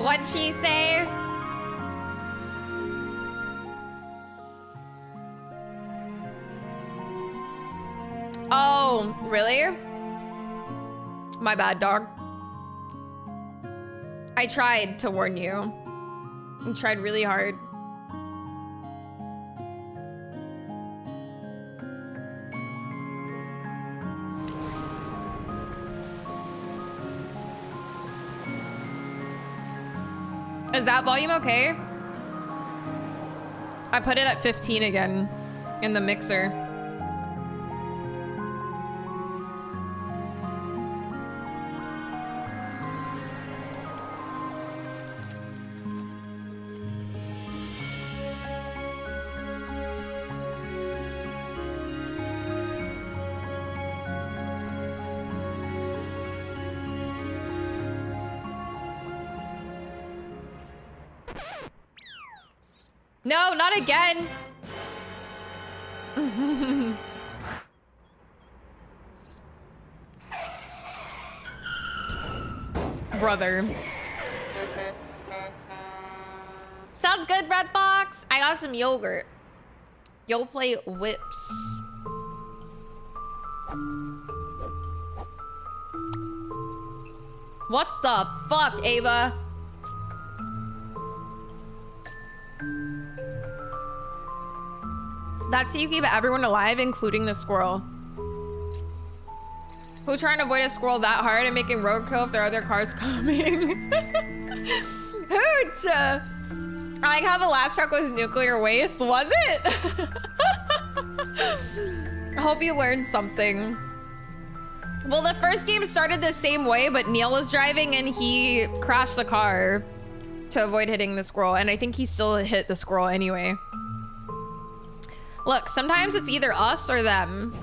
What'd she say? Oh, really? My bad, dog. I tried to warn you. I tried really hard. Is that volume okay? I put it at 15 again in the mixer. No, not again. Brother. Sounds good, Redbox. I got some yogurt. Yo play whips. What the fuck, Ava? That's how you keep everyone alive, including the squirrel. Who trying to avoid a squirrel that hard and making roadkill if there are other cars coming? Hooch! I like how the last truck was nuclear waste. Was it? I hope you learned something. Well, the first game started the same way, but Neil was driving and he crashed the car to avoid hitting the squirrel. And I think he still hit the squirrel anyway. Look, sometimes it's either us or them.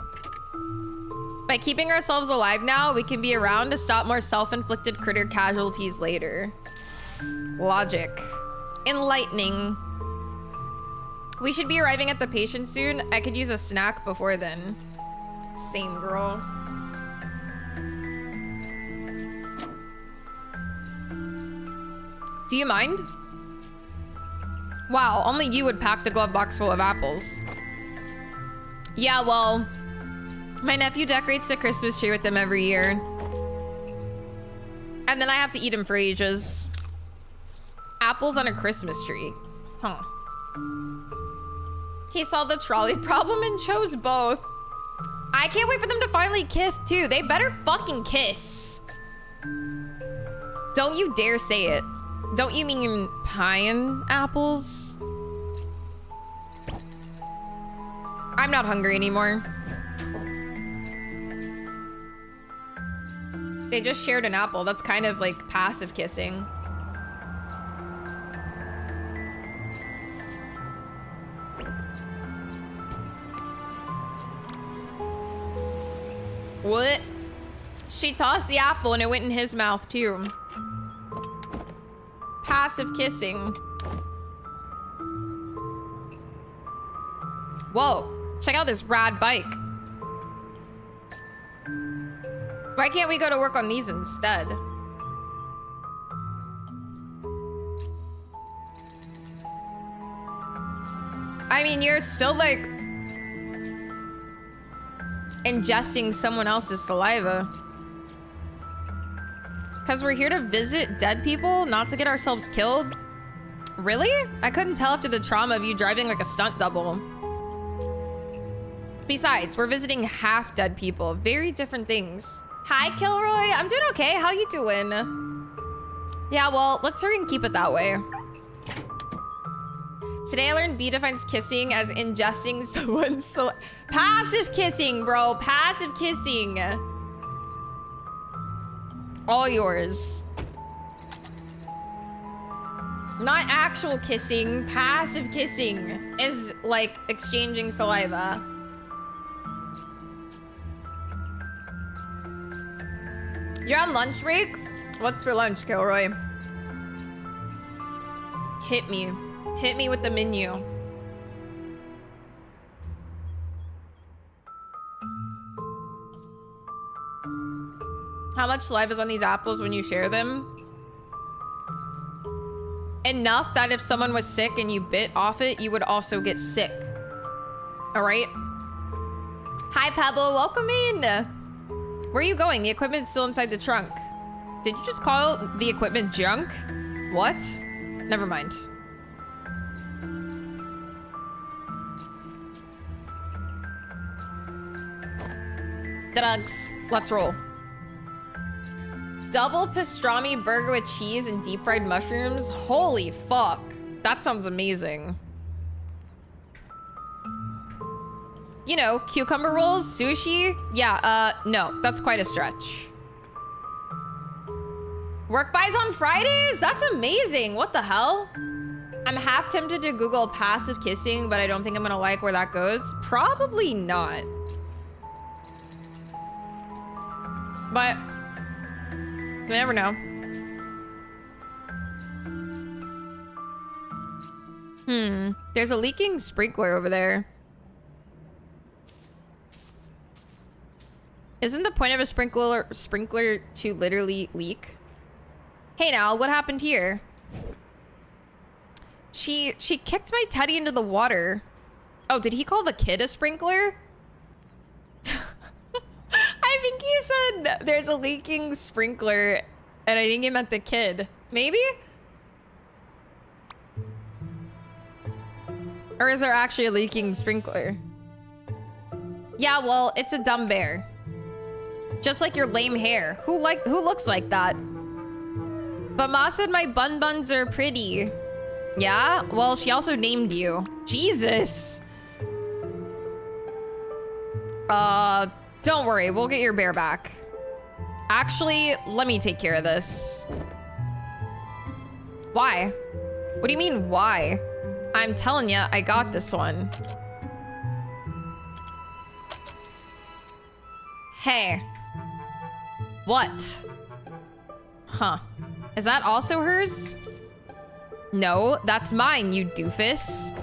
By keeping ourselves alive now, we can be around to stop more self-inflicted critter casualties later. Logic. Enlightening. We should be arriving at the patient soon. I could use a snack before then. Same, girl. Do you mind? Wow, only you would pack the glove box full of apples. Yeah, well, my nephew decorates the Christmas tree with them every year. And then I have to eat them for ages. Apples on a Christmas tree. Huh. He saw the trolley problem and chose both. I can't wait for them to finally kiss, too. They better fucking kiss. Don't you dare say it. Don't you mean pineapples? I'm not hungry anymore. They just shared an apple. That's kind of like passive kissing. What? She tossed the apple and it went in his mouth too. Passive kissing. Whoa, check out this rad bike. Why can't we go to work on these instead? I mean, you're still like ingesting someone else's saliva. Because we're here to visit dead people, not to get ourselves killed. Really? I couldn't tell after the trauma of you driving like a stunt double. Besides, we're visiting half dead people. Very different things. Hi, Kilroy. I'm doing okay. How you doing? Yeah, well, let's hurry and keep it that way. Today I learned B defines kissing as ingesting someone's passive kissing, bro. Passive kissing. All yours. Not actual kissing. Passive kissing is like exchanging saliva. You're on lunch break? What's for lunch, Kilroy? Hit me. Hit me with the menu. How much saliva is on these apples when you share them? enough that if someone was sick and you bit off it, you would also get sick. All right. Hi, Pablo. Welcome in. Where are you going? The equipment's still inside the trunk. Did you just call the equipment junk? What? Never mind. Drugs. Let's roll. Double pastrami burger with cheese and deep fried mushrooms. Holy fuck. That sounds amazing. You know, cucumber rolls, sushi. Yeah, no, that's quite a stretch. Work buys on Fridays? That's amazing. What the hell? I'm half tempted to Google passive kissing, but I don't think I'm gonna like where that goes. Probably not. But you never know. There's a leaking sprinkler over there. Isn't the point of a sprinkler to literally leak? Hey now, what happened here? She kicked my teddy into the water. Oh, did he call the kid a sprinkler? I think he said there's a leaking sprinkler, and I think he meant the kid. Maybe? Or is there actually a leaking sprinkler? Yeah, well, it's a dumb bear. Just like your lame hair. Who looks like that? But Ma said my buns are pretty. Yeah? Well, she also named you. Jesus. Don't worry, we'll get your bear back. Actually, let me take care of this. Why? What do you mean, why? I'm telling you, I got this one. Hey. What? Huh. Is that also hers? No, that's mine, you doofus.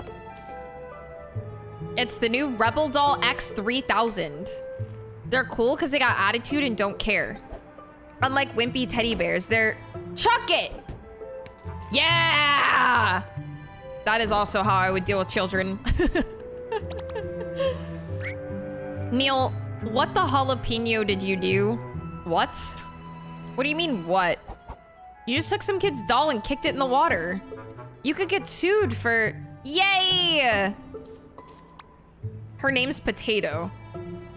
It's the new Rebel Doll X3000. They're cool because they got attitude and don't care. Unlike wimpy teddy bears, they're... Chuck it! Yeah! That is also how I would deal with children. Neil, what the jalapeno did you do? What? What do you mean, what? You just took some kid's doll and kicked it in the water. You could get sued for... Yay! Her name's Potato.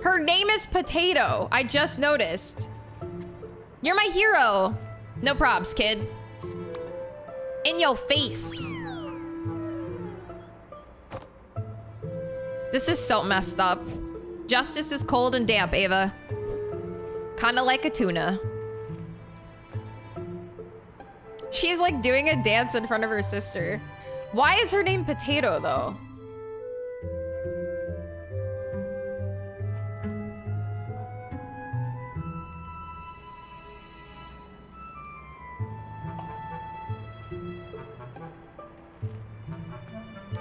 Her name is Potato. I just noticed. You're my hero. No probs, kid. In your face. This is so messed up. Justice is cold and damp, Ava. Kinda like a tuna. She's like doing a dance in front of her sister. Why is her name Potato, though?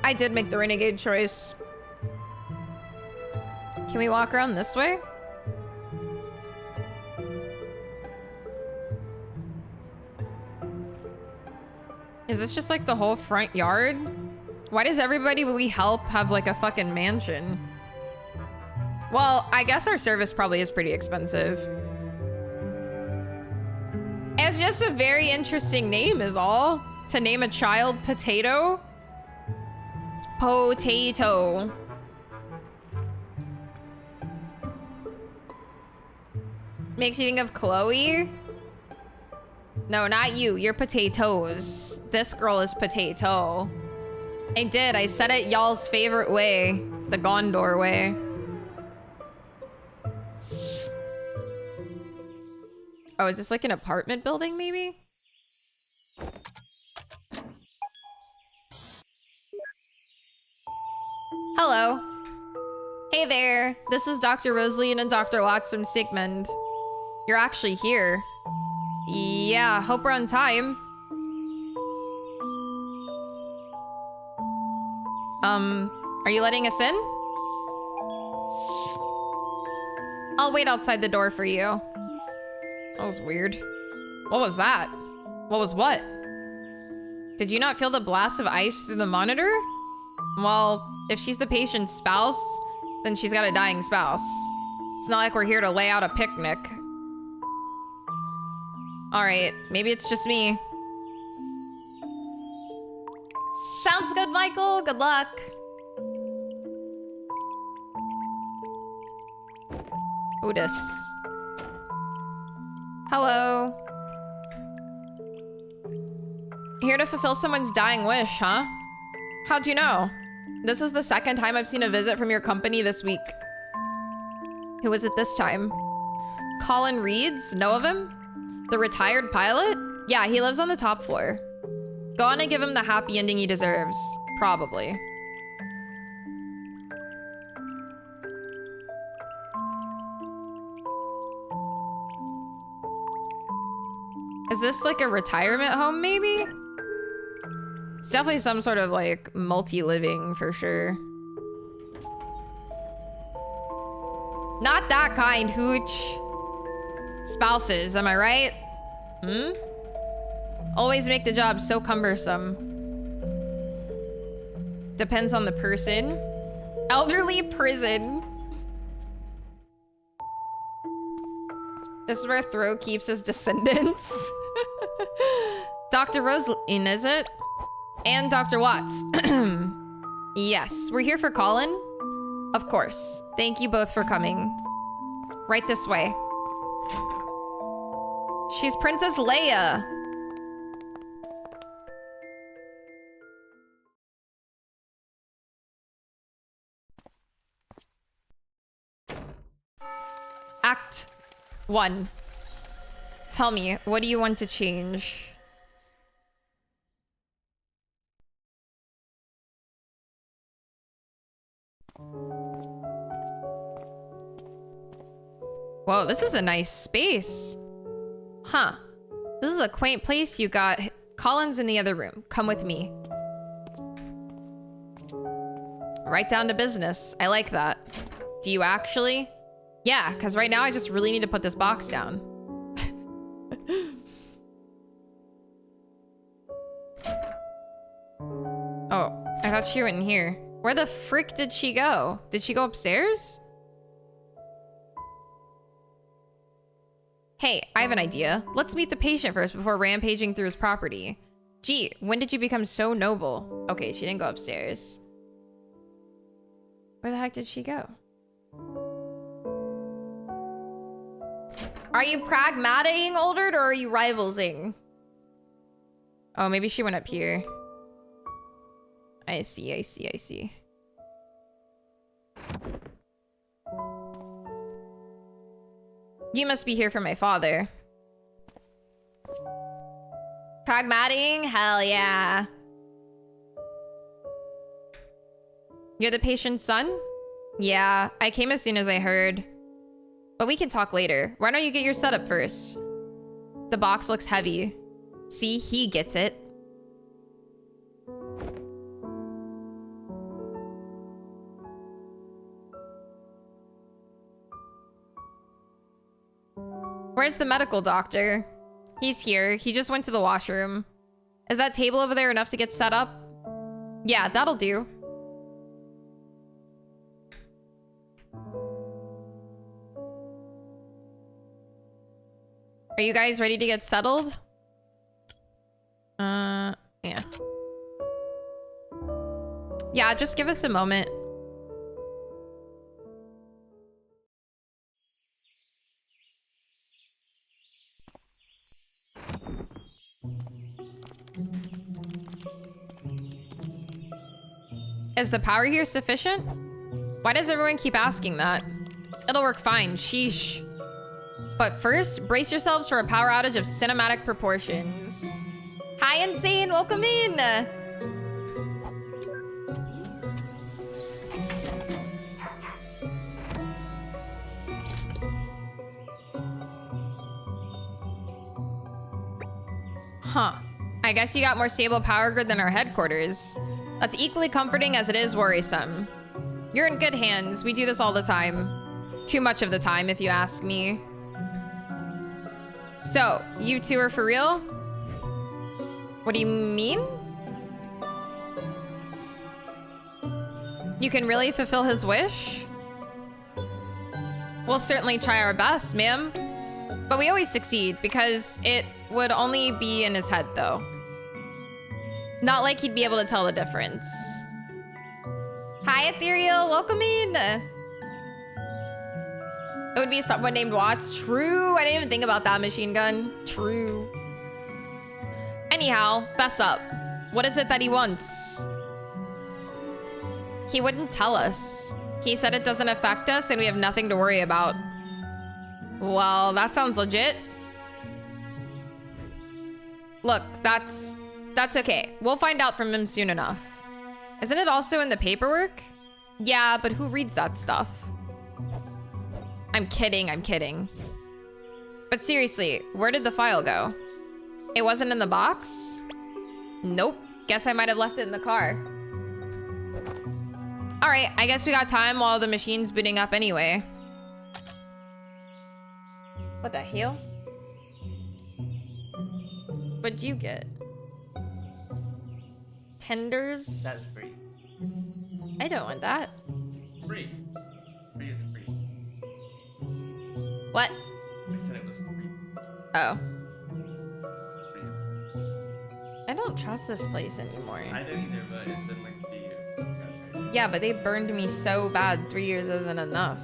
I did make the renegade choice. Can we walk around this way? Is this just like the whole front yard? Why does everybody we help have like a fucking mansion? Well, I guess our service probably is pretty expensive. It's just a very interesting name is all. To name a child Potato. Potato. Makes you think of Chloe? No, not you. You're potatoes. This girl is Potato. I did. I said it y'all's favorite way. The Gondor way. Oh, is this like an apartment building, maybe? Hello. Hey there. This is Dr. Rosaline and Dr. Watts from Sigmund. You're actually here. Yeah, hope we're on time. Are you letting us in? I'll wait outside the door for you. That was weird. What was that? What was what? Did you not feel the blast of ice through the monitor? Well, if she's the patient's spouse, then she's got a dying spouse. It's not like we're here to lay out a picnic. All right, maybe it's just me. Sounds good, Michael. Good luck. Otis. Hello. Here to fulfill someone's dying wish, huh? How'd you know? This is the second time I've seen a visit from your company this week. Who was it this time? Colin Reeds? Know of him? The retired pilot? Yeah, he lives on the top floor. Go on and give him the happy ending he deserves. Probably. Is this like a retirement home, maybe? It's definitely some sort of like multi-living for sure. Not that kind, hooch. Spouses, am I right? Hmm? Always make the job so cumbersome. Depends on the person. Elderly prison. This is where Thro keeps his descendants. Dr. Rosalyn, is it? And Dr. Watts. Yes, we're here for Colin. Of course. Thank you both for coming. Right this way. She's Princess Leia. Act 1. Tell me, what do you want to change? Whoa, this is a nice space. Huh. This is a quaint place you got. Colin's in the other room. Come with me. Right down to business. I like that. Do you actually? Yeah, because right now I just really need to put this box down. Oh, I thought she went in here. Where the frick did she go? Did she go upstairs? Hey, I have an idea. Let's meet the patient first before rampaging through his property. Gee, when did you become so noble? Okay, she didn't go upstairs. Where the heck did she go? Are you pragmating, Oldard, or are you rivalsing? Oh, maybe she went up here. I see, I see, I see. You must be here for my father. Pragmating? Hell yeah. You're the patient's son? Yeah, I came as soon as I heard. But we can talk later. Why don't you get your setup first? The box looks heavy. See, he gets it. Where's the medical doctor? He's here. He just went to the washroom. Is that table over there enough to get set up? Yeah, that'll do. Are you guys ready to get settled? Yeah. Yeah, just give us a moment. Is the power here sufficient? Why does everyone keep asking that? It'll work fine, sheesh. But first, brace yourselves for a power outage of cinematic proportions. Hi, Insane, welcome in. Huh. I guess you got more stable power grid than our headquarters. That's equally comforting as it is worrisome. You're in good hands. We do this all the time. Too much of the time, if you ask me. So, you two are for real? What do you mean? You can really fulfill his wish? We'll certainly try our best, ma'am. But we always succeed because it would only be in his head, though. Not like he'd be able to tell the difference. Hi, Ethereal. Welcome in. It would be someone named Watts. True. I didn't even think about that, Machine Gun. True. Anyhow, fess up. What is it that he wants? He wouldn't tell us. He said it doesn't affect us and we have nothing to worry about. Well, that sounds legit. Look, that's okay. We'll find out from him soon enough. Isn't it also in the paperwork? Yeah, but who reads that stuff? I'm kidding, I'm kidding. But seriously, where did the file go? It wasn't in the box? Nope. Guess I might have left it in the car. All right, I guess we got time while the machine's booting up anyway. What the hell? What'd you get? Tenders? That is free. I don't want that. Free. Free is free. What? I said it was free. Oh. Free. I don't trust this place anymore. I don't either, but it's been like 3 years. Yeah, but they burned me so bad. 3 years isn't enough.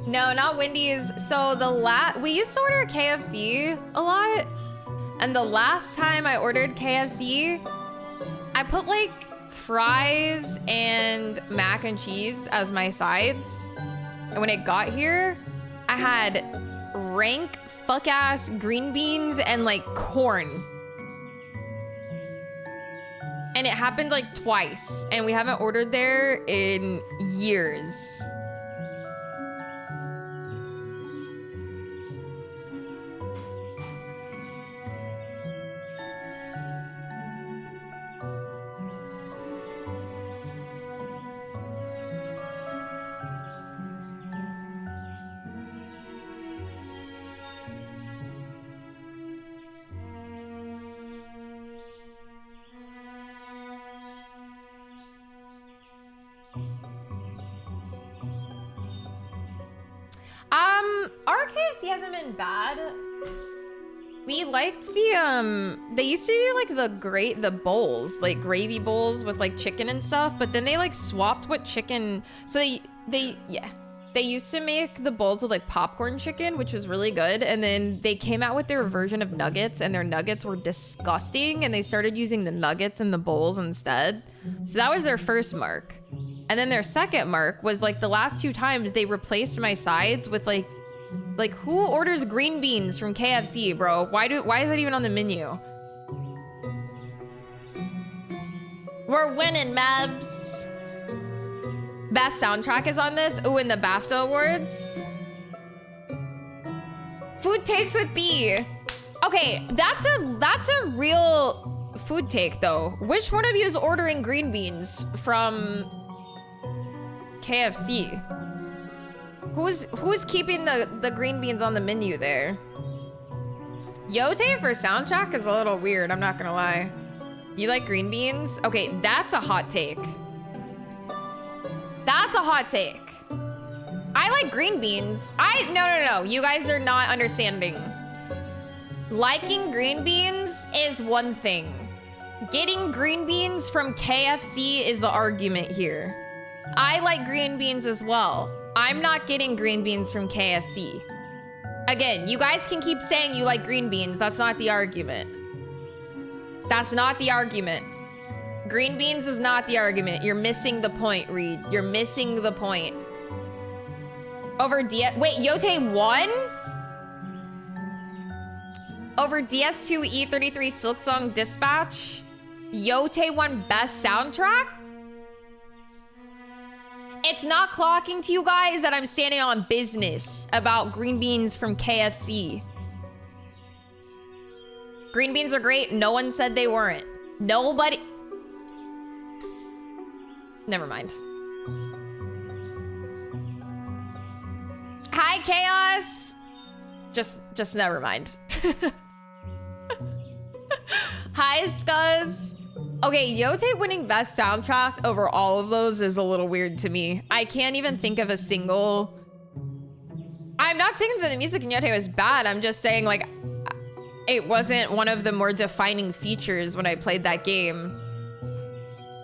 No, not Wendy's. So we used to order KFC a lot. And the last time I ordered KFC, I put like fries and mac and cheese as my sides. And when it got here, I had rank fuck ass green beans and like corn. And it happened like twice. And we haven't ordered there in years. Our KFC hasn't been bad. We liked the they used to do like the bowls, like gravy bowls with like chicken and stuff, but then they like swapped what chicken. So they used to make the bowls with like popcorn chicken, which was really good, and then they came out with their version of nuggets, and their nuggets were disgusting, and they started using the nuggets in the bowls instead. So that was their first mark. And then their second mark was like the last 2 times they replaced my sides with like who orders green beans from KFC, bro? Why is that even on the menu? We're winning, Mebs. Best soundtrack is on this. Ooh, in the BAFTA Awards. Food takes with B. Okay, that's a real food take though. Which one of you is ordering green beans from KFC? Who's keeping the green beans on the menu there? Yote for soundtrack is a little weird, I'm not gonna lie. You like green beans? Okay, that's a hot take. That's a hot take. I like green beans. No. You guys are not understanding. Liking green beans is one thing. Getting green beans from KFC is the argument here. I like green beans as well. I'm not getting green beans from KFC. Again, you guys can keep saying you like green beans. That's not the argument. That's not the argument. Green beans is not the argument. You're missing the point, Reed. You're missing the point. Over wait, Yote won? Over DS2 E33 Silksong Dispatch? Yote won best soundtrack? It's not clocking to you guys that I'm standing on business about green beans from KFC. Green beans are great. No one said they weren't. Nobody. Never mind. Hi, Chaos. Just never mind. Hi, Scuzz. Okay, Yote winning best soundtrack over all of those is a little weird to me. I can't even think of a single... I'm not saying that the music in Yote was bad. I'm just saying, like, it wasn't one of the more defining features when I played that game.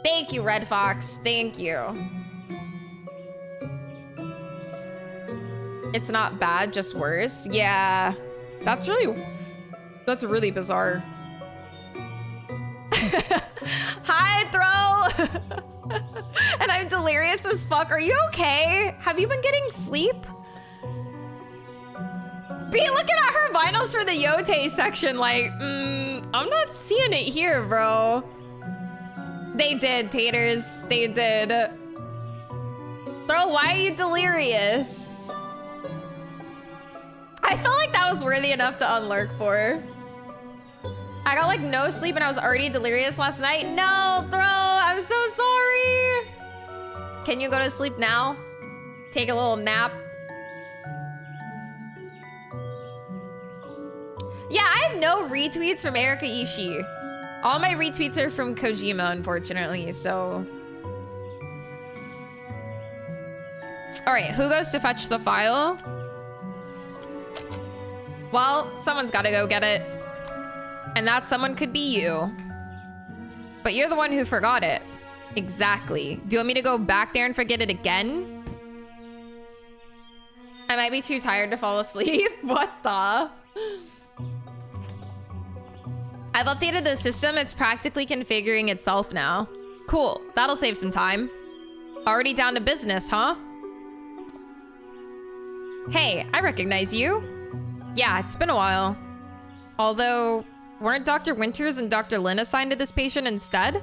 Thank you, Red Fox. Thank you. It's not bad, just worse. Yeah, that's really bizarre. Hi, Throw. And I'm delirious as fuck. Are you okay? Have you been getting sleep? Be looking at her vinyls for the Yote section like, I'm not seeing it here, bro. They did, Taters. They did. Throw, why are you delirious? I felt like that was worthy enough to unlurk for. I got like no sleep and I was already delirious last night. No, Throw, I'm so sorry. Can you go to sleep now? Take a little nap. Yeah, I have no retweets from Erika Ishii. All my retweets are from Kojima, unfortunately, so. All right, who goes to fetch the file? Well, someone's gotta go get it. And that someone could be you. But you're the one who forgot it. Exactly. Do you want me to go back there and forget it again? I might be too tired to fall asleep. What the? I've updated the system. It's practically configuring itself now. Cool. That'll save some time. Already down to business, huh? Hey, I recognize you. Yeah, it's been a while. Although, weren't Dr. Winters and Dr. Lin assigned to this patient instead?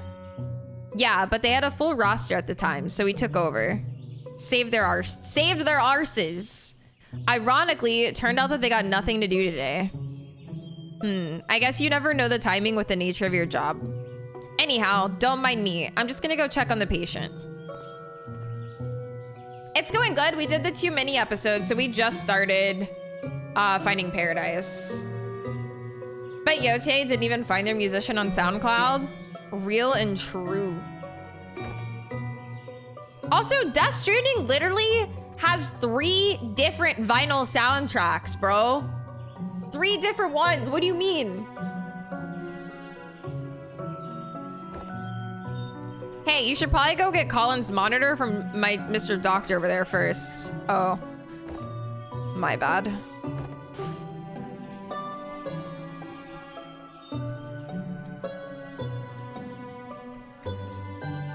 Yeah, but they had a full roster at the time, so we took over. Saved their arses. Ironically, it turned out that they got nothing to do today. I guess you never know the timing with the nature of your job. Anyhow, don't mind me. I'm just gonna go check on the patient. It's going good. We did the Too Many episodes, so we just started Finding Paradise. But Yote didn't even find their musician on SoundCloud. Real and true. Also, Death Stranding literally has 3 different vinyl soundtracks, bro. 3 different ones. What do you mean? Hey, you should probably go get Colin's monitor from my Mr. Doctor over there first. Oh. My bad.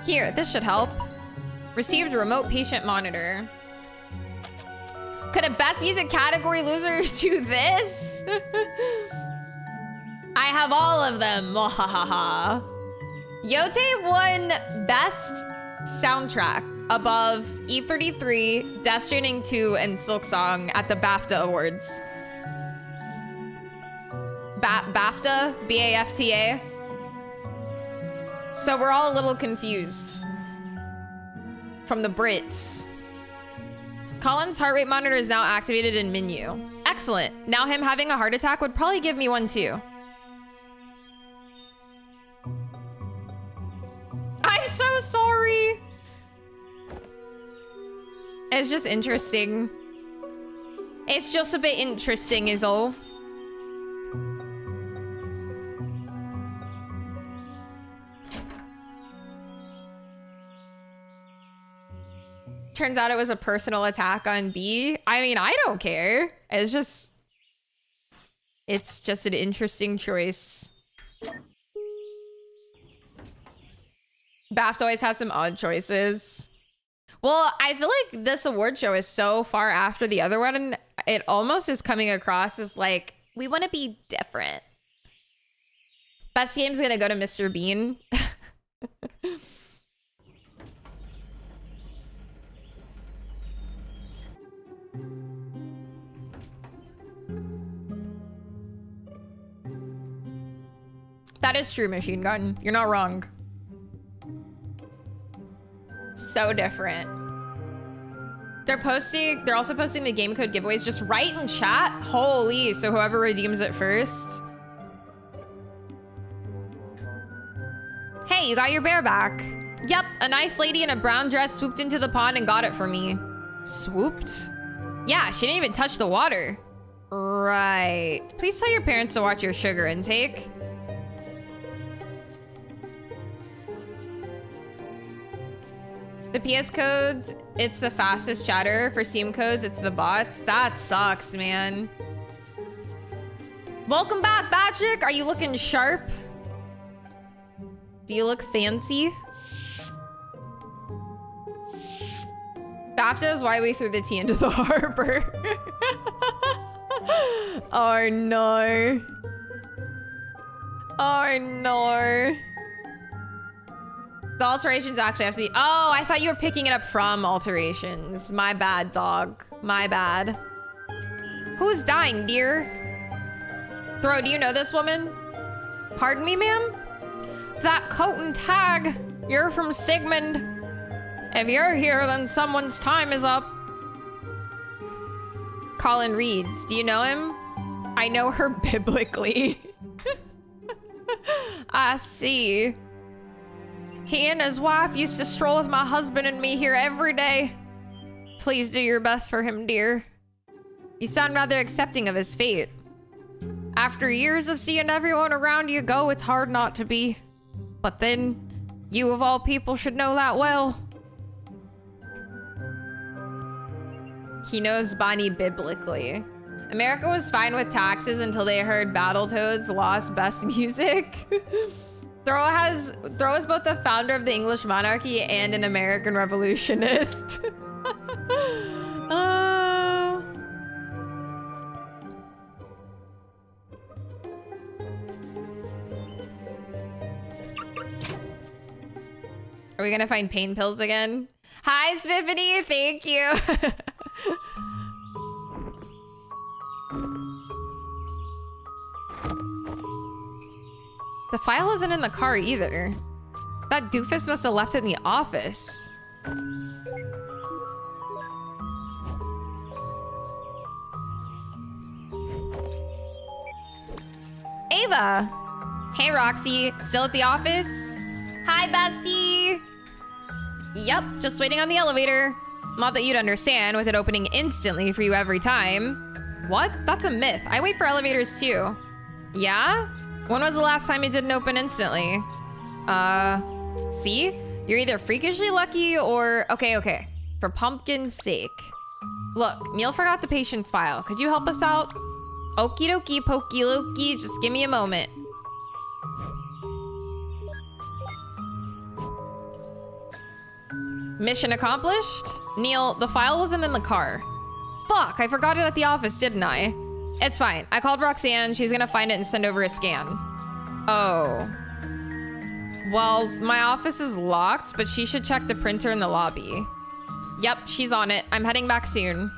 Here, this should help. Received remote patient monitor. Could a best music category loser do this? I have all of them. Mwahaha. Yote won best soundtrack above E33, Death Stranding 2, and Silksong at the BAFTA Awards. BAFTA? B-A-F-T-A? So we're all a little confused. From the Brits. Colin's heart rate monitor is now activated in menu. Excellent. Now him having a heart attack would probably give me one too. I'm so sorry. It's just interesting. It's just a bit interesting is all. Turns out it was a personal attack on B. I mean, I don't care. It's just an interesting choice. BAFTA always has some odd choices. Well, I feel like this award show is so far after the other one, and it almost is coming across as like, we want to be different. Best game's gonna go to Mr. Bean. That is true, Machine Gun. You're not wrong. So different. They're also posting the game code giveaways. Just write in chat. Holy, so whoever redeems it first. Hey, you got your bear back. Yep, a nice lady in a brown dress swooped into the pond and got it for me. Swooped? Yeah, she didn't even touch the water. Right. Please tell your parents to watch your sugar intake. The PS codes, it's the fastest chatter. For Steam codes, it's the bots. That sucks, man. Welcome back, Batchick. Are you looking sharp? Do you look fancy? BAFTA is why we threw the tea into the harbor. Oh no. Oh no. The alterations actually have to be... Oh, I thought you were picking it up from alterations. My bad, dog. My bad. Who's dying, dear? Throw, do you know this woman? Pardon me, ma'am? That coat and tag. You're from Sigmund. If you're here, then someone's time is up. Colin Reeds. Do you know him? I know her biblically. I see. He and his wife used to stroll with my husband and me here every day. Please do your best for him, dear. You sound rather accepting of his fate. After years of seeing everyone around you go, it's hard not to be. But then, you of all people should know that well. He knows Bonnie biblically. America was fine with taxes until they heard Battletoads lost best music. Throw is both the founder of the English monarchy and an American revolutionist. Are we gonna find pain pills again? Hi, Spiffany, thank you. The file isn't in the car either. That doofus must have left it in the office. Ava! Hey, Roxy. Still at the office? Hi, bestie! Yep, just waiting on the elevator. Not that you'd understand with it opening instantly for you every time. What? That's a myth. I wait for elevators too. Yeah? When was the last time it didn't open instantly? See? You're either freakishly lucky or... Okay. For pumpkin's sake. Look, Neil forgot the patient's file. Could you help us out? Okie dokie, pokey lokey. Just give me a moment. Mission accomplished? Neil, the file wasn't in the car. Fuck, I forgot it at the office, didn't I? It's fine. I called Roxanne. She's gonna find it and send over a scan. Oh. Well, my office is locked, but she should check the printer in the lobby. Yep, she's on it. I'm heading back soon.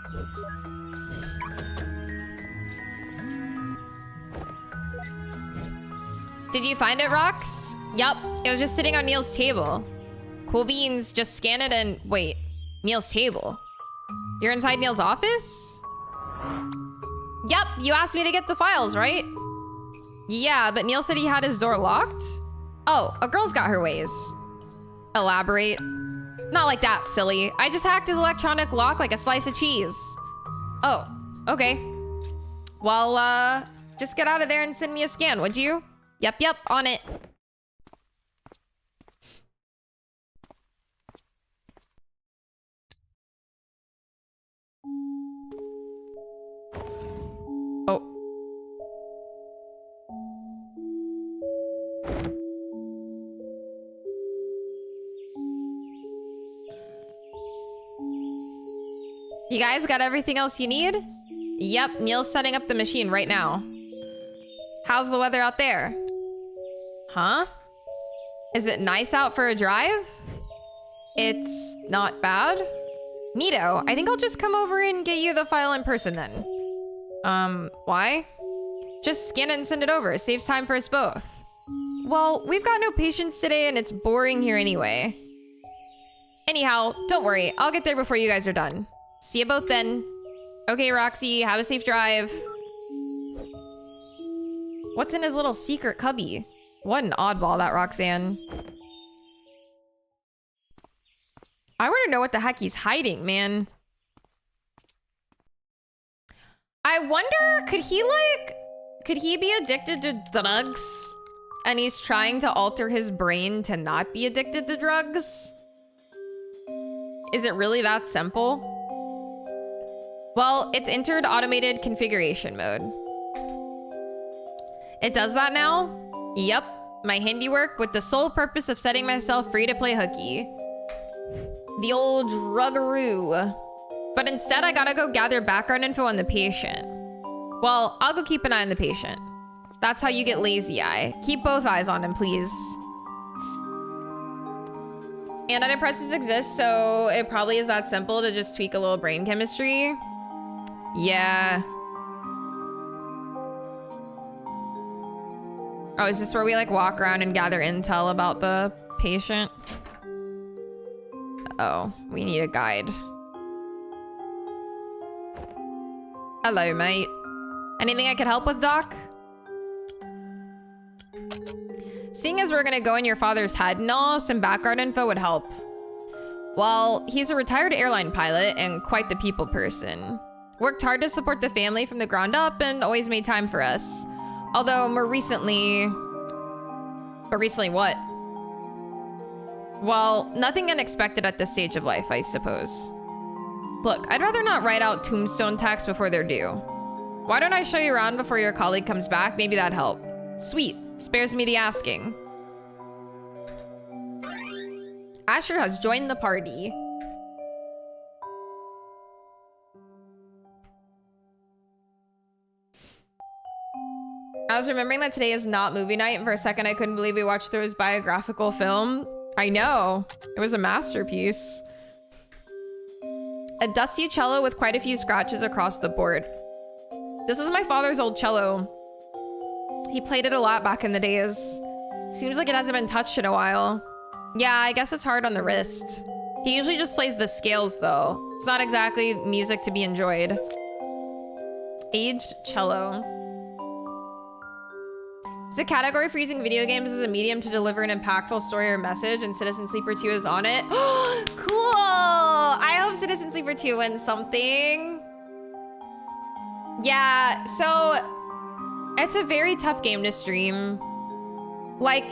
Did you find it, Rox? Yep, it was just sitting on Neil's table. Cool beans, just scan it and... Wait, Neil's table? You're inside Neil's office? Yep, you asked me to get the files, right? Yeah, but Neil said he had his door locked? Oh, a girl's got her ways. Elaborate. Not like that, silly. I just hacked his electronic lock like a slice of cheese. Oh, okay. Well, just get out of there and send me a scan, would you? Yep, on it. Oh. You guys got everything else you need? Yep, Neil's setting up the machine right now. How's the weather out there? Huh? Is it nice out for a drive? It's not bad. Neato, I think I'll just come over and get you the file in person then. Why? Just scan it and send it over. It saves time for us both. Well, we've got no patience today and it's boring here anyway. Anyhow, don't worry. I'll get there before you guys are done. See you both then. Okay, Roxy, have a safe drive. What's in his little secret cubby? What an oddball, that Roxanne. I want to know what the heck he's hiding, man. I wonder, could he be addicted to drugs? And he's trying to alter his brain to not be addicted to drugs? Is it really that simple? Well, it's entered automated configuration mode. It does that now? Yep, my handiwork with the sole purpose of setting myself free to play hooky. The old druggaroo. But instead, I gotta go gather background info on the patient. Well, I'll go keep an eye on the patient. That's how you get lazy eye. Keep both eyes on him, please. Antidepressants exist, so it probably is that simple to just tweak a little brain chemistry. Yeah. Oh, is this where we like walk around and gather intel about the patient? Oh, we need a guide. Hello, mate. Anything I could help with, Doc? Seeing as we're gonna go in your father's head and all, some background info would help. Well, he's a retired airline pilot and quite the people person. Worked hard to support the family from the ground up and always made time for us. Although more recently... But recently what? Well, nothing unexpected at this stage of life, I suppose. Look, I'd rather not write out tombstone texts before they're due. Why don't I show you around before your colleague comes back? Maybe that'd help. Sweet. Spares me the asking. Asher has joined the party. I was remembering that today is not movie night, and for a second I couldn't believe we watched Thurs biographical film. I know. It was a masterpiece. A dusty cello with quite a few scratches across the board. This is my father's old cello. He played it a lot back in the days. Seems like it hasn't been touched in a while. Yeah, I guess it's hard on the wrist. He usually just plays the scales though. It's not exactly music to be enjoyed. Aged cello. Is the category for using video games as a medium to deliver an impactful story or message, and Citizen Sleeper 2 is on it? Cool! I hope Citizen Sleeper 2 wins something. Yeah, so it's a very tough game to stream. Like,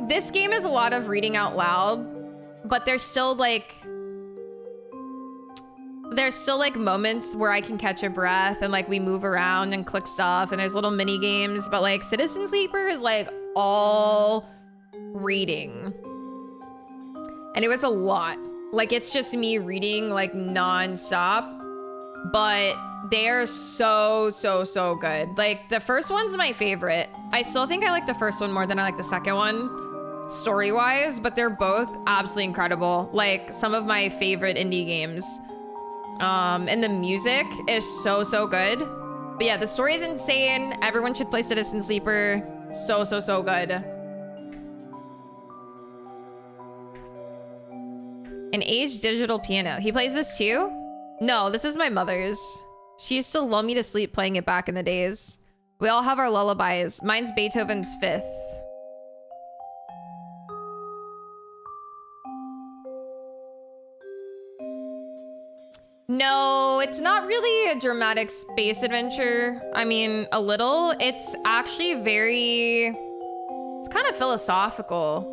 this game is a lot of reading out loud, but there's still like moments where I can catch a breath and like we move around and click stuff and there's little mini games, but like Citizen Sleeper is like all reading. And it was a lot. Like it's just me reading like non-stop, but they're so good. Like the first one's my favorite. I still think I like the first one more than I like the second one story-wise, but they're both absolutely incredible. Like some of my favorite indie games. And the music is so good. But yeah, the story is insane. Everyone should play Citizen Sleeper. So good. An aged digital piano. He plays this too? No, this is my mother's. She used to lull me to sleep playing it back in the days. We all have our lullabies. Mine's Beethoven's Fifth. No, it's not really a dramatic space adventure. I mean, a little. It's actually it's kind of philosophical.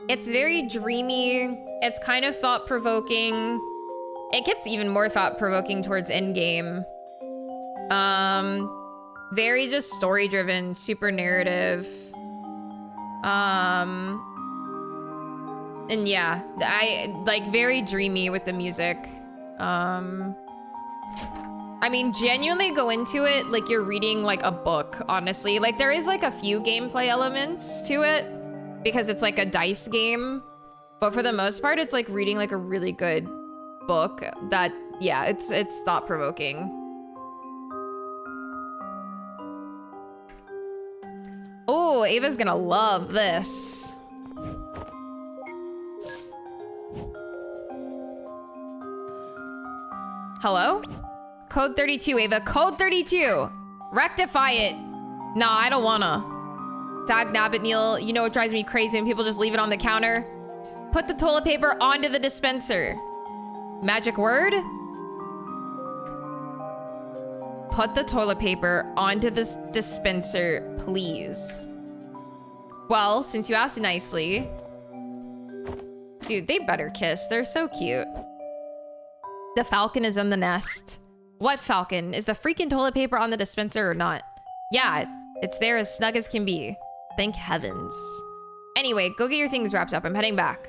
It's very dreamy. It's kind of thought-provoking. It gets even more thought-provoking towards endgame. Very just story-driven, super narrative. And yeah, I like very dreamy with the music. I mean, genuinely go into it like you're reading like a book, honestly. Like there is like a few gameplay elements to it because it's like a dice game. But for the most part, it's like reading like a really good book that, yeah, it's thought-provoking. Oh, Ava's gonna love this. Hello? Code 32, Ava. Code 32! Rectify it. Nah, I don't wanna. Dag nabbit Neil, you know what drives me crazy when people just leave it on the counter? Put the toilet paper onto the dispenser. Magic word? Put the toilet paper onto this dispenser, please. Well, since you asked nicely. Dude, they better kiss. They're so cute. The falcon is in the nest. What falcon? Is the freaking toilet paper on the dispenser or not? Yeah, it's there as snug as can be. Thank heavens. Anyway, go get your things wrapped up. I'm heading back.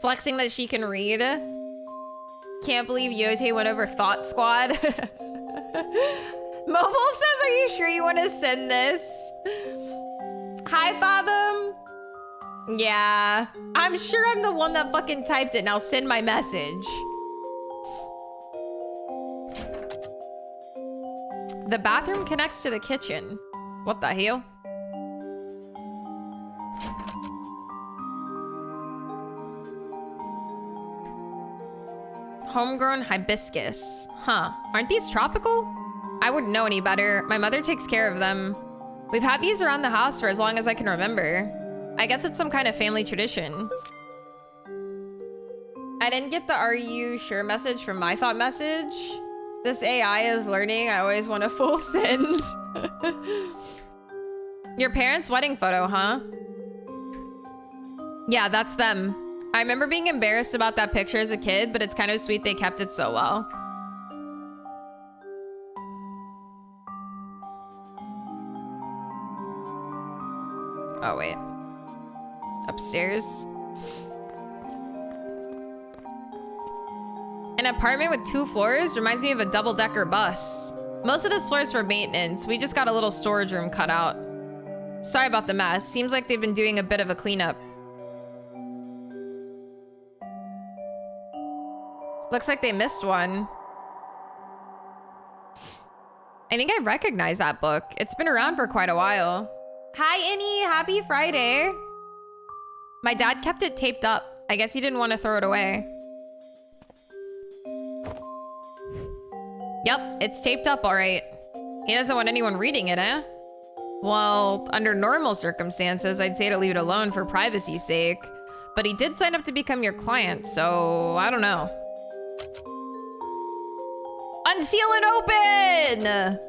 Flexing that she can read. Can't believe Yote went over Thought Squad. Mobile says, are you sure you want to send this? Hi, Fathom. Yeah, I'm sure I'm the one that fucking typed it. Now send my message. The bathroom connects to the kitchen. What the hell? Homegrown hibiscus. Huh. Aren't these tropical? I wouldn't know any better. My mother takes care of them. We've had these around the house for as long as I can remember. I guess it's some kind of family tradition. I didn't get the "Are you sure" message from my thought message. This AI is learning. I always want a full send. Your parents' wedding photo, huh? Yeah, that's them. I remember being embarrassed about that picture as a kid, but it's kind of sweet they kept it so well. Oh, wait. Upstairs. An apartment with 2 floors reminds me of a double-decker bus. Most of this floor is for maintenance. We just got a little storage room cut out. Sorry about the mess. Seems like they've been doing a bit of a cleanup. Looks like they missed one. I think I recognize that book. It's been around for quite a while. Hi, Annie. Happy Friday. My dad kept it taped up. I guess he didn't want to throw it away. Yep, it's taped up all right. He doesn't want anyone reading it, eh? Well, under normal circumstances, I'd say to leave it alone for privacy's sake. But he did sign up to become your client, so I don't know. Unseal and open!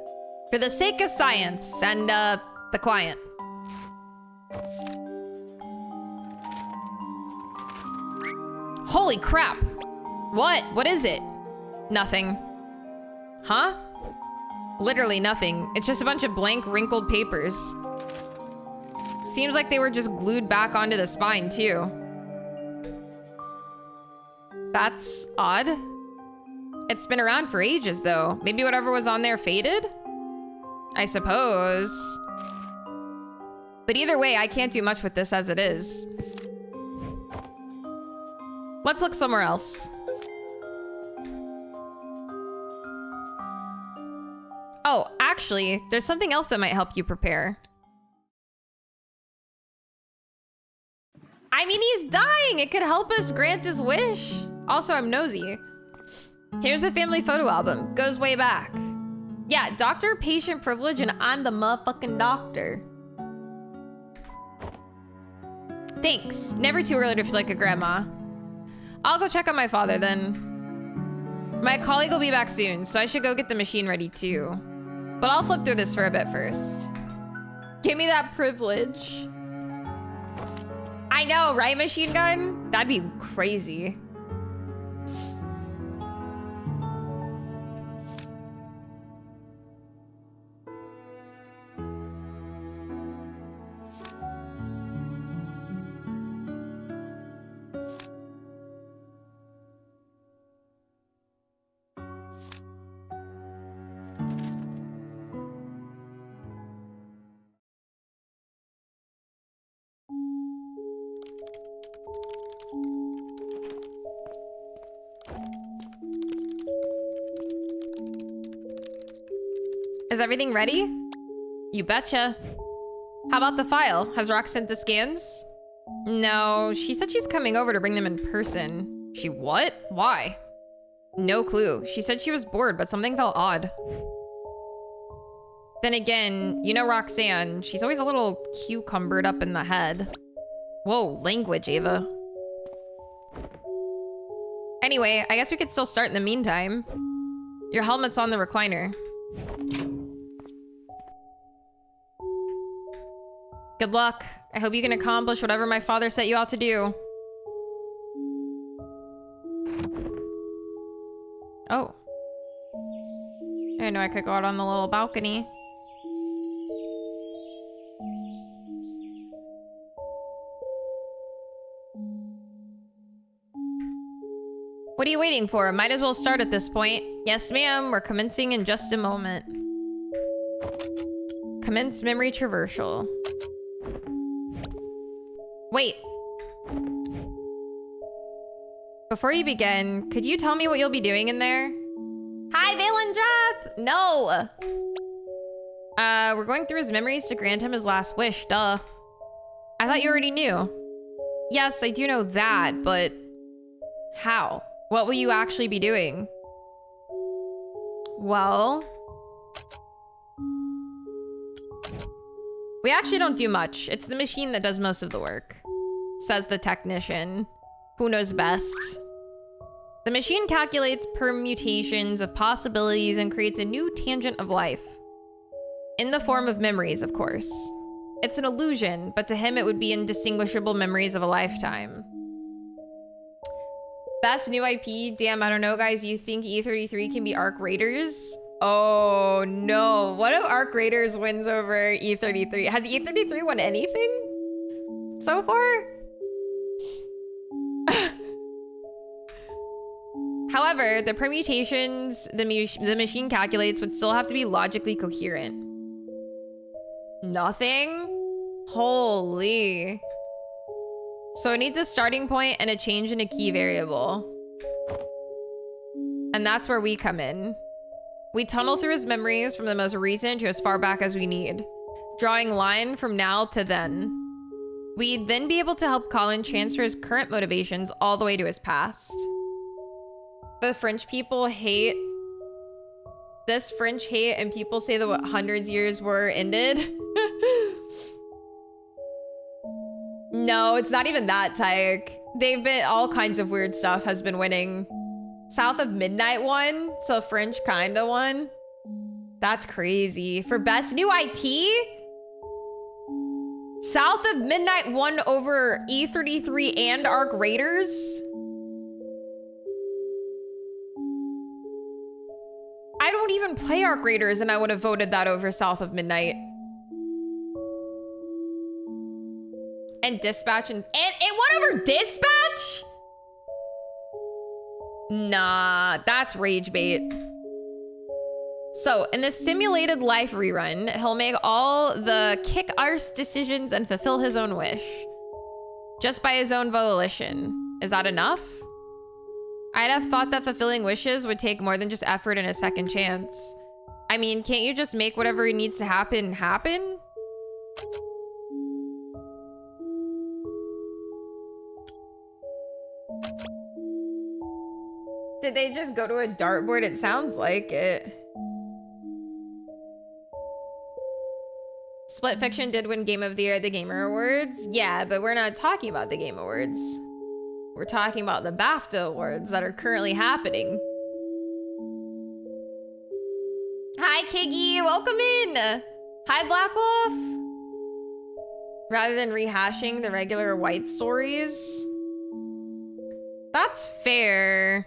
For the sake of science and, the client. Holy crap. What? What is it? Nothing. Huh? Literally nothing. It's just a bunch of blank, wrinkled papers. Seems like they were just glued back onto the spine, too. That's odd. It's been around for ages, though. Maybe whatever was on there faded? I suppose. But either way, I can't do much with this as it is. Let's look somewhere else. Oh, actually, there's something else that might help you prepare. I mean, he's dying. It could help us grant his wish. Also, I'm nosy. Here's the family photo album. Goes way back. Yeah, doctor-patient privilege, and I'm the motherfucking doctor. Thanks. Never too early to feel like a grandma. I'll go check on my father then. My colleague will be back soon, so I should go get the machine ready too. But I'll flip through this for a bit first. Give me that privilege. I know, right, machine gun? That'd be crazy. Is everything ready? You betcha. How about the file? Has Rox sent the scans? No, she said she's coming over to bring them in person. She what? Why? No clue. She said she was bored, but something felt odd. Then again, you know Roxanne, she's always a little cucumbered up in the head. Whoa, language, Ava. Anyway, I guess we could still start in the meantime. Your helmet's on the recliner. Good luck. I hope you can accomplish whatever my father set you out to do. Oh. I didn't know I could go out on the little balcony. What are you waiting for? Might as well start at this point. Yes, ma'am. We're commencing in just a moment. Commence memory traversal. Wait. Before you begin, could you tell me what you'll be doing in there? Hi, Valendrath! No! We're going through his memories to grant him his last wish, duh. I thought you already knew. Yes, I do know that, but... how? What will you actually be doing? Well... we actually don't do much. It's the machine that does most of the work. Says the technician. Who knows best? The machine calculates permutations of possibilities and creates a new tangent of life. In the form of memories, of course. It's an illusion, but to him it would be indistinguishable memories of a lifetime. Best new IP? Damn, I don't know, guys. You think E33 can be Arc Raiders? Oh, no. What if Arc Raiders wins over E33? Has E33 won anything so far? However, the permutations the machine calculates would still have to be logically coherent. Nothing? Holy. So it needs a starting point and a change in a key variable. And that's where we come in. We tunnel through his memories from the most recent to as far back as we need, drawing line from now to then. We'd then be able to help Colin transfer his current motivations all the way to his past. The French people hate this French hate, and people say that what hundreds years were ended. No, it's not even that, Tyke. They've been all kinds of weird stuff has been winning. South of Midnight won, so French kinda won. That's crazy. For best new IP? South of Midnight won over E33 and Arc Raiders? I don't even play Arc Raiders and I would have voted that over South of Midnight. And Dispatch and what over Dispatch? Nah, that's rage bait. So in this simulated life rerun, he'll make all the kick-arse decisions and fulfill his own wish. Just by his own volition. Is that enough? I'd have thought that fulfilling wishes would take more than just effort and a second chance. I mean, can't you just make whatever needs to happen happen? Did they just go to a dartboard? It sounds like it. Split Fiction did win Game of the Year at the Gamer Awards. Yeah, but we're not talking about the Game Awards. We're talking about the BAFTA Awards that are currently happening. Hi, Kiggy. Welcome in. Hi, Black Wolf. Rather than rehashing the regular white stories. That's fair.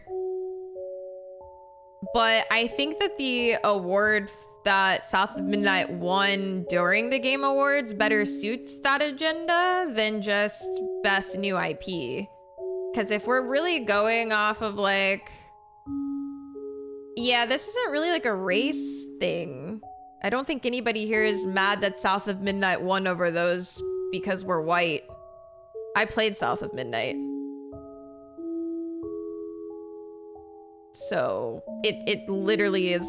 But I think that the award that South of Midnight won during the Game Awards better suits that agenda than just best new IP. Because if we're really going off of like... yeah, this isn't really like a race thing. I don't think anybody here is mad that South of Midnight won over those because we're white. I played South of Midnight. So it literally is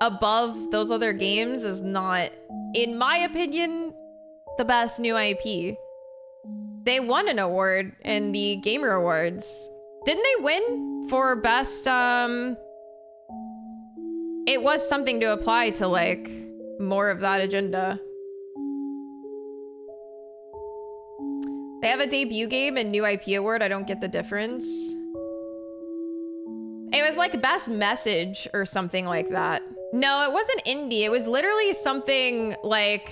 above those other games is not, in my opinion, the best new IP. They won an award in the Gamer Awards. Didn't they win for best, it was something to apply to like more of that agenda. They have a debut game and new IP award. I don't get the difference. It was like best message or something like that. No, it wasn't indie. It was literally something like,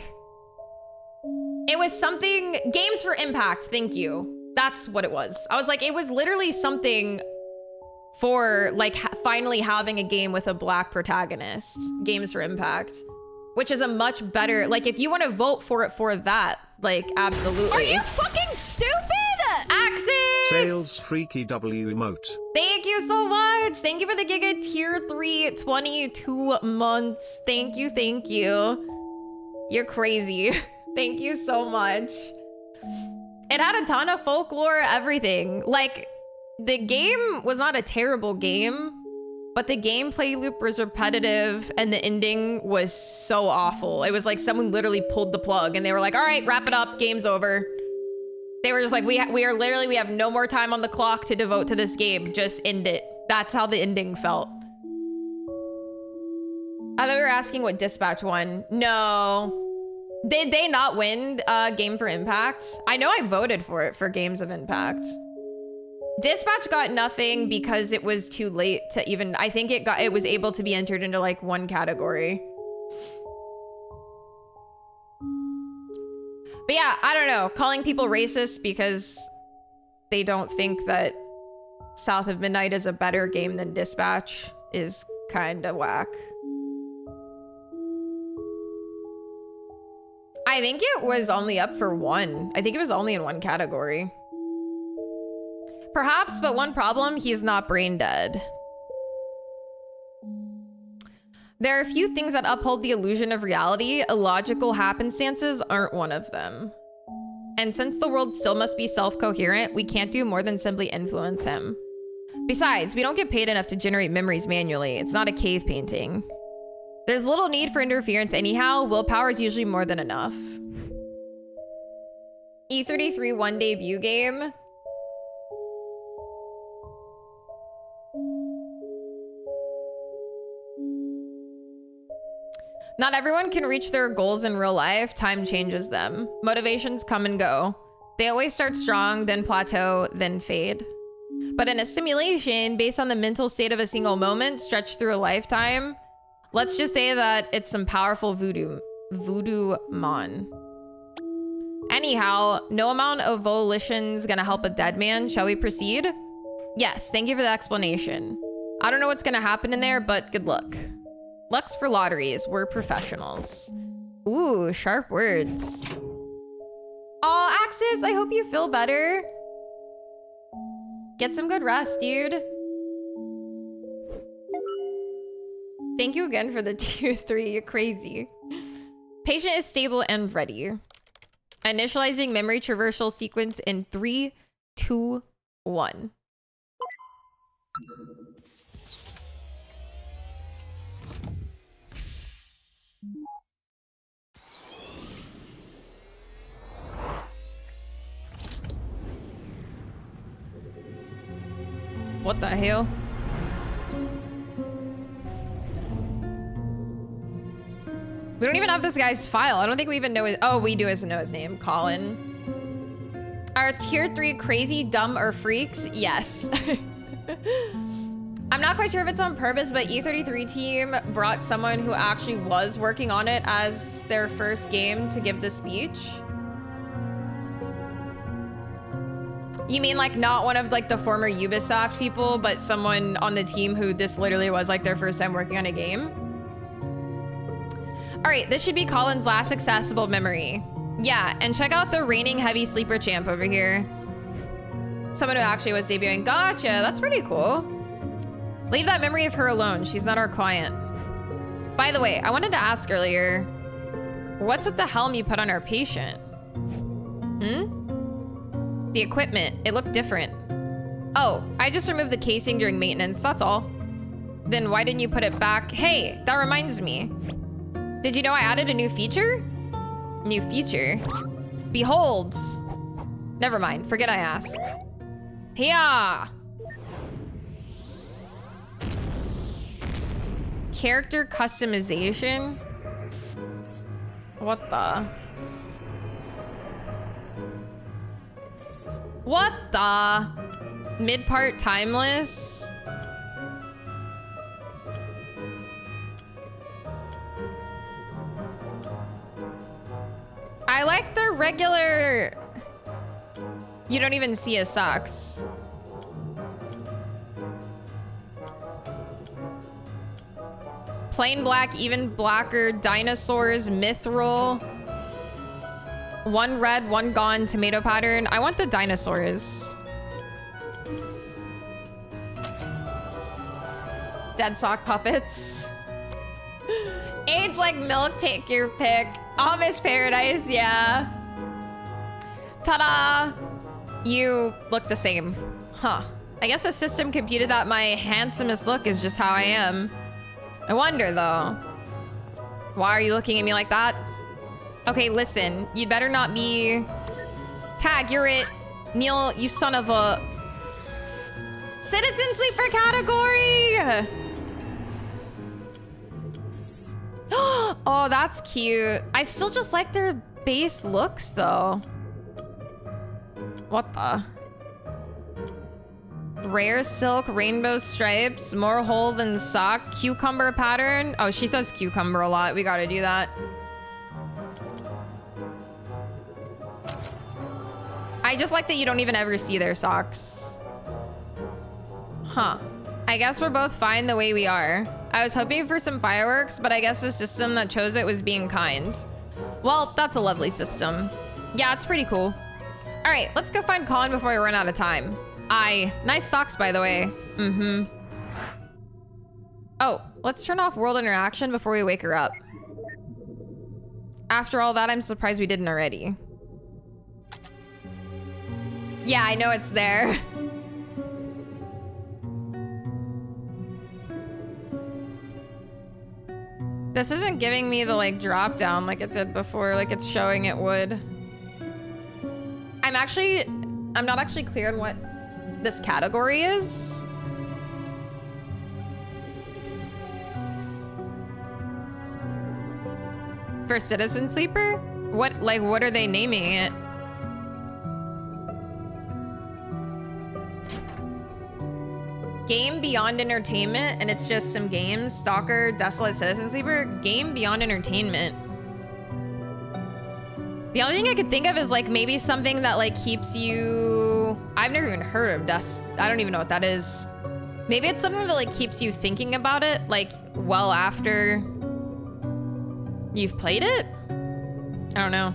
it was something, Games for Impact, thank you. That's what it was. I was like, it was literally something for like finally having a game with a black protagonist. Games for Impact. Which is a much better, like if you want to vote for it for that, like absolutely. Are you fucking stupid? Axis! Sales Freaky W emote. Thank you so much. Thank you for the Giga Tier 3 22 months. Thank you, thank you. You're crazy. Thank you so much. It had a ton of folklore, everything. Like, the game was not a terrible game, but the gameplay loop was repetitive and the ending was so awful. It was like someone literally pulled the plug and they were like, all right, wrap it up, game's over. They were just like, we have no more time on the clock to devote to this game. Just end it. That's how the ending felt. I thought we were asking what Dispatch won. No. Did they not win Game for Impact? I know I voted for it for Games of Impact. Dispatch got nothing because it was too late to even, I think it was able to be entered into like one category. But yeah, I don't know. Calling people racist because they don't think that South of Midnight is a better game than Dispatch is kind of whack. I think it was only up for one. I think it was only in one category. Perhaps, but one problem, he's not brain dead. There are a few things that uphold the illusion of reality. Illogical happenstances aren't one of them. And since the world still must be self-coherent, we can't do more than simply influence him. Besides, we don't get paid enough to generate memories manually. It's not a cave painting. There's little need for interference anyhow. Willpower is usually more than enough. E33 one debut game. Not everyone can reach their goals in real life. Time changes them. Motivations come and go. They always start strong, then plateau, then fade. But in a simulation, based on the mental state of a single moment stretched through a lifetime, let's just say that it's some powerful voodoo mon. Anyhow, no amount of volition's gonna help a dead man. Shall we proceed? Yes, thank you for the explanation. I don't know what's gonna happen in there, but good luck. Luck's for lotteries. We're professionals. Ooh, sharp words. Aw, Axis, I hope you feel better. Get some good rest, dude. Thank you again for the tier 3. You're crazy. Patient is stable and ready. Initializing memory traversal sequence in 3, 2, 1. What the hell? We don't even have this guy's file. I don't think we even know his... Oh, we do know his name. Colin. Are tier 3 crazy, dumb, or freaks? Yes. I'm not quite sure if it's on purpose, but E33 team brought someone who actually was working on it as their first game to give the speech. You mean like not one of like the former Ubisoft people, but someone on the team who this literally was like their first time working on a game? All right, this should be Colin's last accessible memory. Yeah, and check out the reigning heavy sleeper champ over here. Someone who actually was debuting. Gotcha, that's pretty cool. Leave that memory of her alone. She's not our client. By the way, I wanted to ask earlier, what's with the helm you put on our patient? The equipment, it looked different. Oh, I just removed the casing during maintenance, that's all. Then why didn't you put it back? Hey, that reminds me. Did you know I added a new feature? New feature? Behold. Never mind, forget I asked. Yeah. Character customization? What the? What the? Mid-part timeless? I like the regular... You don't even see his socks. Plain black, even blacker, dinosaurs, mithril. One red, one gone, tomato pattern. I want the dinosaurs. Dead sock puppets. Age like milk, take your pick. Amish paradise, yeah. Ta-da! You look the same. Huh. I guess the system computed that my handsomest look is just how I am. I wonder, though. Why are you looking at me like that? Okay, listen. You'd better not be... Tag, you're it. Neil, you son of a... Citizen sleeper category! Oh, that's cute. I still just like their base looks, though. What the? Rare silk, rainbow stripes, more hole than sock, cucumber pattern. Oh, she says cucumber a lot. We gotta do that. I just like that you don't even ever see their socks. Huh. I guess we're both fine the way we are. I was hoping for some fireworks, but I guess the system that chose it was being kind. Well, that's a lovely system. Yeah, it's pretty cool. All right, let's go find Colin before we run out of time. Aye. Nice socks, by the way. Mm-hmm. Oh, let's turn off world interaction before we wake her up. After all that, I'm surprised we didn't already. Yeah, I know it's there. This isn't giving me the, like, drop down like it did before, like it's showing it would. I'm not actually clear on what this category is. For Citizen Sleeper? What are they naming it? Game Beyond Entertainment, and it's just some games. Stalker, Desolate Citizen Sleeper. Game Beyond Entertainment. The only thing I could think of is like maybe something that like keeps you... I've never even heard of Dust. I don't even know what that is. Maybe it's something that like keeps you thinking about it like well after you've played it? I don't know.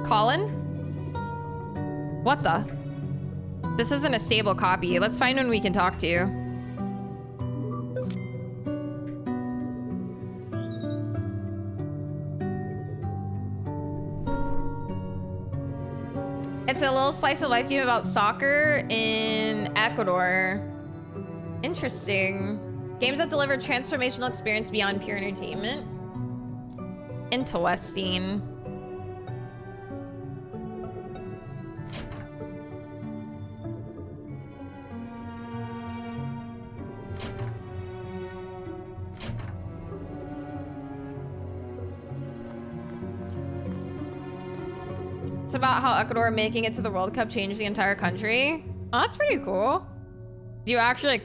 Colin? What the? This isn't a stable copy. Let's find one we can talk to. It's a little slice of life game about soccer in Ecuador. Interesting. Games that deliver transformational experience beyond pure entertainment. Interesting. It's about how Ecuador making it to the World Cup changed the entire country. Oh, that's pretty cool. Do you actually like,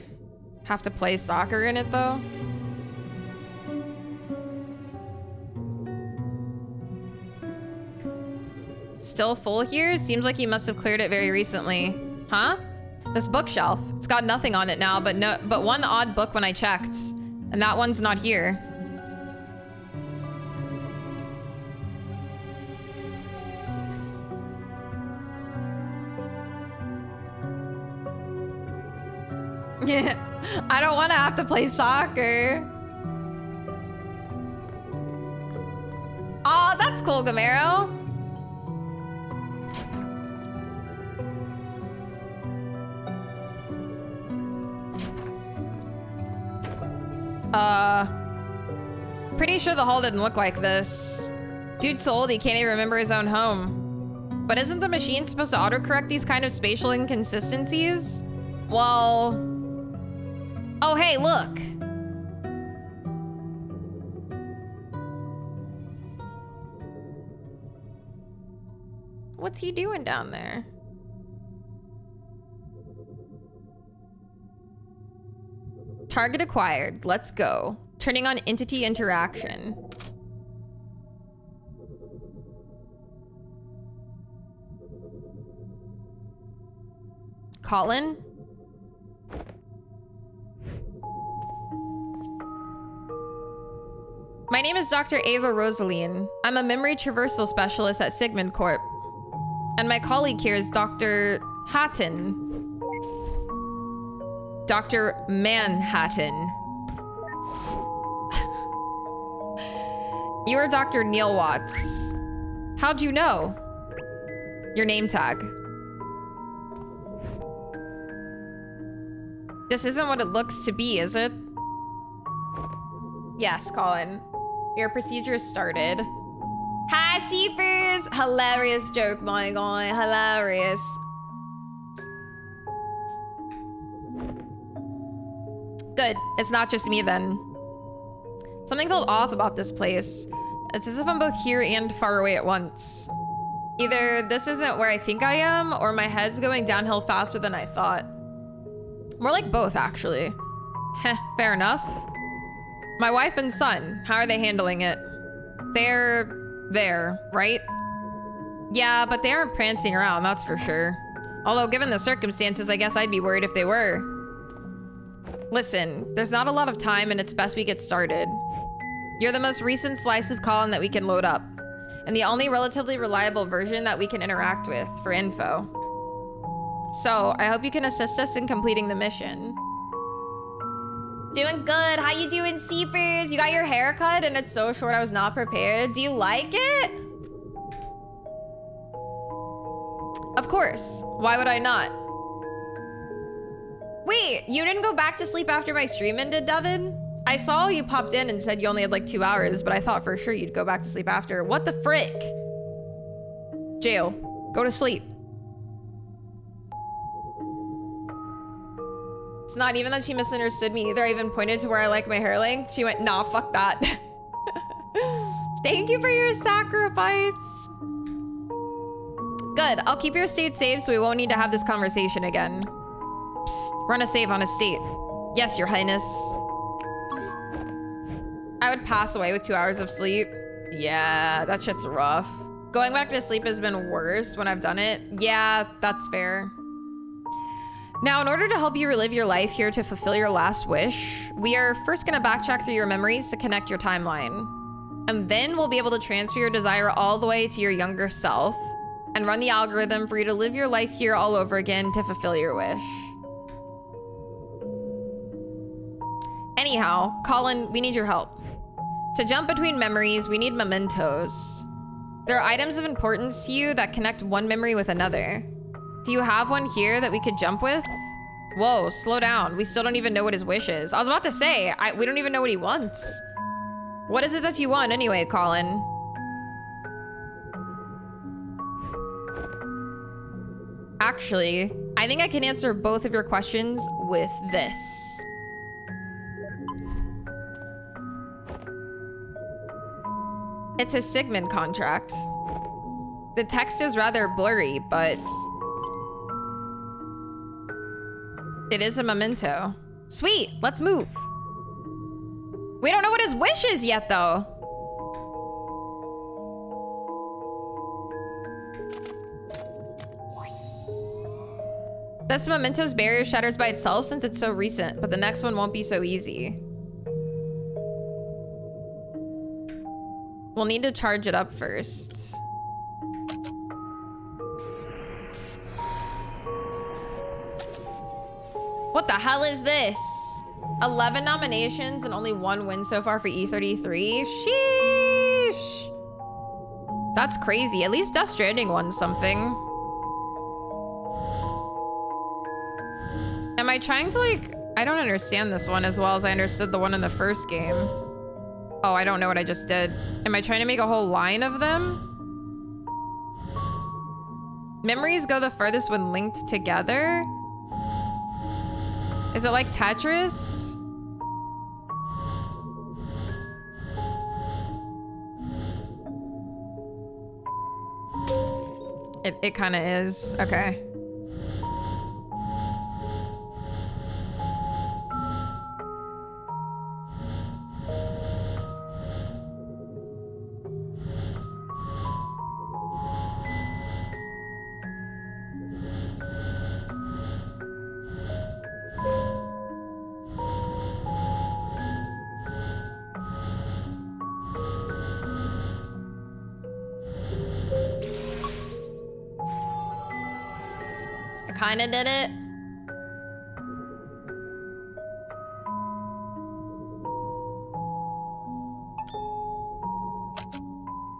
have to play soccer in it though? Still full here? Seems like you must have cleared it very recently. Huh? This bookshelf. It's got nothing on it now, but one odd book when I checked. And that one's not here. Yeah, I don't want to have to play soccer. Oh, that's cool, Gamero. Pretty sure the hall didn't look like this. Dude's so old he can't even remember his own home. But isn't the machine supposed to autocorrect these kind of spatial inconsistencies? Well... Oh, hey, look! What's he doing down there? Target acquired. Let's go. Turning on entity interaction. Colin? My name is Dr. Ava Rosaline. I'm a memory traversal specialist at Sigmund Corp. And my colleague here is Dr. Hatton. Dr. Manhattan. You are Dr. Neil Watts. How'd you know? Your name tag. This isn't what it looks to be, is it? Yes, Colin. Your procedure started. Hi, Seafers! Hilarious joke, my guy. Hilarious. Good. It's not just me then. Something felt off about this place. It's as if I'm both here and far away at once. Either this isn't where I think I am, or my head's going downhill faster than I thought. More like both, actually. Heh, fair enough. My wife and son, how are they handling it? They're there, right? Yeah, but they aren't prancing around, that's for sure. Although, given the circumstances, I guess I'd be worried if they were. Listen, there's not a lot of time and it's best we get started. You're the most recent slice of Colin that we can load up, and the only relatively reliable version that we can interact with for info. So, I hope you can assist us in completing the mission. Doing good. How you doing, Seepers? You got your hair cut and it's so short I was not prepared. Do you like it? Of course. Why would I not? Wait, you didn't go back to sleep after my stream ended, Devin? I saw you popped in and said you only had like 2 hours, but I thought for sure you'd go back to sleep after. What the frick? Jail. Go to sleep. It's not even that she misunderstood me either. I even pointed to where I like my hair length. She went, nah, fuck that. Thank you for your sacrifice. Good. I'll keep your state safe so we won't need to have this conversation again. Psst, run a save on a state. Yes, Your Highness. I would pass away with 2 hours of sleep. Yeah, that shit's rough. Going back to sleep has been worse when I've done it. Yeah, that's fair. Now, in order to help you relive your life here to fulfill your last wish, we are first gonna backtrack through your memories to connect your timeline. And then we'll be able to transfer your desire all the way to your younger self and run the algorithm for you to live your life here all over again to fulfill your wish. Anyhow, Colin, we need your help. To jump between memories, we need mementos. There are items of importance to you that connect one memory with another. Do you have one here that we could jump with? Whoa, slow down. We still don't even know what his wish is. I was about to say, we don't even know what he wants. What is it that you want anyway, Colin? Actually, I think I can answer both of your questions with this. It's his Sigmund contract. The text is rather blurry, but it is a memento. Sweet, let's move. We don't know what his wish is yet, though. This memento's barrier shatters by itself since it's so recent, but the next one won't be so easy. We'll need to charge it up first. What the hell is this? 11 nominations and only 1 win so far for E33? Sheesh. That's crazy. At least Death Stranding won something. Am I trying to like... I don't understand this one as well as I understood the one in the first game. Oh, I don't know what I just did. Am I trying to make a whole line of them? Memories go the furthest when linked together? Is it like Tetris? It kind of is. Okay. Kinda did it.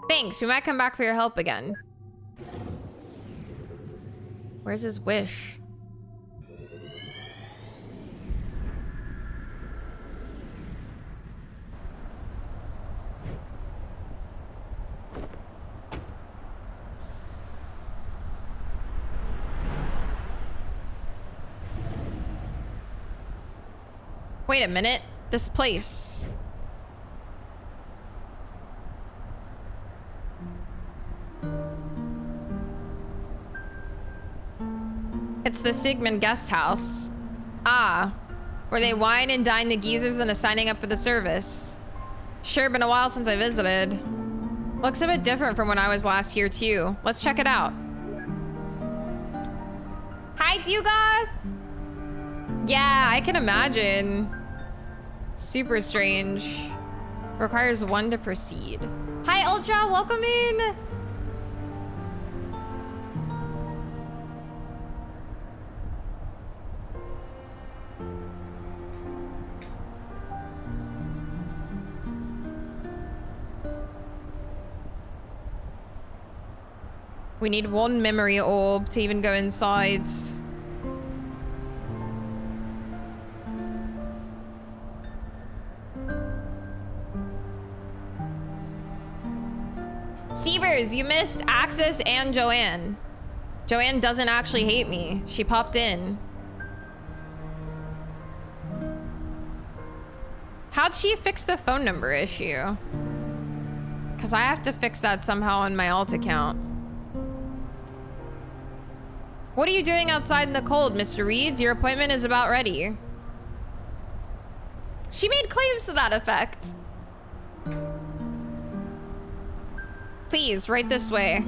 Thanks, we might come back for your help again. Where's his wish? Wait a minute. This place. It's the Sigmund guest house. Ah, where they wine and dine the geezers into signing up for the service. Sure, been a while since I visited. Looks a bit different from when I was last here too. Let's check it out. Hi, Dugoth! Yeah, I can imagine. Super strange. Requires one to proceed. Hi, Ultra, welcome in. We need one memory orb to even go inside. Sievers, you missed Axis and Joanne. Joanne doesn't actually hate me. She popped in. How'd she fix the phone number issue? Because I have to fix that somehow on my alt account. What are you doing outside in the cold, Mr. Reeds? Your appointment is about ready. She made claims to that effect. Please, right this way.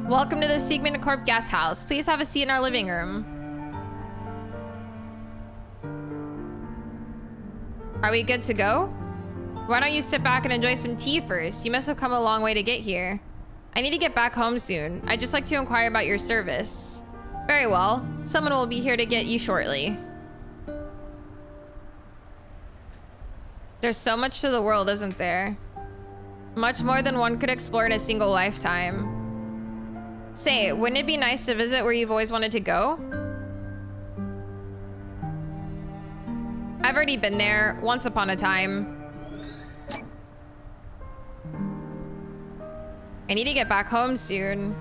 Welcome to the Sigmund Corp guest house. Please have a seat in our living room. Are we good to go? Why don't you sit back and enjoy some tea first? You must have come a long way to get here. I need to get back home soon. I'd just like to inquire about your service. Very well. Someone will be here to get you shortly. There's so much to the world, isn't there? Much more than one could explore in a single lifetime. Say, wouldn't it be nice to visit where you've always wanted to go? I've already been there, once upon a time. I need to get back home soon.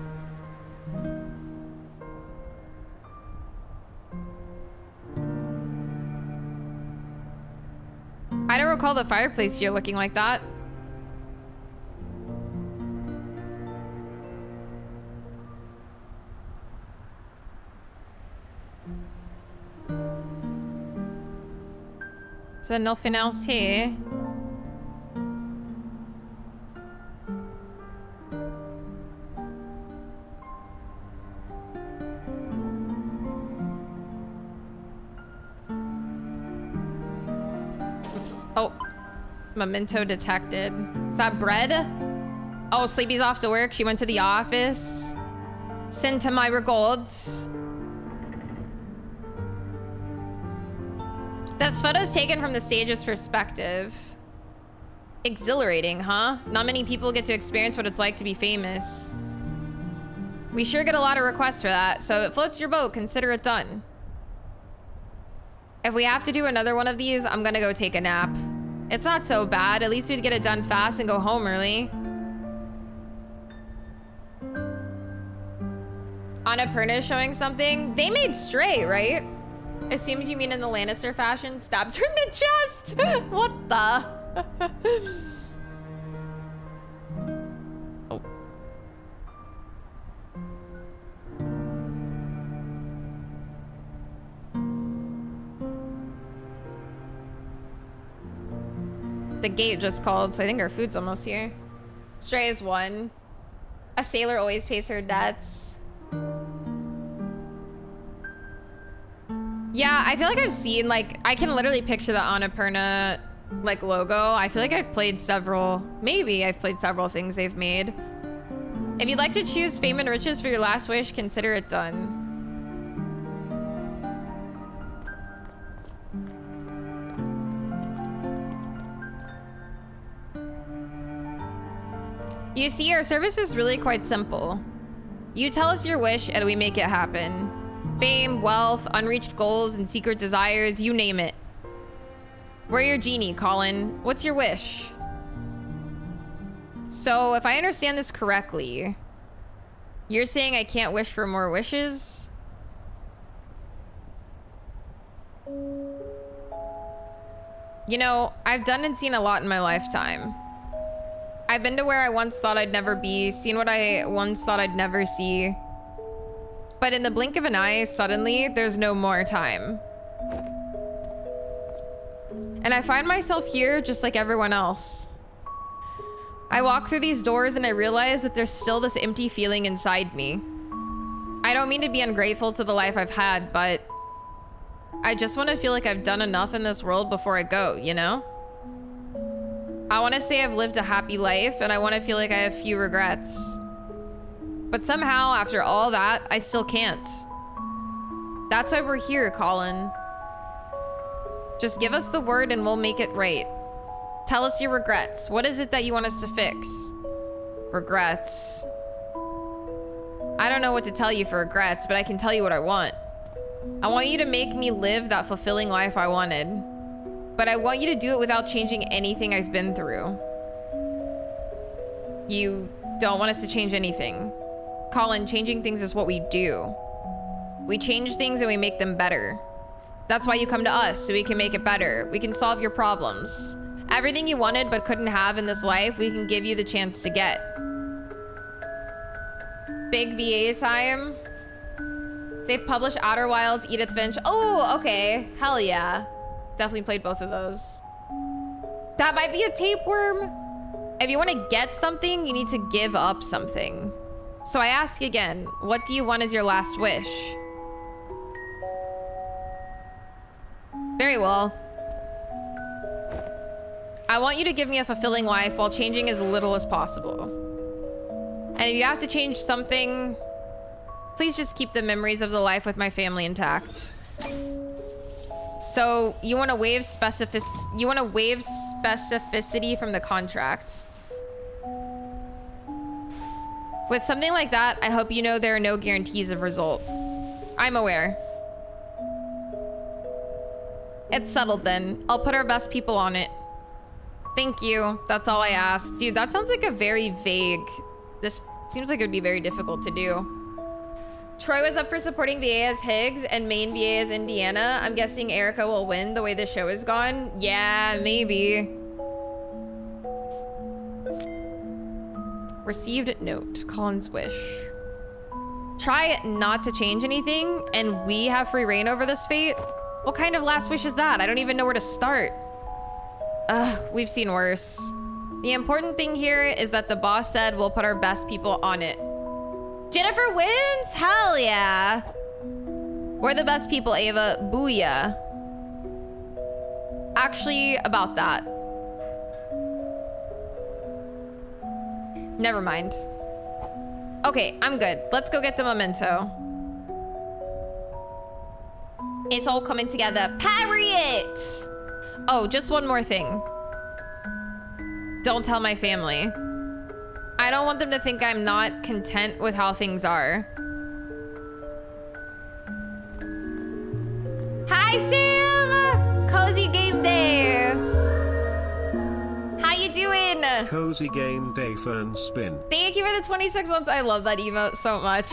I don't recall the fireplace here looking like that. Is there nothing else here? Oh, memento detected. Is that bread? Oh, Sleepy's off to work. She went to the office. Send to my regards. This photo's taken from the stage's perspective. Exhilarating, huh? Not many people get to experience what it's like to be famous. We sure get a lot of requests for that, so if it floats your boat, consider it done. If we have to do another one of these, I'm gonna go take a nap. It's not so bad. At least we'd get it done fast and go home early. Annapurna is showing something. They made Stray, right? Assumes you mean in the Lannister fashion. Stabs her in the chest. What the? Oh. The gate just called, so I think our food's almost here. Stray is 1. A sailor always pays her debts. Yeah, I feel like I've seen, like, I can literally picture the Annapurna, like, logo. I feel like I've played several, maybe I've played several things they've made. If you'd like to choose fame and riches for your last wish, consider it done. You see, our service is really quite simple. You tell us your wish and we make it happen. Fame, wealth, unreached goals, and secret desires, you name it. We're your genie, Colin. What's your wish? So, if I understand this correctly, you're saying I can't wish for more wishes? You know, I've done and seen a lot in my lifetime. I've been to where I once thought I'd never be, seen what I once thought I'd never see. But in the blink of an eye, suddenly, there's no more time. And I find myself here just like everyone else. I walk through these doors and I realize that there's still this empty feeling inside me. I don't mean to be ungrateful to the life I've had, but I just want to feel like I've done enough in this world before I go, you know? I want to say I've lived a happy life and I want to feel like I have few regrets. But somehow, after all that, I still can't. That's why we're here, Colin. Just give us the word and we'll make it right. Tell us your regrets. What is it that you want us to fix? Regrets. I don't know what to tell you for regrets, but I can tell you what I want. I want you to make me live that fulfilling life I wanted. But I want you to do it without changing anything I've been through. You don't want us to change anything. Colin, changing things is what we do. We change things and we make them better. That's why you come to us, so we can make it better. We can solve your problems. Everything you wanted but couldn't have in this life, we can give you the chance to get. Big VA time. They've published Outer Wilds, Edith Finch. Oh, okay. Hell yeah. Definitely played both of those. That might be a tapeworm. If you want to get something, you need to give up something. So I ask again, what do you want as your last wish? Very well. I want you to give me a fulfilling life while changing as little as possible. And if you have to change something, please just keep the memories of the life with my family intact. So you want to waive specificity from the contract. With something like that, I hope you know there are no guarantees of result. I'm aware. It's settled then. I'll put our best people on it. Thank you. That's all I asked. Dude, that sounds like a very vague... This seems like it would be very difficult to do. Troy was up for supporting VA as Higgs and main VA as Indiana. I'm guessing Erica will win the way the show is gone. Yeah, maybe. Received note. Colin's wish. Try not to change anything and we have free reign over this fate? What kind of last wish is that? I don't even know where to start. We've seen worse. The important thing here is that the boss said we'll put our best people on it. Jennifer wins? Hell yeah. We're the best people, Ava. Booyah. Actually, about that. Never mind. Okay, I'm good. Let's go get the memento. It's all coming together. Parry it! Oh, just one more thing. Don't tell my family. I don't want them to think I'm not content with how things are. Hi, Sam! Cozy game day. How you doing? Cozy game day fern spin. Thank you for the 26 months. I love that emote so much.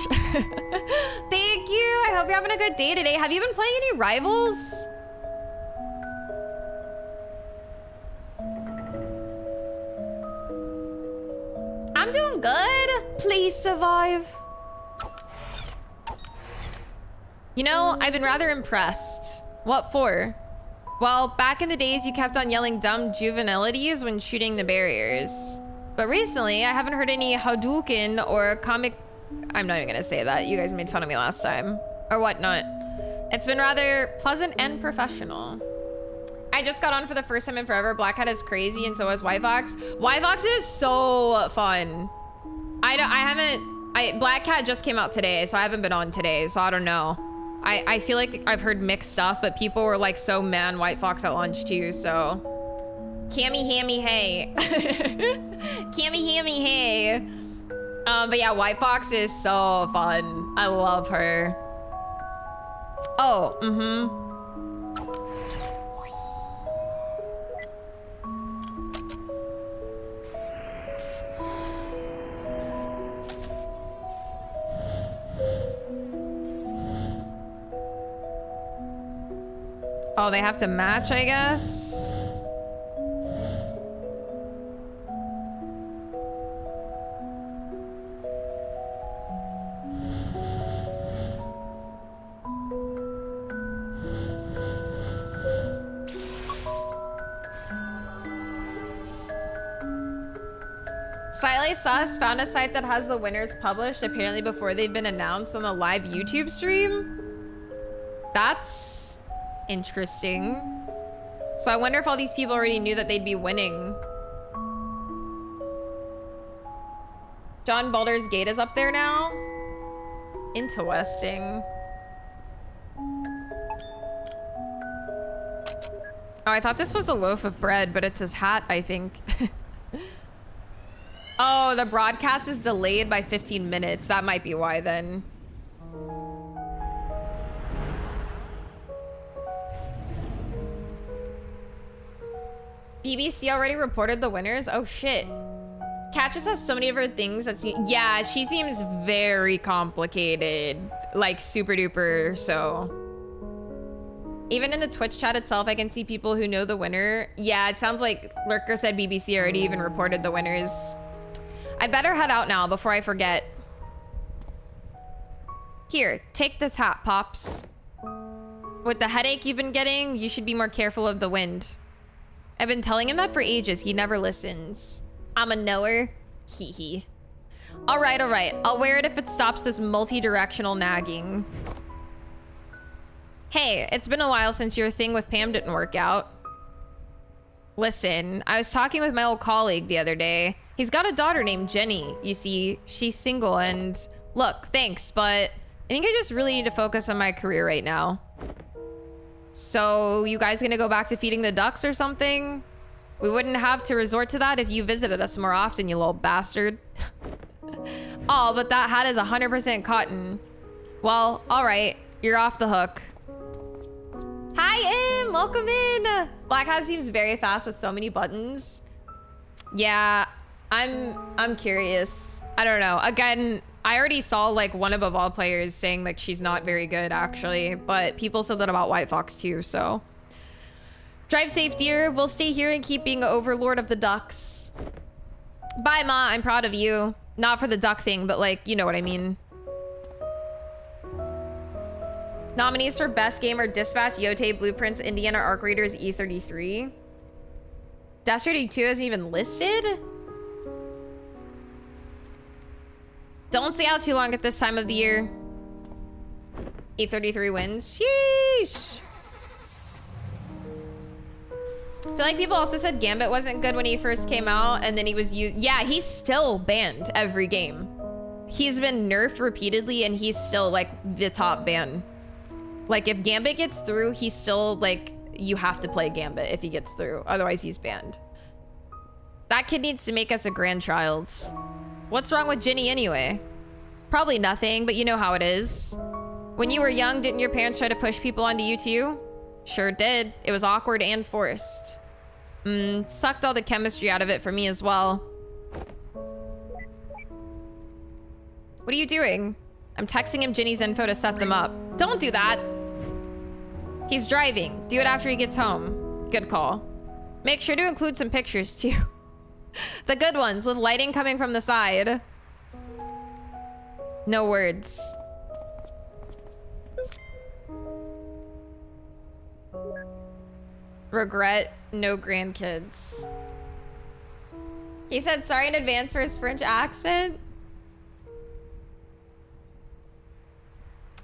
Thank you. I hope you're having a good day today. Have you been playing any rivals? I'm doing good. Please survive. You know, I've been rather impressed. What for? Well, back in the days, you kept on yelling dumb juvenilities when shooting the barriers. But recently, I haven't heard any Hadouken or comic... I'm not even gonna say that. You guys made fun of me last time. Or whatnot. It's been rather pleasant and professional. I just got on for the first time in forever. Black Hat is crazy and so is White Fox. White Fox is so fun. Black Cat just came out today, so I haven't been on today, so I don't know. I feel like I've heard mixed stuff, but people were like so man White Fox at launch too, so. Cammy hammy hey. Cammy hammy hey. But yeah, White Fox is so fun. I love her. Oh, Oh, they have to match, I guess. Slightly Sus found a site that has the winners published apparently before they've been announced on the live YouTube stream. That's interesting. So I wonder if all these people already knew that they'd be winning. John Baldur's Gate is up there now. Interesting. Oh, I thought this was a loaf of bread, but it's his hat, I think. Oh, the broadcast is delayed by 15 minutes. That might be why then. BBC already reported the winners? Oh shit. Kat just has so many of her things that seem, yeah, she seems very complicated. Like super duper, so. Even in the Twitch chat itself, I can see people who know the winner. Yeah, it sounds like Lurker said BBC already even reported the winners. I'd better head out now before I forget. Here, take this hat, Pops. With the headache you've been getting, you should be more careful of the wind. I've been telling him that for ages. He never listens. I'm a knower. Hee hee. All right. I'll wear it if it stops this multi-directional nagging. Hey, it's been a while since your thing with Pam didn't work out. Listen, I was talking with my old colleague the other day. He's got a daughter named Jenny. You see, she's single and... Look, thanks, but I think I just really need to focus on my career right now. So, you guys gonna go back to feeding the ducks or something? We wouldn't have to resort to that if you visited us more often, you little bastard. Oh, but that hat is 100% cotton. Well, alright. You're off the hook. Hi, Im! Welcome in! Black Hat seems very fast with so many buttons. Yeah, I'm curious. I don't know. Again, I already saw like one above all players saying like she's not very good actually, but people said that about White Fox too, so. Drive safe, dear. We'll stay here and keep being overlord of the ducks. Bye, Ma. I'm proud of you. Not for the duck thing, but like, you know what I mean. Nominees for Best Game are Dispatch, Yote, Blueprints, Indiana Arc Raiders, E33. Death Stranding 2 isn't even listed? Don't stay out too long at this time of the year. E33 wins. Sheesh. I feel like people also said Gambit wasn't good when he first came out, and then he was used. Yeah, he's still banned every game. He's been nerfed repeatedly, and he's still like the top ban. Like, if Gambit gets through, he's still, like, you have to play Gambit if he gets through. Otherwise, he's banned. That kid needs to make us a grandchild. What's wrong with Ginny anyway? Probably nothing, but you know how it is. When you were young, didn't your parents try to push people onto you too? Sure did. It was awkward and forced. Sucked all the chemistry out of it for me as well. What are you doing? I'm texting him Ginny's info to set them up. Don't do that. He's driving. Do it after he gets home. Good call. Make sure to include some pictures too. The good ones with lighting coming from the side. No words. Regret no grandkids. He said sorry in advance for his French accent.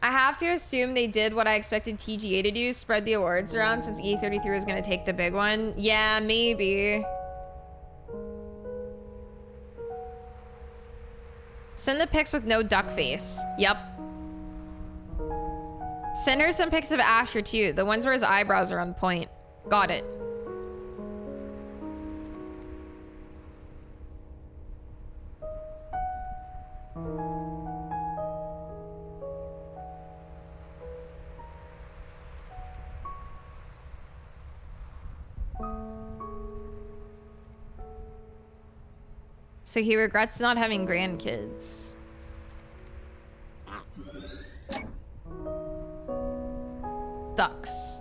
I have to assume they did what I expected TGA to do, spread the awards around since E33 was going to take the big one. Yeah, maybe. Send the pics with no duck face. Yep. Send her some pics of Asher too. The ones where his eyebrows are on point. Got it. So he regrets not having grandkids. Ducks.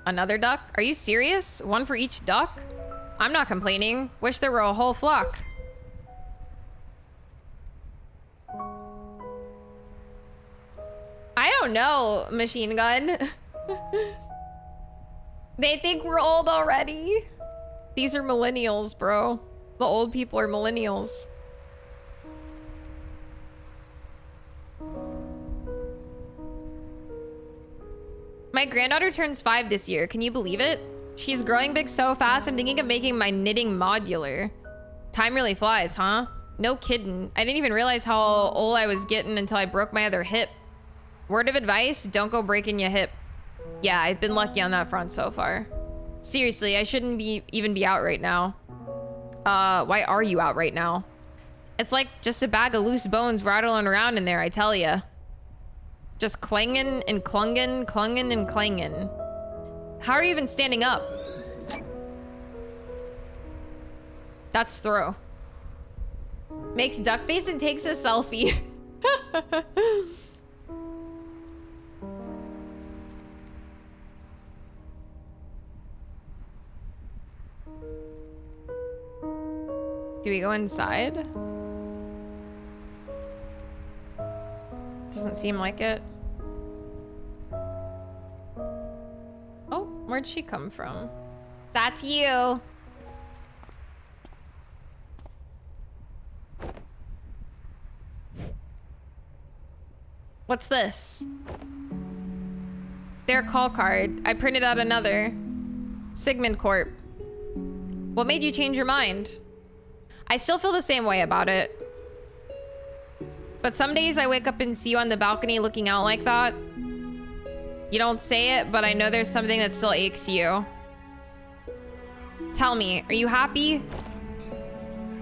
Another duck? Are you serious? One for each duck? I'm not complaining. Wish there were a whole flock. I don't know, Machine Gun. They think we're old already. These are millennials, bro. The old people are millennials. My granddaughter turns 5 this year. Can you believe it? She's growing big so fast, I'm thinking of making my knitting modular. Time really flies, huh? No kidding. I didn't even realize how old I was getting until I broke my other hip. Word of advice, don't go breaking your hip. Yeah, I've been lucky on that front so far. Seriously, I shouldn't even be out right now. Why are you out right now? It's like just a bag of loose bones rattling around in there, I tell ya. Just clanging and clunging, clunging and clanging. How are you even standing up? That's throw. Makes duck face and takes a selfie. Do we go inside? Doesn't seem like it. Oh, where'd she come from? That's you. What's this? Their call card. I printed out another. Sigmund Corp. What made you change your mind? I still feel the same way about it. But some days I wake up and see you on the balcony looking out like that. You don't say it, but I know there's something that still aches you. Tell me, are you happy?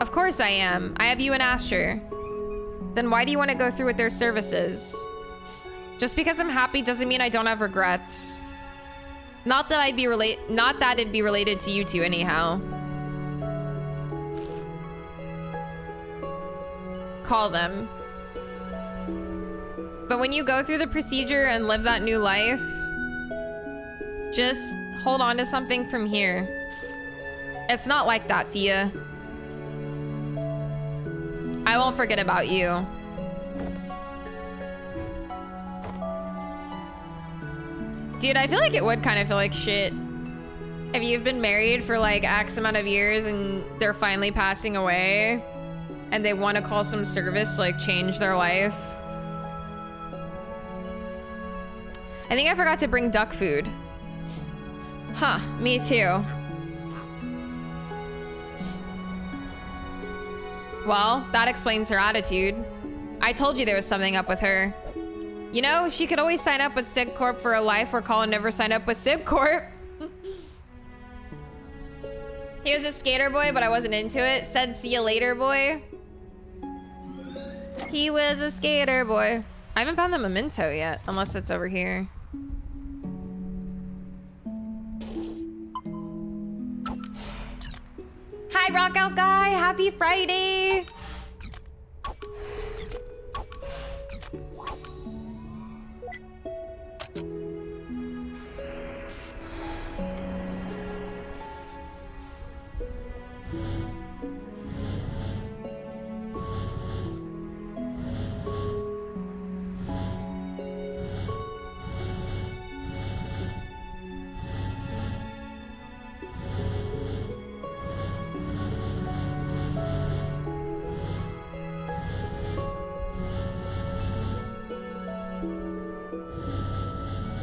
Of course I am. I have you and Asher. Then why do you want to go through with their services? Just because I'm happy doesn't mean I don't have regrets. Not that it'd be related to you two anyhow. Call them. But when you go through the procedure and live that new life, just hold on to something from here. It's not like that, Fia. I won't forget about you. Dude, I feel like it would kind of feel like shit if you've been married for like X amount of years and they're finally passing away and they want to call some service to like change their life. I think I forgot to bring duck food. Huh, me too. Well, that explains her attitude. I told you there was something up with her. You know, she could always sign up with SigCorp for a life where Colin never signed up with SigCorp. He was a skater boy, but I wasn't into it. Said, see you later, boy. He was a skater boy. I haven't found the memento yet, unless it's over here. Hi, Rockout Guy. Happy Friday.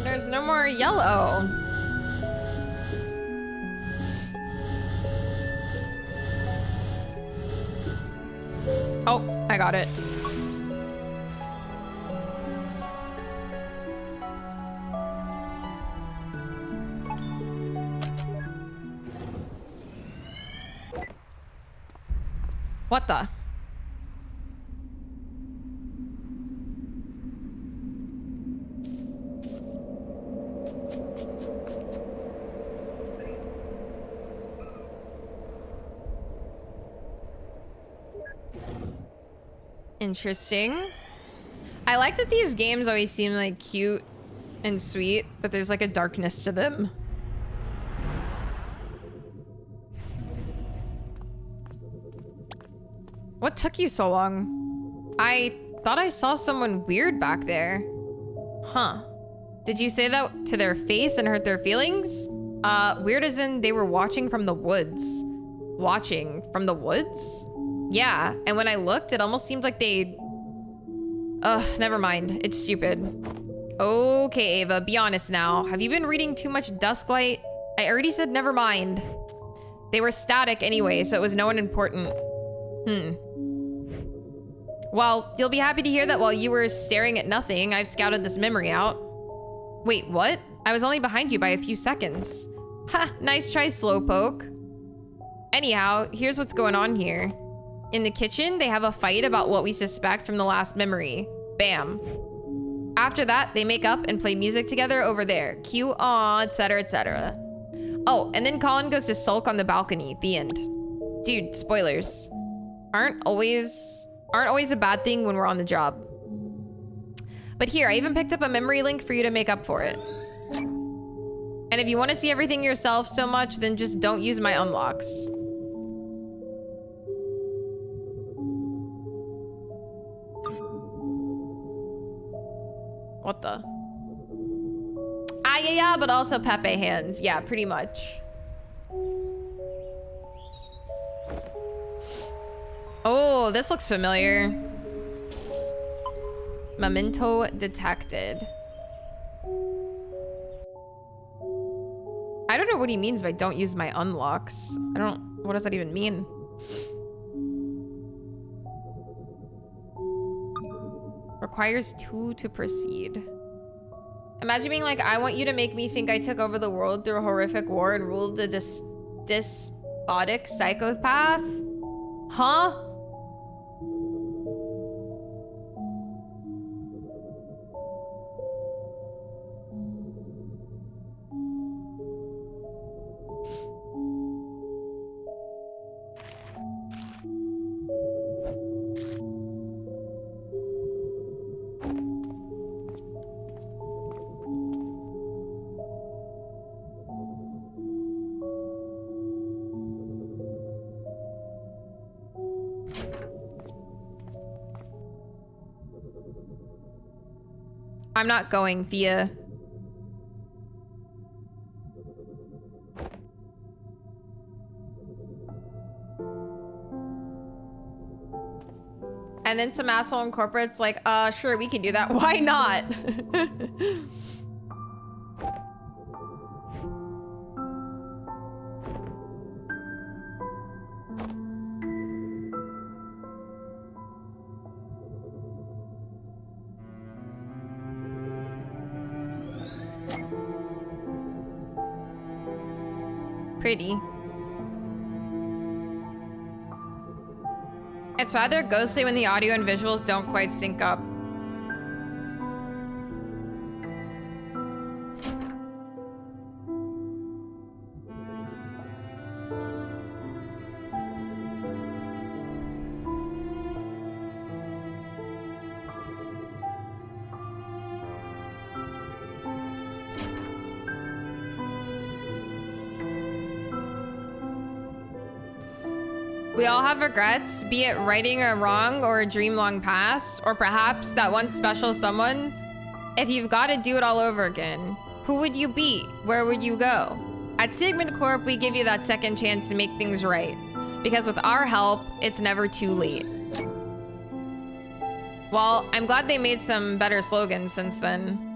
There's no more yellow. Oh, I got it. What the? Interesting. I like that these games always seem like cute and sweet, but there's like a darkness to them. What took you so long? I thought I saw someone weird back there. Huh. Did you say that to their face and hurt their feelings? Weird as in they were watching from the woods. Watching from the woods? Yeah, and when I looked, it almost seemed like they... Ugh, never mind. It's stupid. Okay, Ava, be honest now. Have you been reading too much Dusklight? I already said never mind. They were static anyway, so it was no one important. Well, you'll be happy to hear that while you were staring at nothing, I've scouted this memory out. Wait, what? I was only behind you by a few seconds. Ha, nice try, Slowpoke. Anyhow, here's what's going on here. In the kitchen, they have a fight about what we suspect from the last memory. Bam. After that, they make up and play music together over there. Cue, aw, etc., etc. Oh, and then Colin goes to sulk on the balcony. The end. Dude, spoilers. Aren't always a bad thing when we're on the job. But here, I even picked up a memory link for you to make up for it. And if you want to see everything yourself so much, then just don't use my unlocks. What the? Ah, yeah, but also Pepe hands. Yeah, pretty much. Oh, this looks familiar. Memento detected. I don't know what he means by don't use my unlocks. What does that even mean? Requires 2 to proceed. Imagine being like, I want you to make me think I took over the world through a horrific war and ruled a despotic psychopath? Huh? I'm not going, Thea. And then some asshole in corporate's like, sure, we can do that. Why not? pretty. It's rather ghostly when the audio and visuals don't quite sync up. We all have regrets, be it righting a wrong or a dream long past, or perhaps that one special someone. If you've got to do it all over again, who would you be? Where would you go? At Sigmund Corp, we give you that second chance to make things right. Because with our help, it's never too late. Well, I'm glad they made some better slogans since then.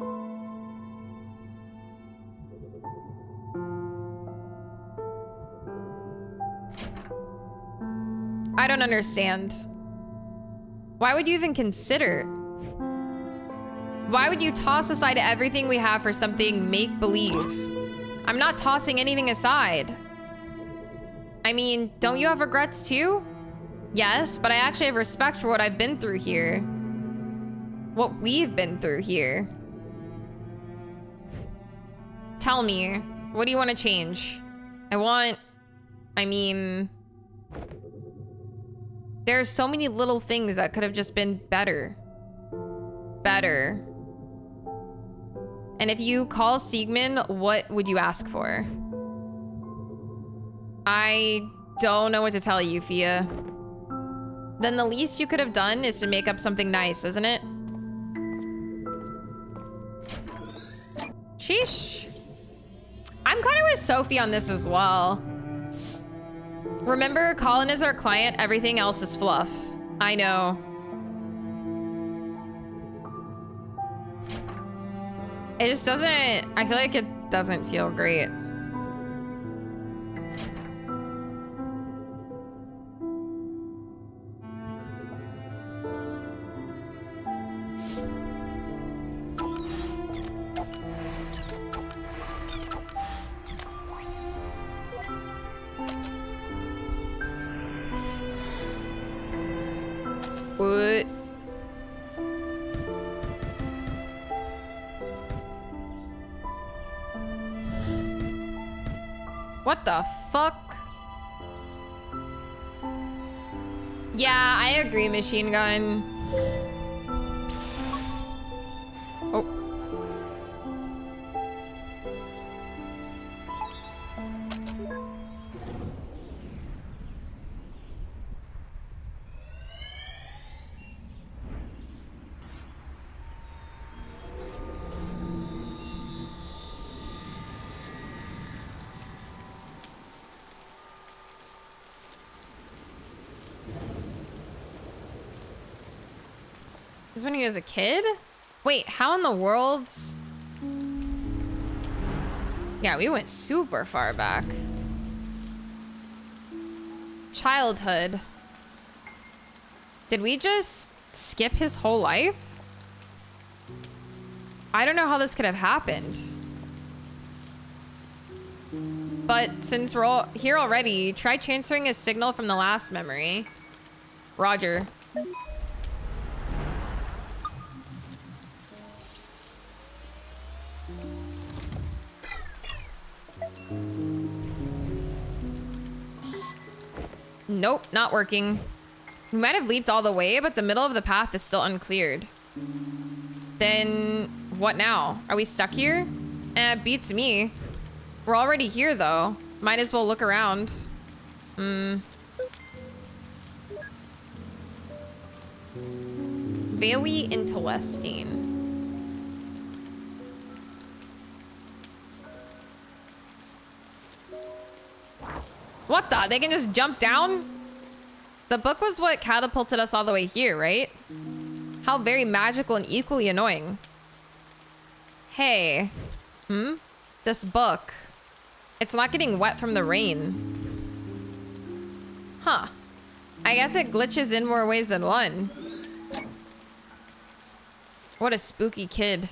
I don't understand. Why would you even consider? Why would you toss aside everything we have for something make-believe? I'm not tossing anything aside. I mean, don't you have regrets too? Yes, but I actually have respect for what I've been through here. What we've been through here. Tell me, what do you want to change? I mean... There's so many little things that could have just been better. Better. And if you call Sigmund, what would you ask for? I don't know what to tell you, Fia. Then the least you could have done is to make up something nice, isn't it? Sheesh. I'm kind of with Sophie on this as well. Remember, Colin is our client, everything else is fluff. I know. It just doesn't, I feel like it doesn't feel great. What? What the fuck? Yeah, I agree, machine gun. Oh. This is when he was a kid? Wait, how in the world? Yeah, we went super far back. Childhood. Did we just skip his whole life? I don't know how this could have happened. But since we're all here already, try transferring a signal from the last memory. Roger. Nope, not working. We might have leaped all the way, but the middle of the path is still uncleared. Then what now? Are we stuck here? Beats me. We're already here though. Might as well look around. Very interesting. What the? They can just jump down? The book was what catapulted us all the way here, right? How very magical and equally annoying. Hey. This book. It's not getting wet from the rain. Huh. I guess it glitches in more ways than one. What a spooky kid.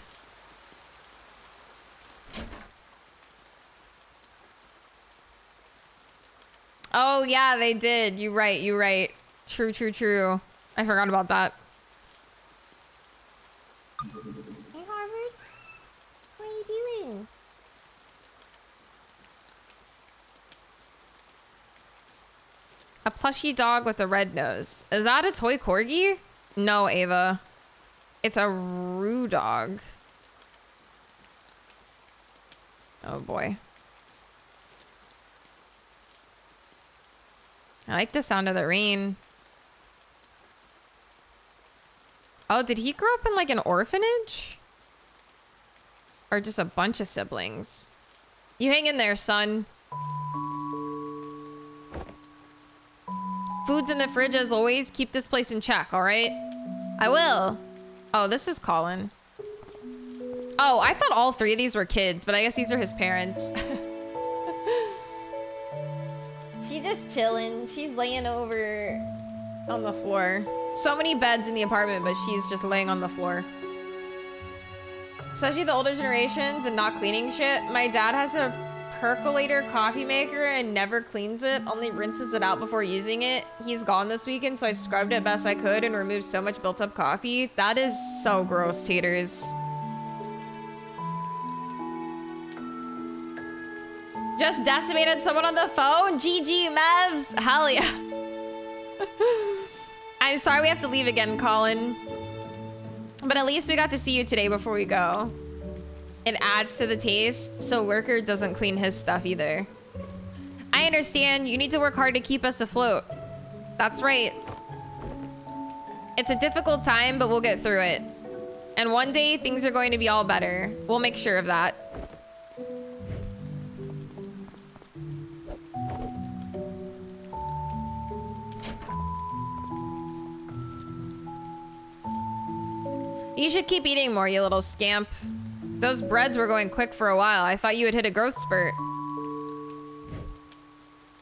Oh, yeah, they did. You right, you right. True, true, true. I forgot about that. Hey, Harvard. What are you doing? A plushy dog with a red nose. Is that a toy corgi? No, Ava. It's a Roo dog. Oh boy. I like the sound of the rain. Oh, did he grow up in like an orphanage? Or just a bunch of siblings? You hang in there, son. Food's in the fridge as always. Keep this place in check, all right? I will. Oh, this is Colin. Oh, I thought all three of these were kids, but I guess these are his parents. She's just chilling. She's laying over on the floor. So many beds in the apartment, but she's just laying on the floor. Especially the older generations and not cleaning shit. My dad has a percolator coffee maker and never cleans it, only rinses it out before using it. He's gone this weekend, so I scrubbed it best I could and removed so much built up coffee. That is so gross, taters. Just decimated someone on the phone? GG, Mevs. Hell yeah. I'm sorry we have to leave again, Colin. But at least we got to see you today before we go. It adds to the taste, so Lurker doesn't clean his stuff either. I understand. You need to work hard to keep us afloat. That's right. It's a difficult time, but we'll get through it. And one day, things are going to be all better. We'll make sure of that. You should keep eating more, you little scamp. Those breads were going quick for a while. I thought you would hit a growth spurt.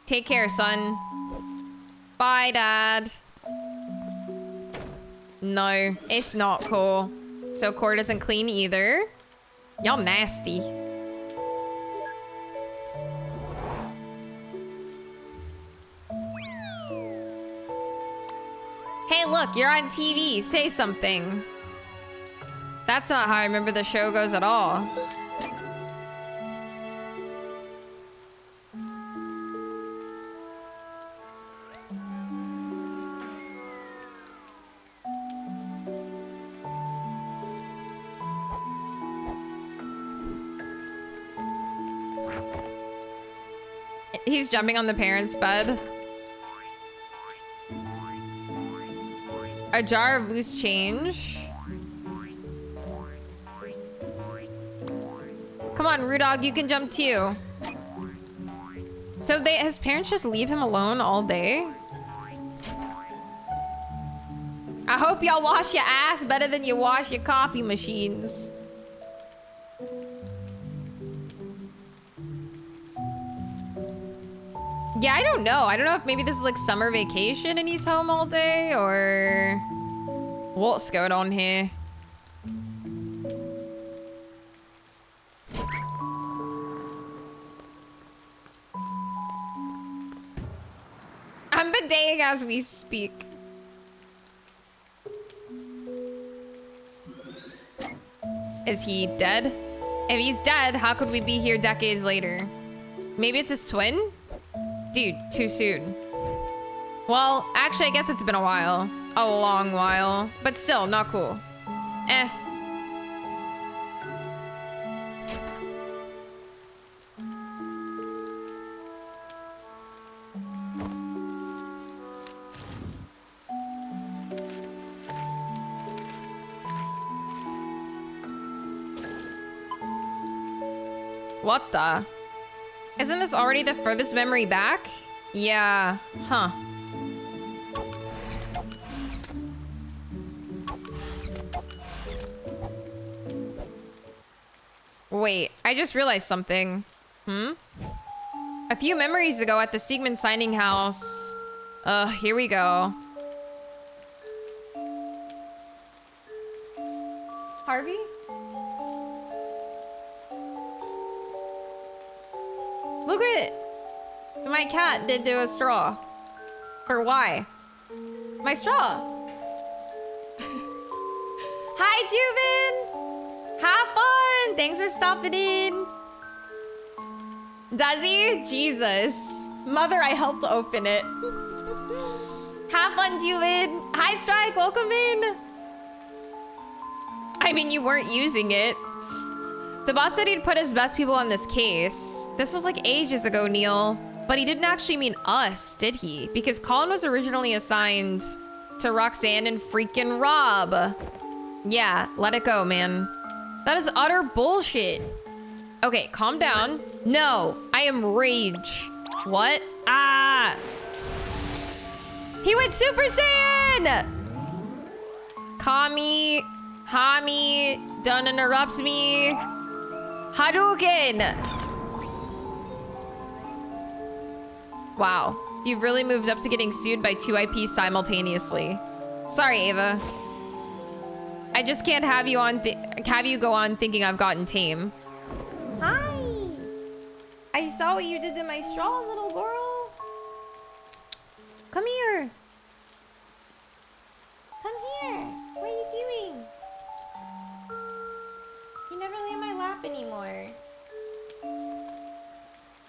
Take care, son. Bye, Dad. No, it's not cool. So Core doesn't clean either. Y'all nasty. Hey, look, you're on TV. Say something. That's not how I remember the show goes at all. He's jumping on the parents' bed. A jar of loose change. Come on, Rudog, you can jump too. So his parents just leave him alone all day? I hope y'all wash your ass better than you wash your coffee machines. Yeah, I don't know. I don't know if maybe this is like summer vacation and he's home all day or what's going on here. I'm bideting as we speak. Is he dead? If he's dead, how could we be here decades later? Maybe it's his twin? Dude, too soon. Well, actually, I guess it's been a while. A long while. But still, not cool. Eh. What the? Isn't this already the furthest memory back? Yeah. Huh. Wait, I just realized something. A few memories ago at the Siegmund signing house. Here we go. Harvey? Look at My cat did do a straw. For why? My straw. Hi, Juven! Have fun! Thanks for stopping in. Does he? Jesus. Mother, I helped open it. Have fun, Juven. Hi, Strike. Welcome in. I mean, you weren't using it. The boss said he'd put his best people on this case. This was like ages ago, Neil. But he didn't actually mean us, did he? Because Colin was originally assigned to Roxanne and freaking Rob. Yeah, let it go, man. That is utter bullshit. Okay, calm down. No, I am rage. What? Ah! He went Super Saiyan! Kami, Hami, don't interrupt me. Hadouken! Wow, you've really moved up to getting sued by 2 IPs simultaneously. Sorry, Ava. I just can't have you go on thinking I've gotten tame. Hi. I saw what you did to my straw, little girl. Come here. Come here. What are you doing? You never lay in my lap anymore.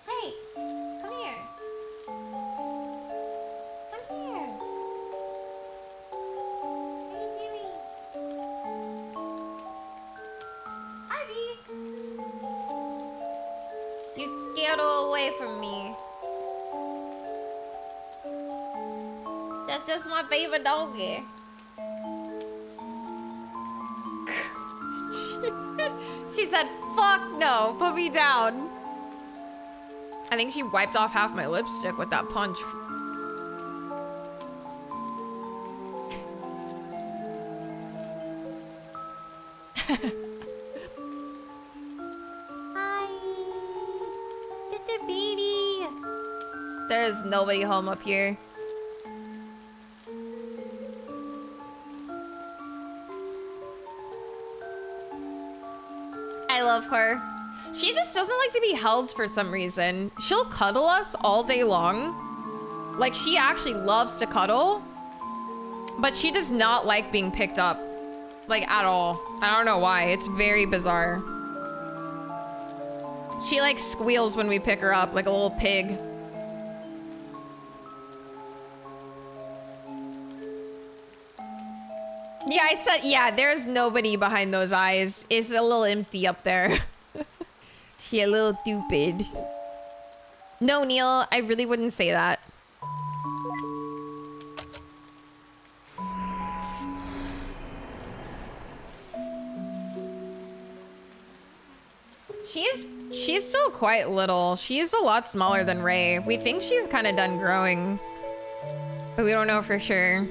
Hey, come here. Come here. What are you doing? Harvey. You scared her away from me. That's just my favorite doggy. She said, fuck no, put me down. I think she wiped off half my lipstick with that punch. Hi. Sister baby. There's nobody home up here. I love her. She just doesn't like to be held for some reason. She'll cuddle us all day long. Like, she actually loves to cuddle. But she does not like being picked up. Like, at all. I don't know why. It's very bizarre. She, like, squeals when we pick her up, like a little pig. Yeah, I said, yeah, there's nobody behind those eyes. It's a little empty up there. She a little stupid. No, Neil, I really wouldn't say that. She's still quite little. She's a lot smaller than Ray. We think she's kind of done growing, but we don't know for sure.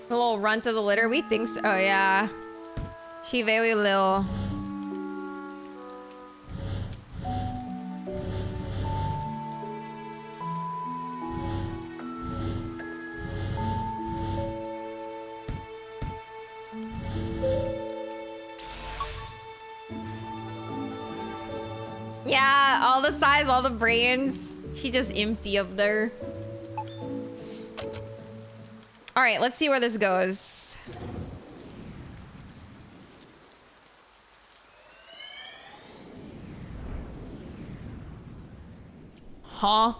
A little runt of the litter. We think so. Oh, yeah. She very little. Yeah, all the size, all the brains. She just empty up there. All right, let's see where this goes. Huh?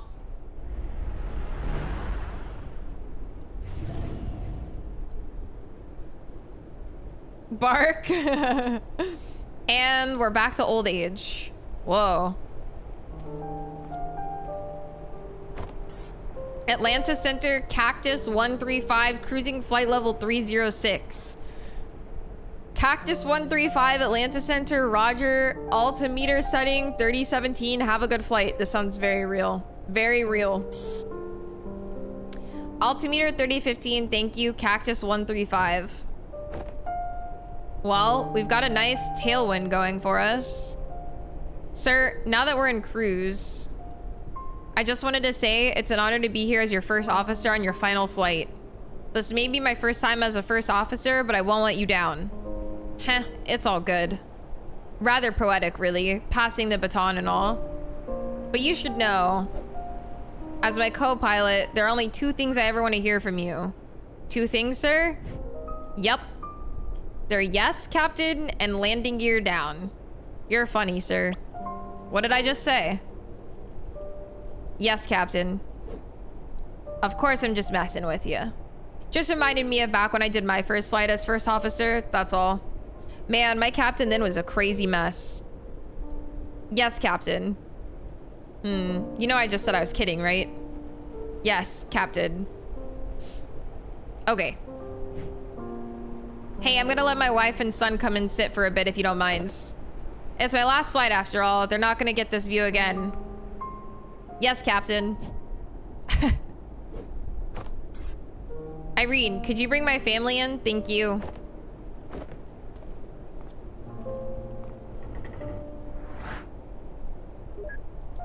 Bark. And we're back to old age. Whoa. Atlanta Center, Cactus 135, cruising flight level 306. Cactus 135, Atlanta Center, Roger, altimeter setting 3017. Have a good flight. This sounds very real. Very real. Altimeter 3015, thank you, Cactus 135. Well, we've got a nice tailwind going for us. Sir, now that we're in cruise, I just wanted to say it's an honor to be here as your first officer on your final flight. This may be my first time as a first officer, but I won't let you down. Heh, it's all good. Rather poetic, really, passing the baton and all. But you should know, as my co-pilot, there are only 2 things I ever want to hear from you. 2 things, sir? Yep. They're yes, Captain, and landing gear down. You're funny, sir. What did I just say? Yes, Captain. Of course, I'm just messing with you. Just reminded me of back when I did my first flight as first officer, that's all. Man, my captain then was a crazy mess. Yes, Captain. You know I just said I was kidding, right? Yes, Captain. Okay. Hey, I'm gonna let my wife and son come and sit for a bit if you don't mind. It's my last flight after all. They're not gonna get this view again. Yes, Captain. Irene, could you bring my family in? Thank you.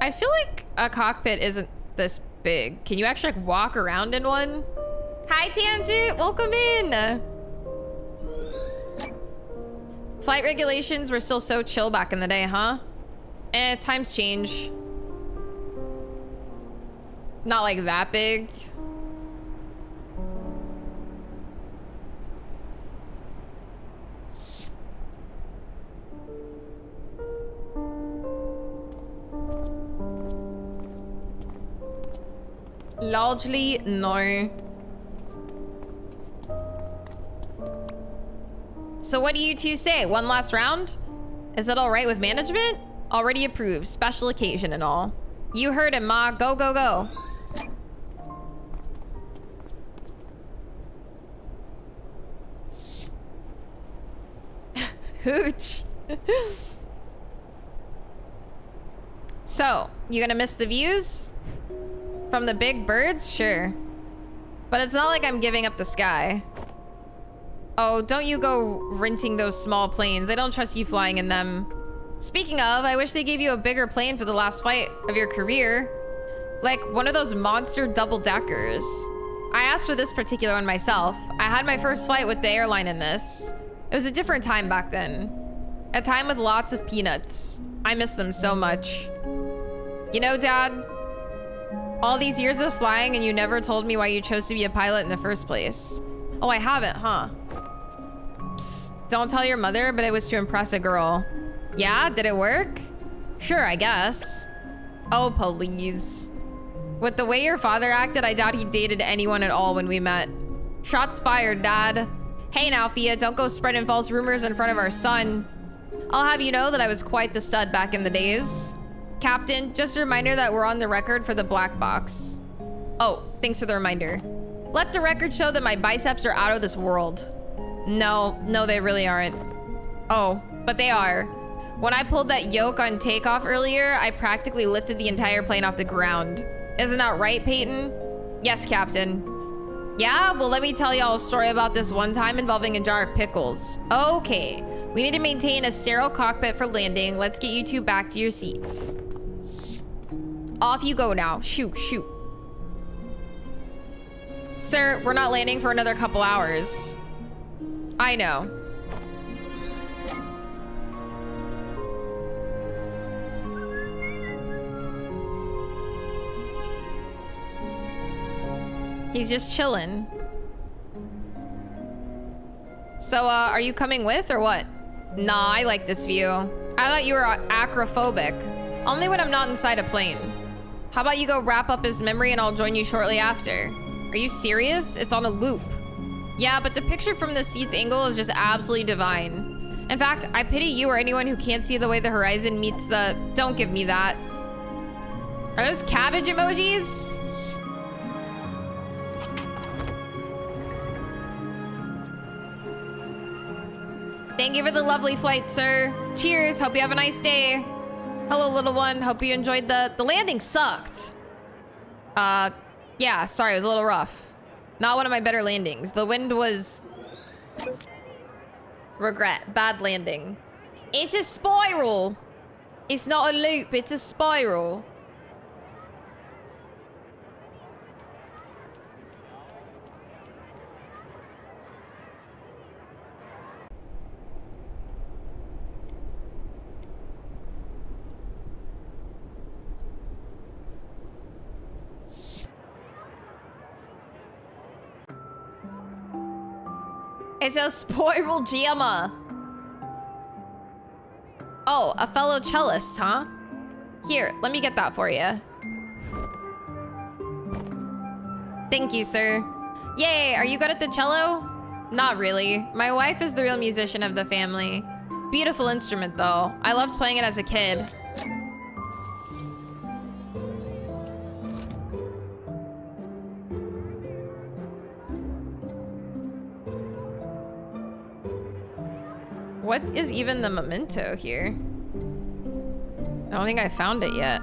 I feel like a cockpit isn't this big. Can you actually like, walk around in one? Hi, Tangent. Welcome in. Flight regulations were still so chill back in the day, huh? Times change. Not like that big. Largely, no. So what do you two say? One last round? Is it all right with management? Already approved. Special occasion and all. You heard him, Ma. Go, go, go. Hooch. So, you gonna miss the views? From the big birds? Sure. But it's not like I'm giving up the sky. Oh, don't you go renting those small planes. I don't trust you flying in them. Speaking of, I wish they gave you a bigger plane for the last flight of your career. Like one of those monster double-deckers. I asked for this particular one myself. I had my first flight with the airline in this. It was a different time back then. A time with lots of peanuts. I miss them so much. You know, Dad, all these years of flying and you never told me why you chose to be a pilot in the first place. Oh, I haven't, huh? Psst, don't tell your mother, but it was to impress a girl. Yeah, did it work? Sure, I guess. Oh, please. With the way your father acted, I doubt he dated anyone at all when we met. Shots fired, Dad. Hey now, Thea, don't go spreading false rumors in front of our son. I'll have you know that I was quite the stud back in the days. Captain, just a reminder that we're on the record for the black box. Oh, thanks for the reminder. Let the record show that my biceps are out of this world. No, they really aren't. Oh, but they are. When I pulled that yoke on takeoff earlier, I practically lifted the entire plane off the ground. Isn't that right, Peyton? Yes, Captain. Yeah, well, let me tell y'all a story about this one time involving a jar of pickles. Okay, we need to maintain a sterile cockpit for landing. Let's get you two back to your seats. Off you go now. Shoot, shoot. Sir, we're not landing for another couple hours. I know. He's just chilling. So, are you coming with or what? Nah, I like this view. I thought you were acrophobic. Only when I'm not inside a plane. How about you go wrap up his memory and I'll join you shortly after? Are you serious? It's on a loop. Yeah, but the picture from the seat's angle is just absolutely divine. In fact, I pity you or anyone who can't see the way the horizon meets the... Don't give me that. Are those cabbage emojis? Thank you for the lovely flight, sir. Cheers. Hope you have a nice day. Hello, little one. Hope you enjoyed the landing sucked. Yeah, sorry, it was a little rough. Not one of my better landings. The wind was... Regret. Bad landing. It's a spiral. It's not a loop, it's a spiral. It says spoiled Giamma. Oh, a fellow cellist, huh? Here, let me get that for you. Thank you, sir. Yay, are you good at the cello? Not really. My wife is the real musician of the family. Beautiful instrument, though. I loved playing it as a kid. What is even the memento here? I don't think I found it yet.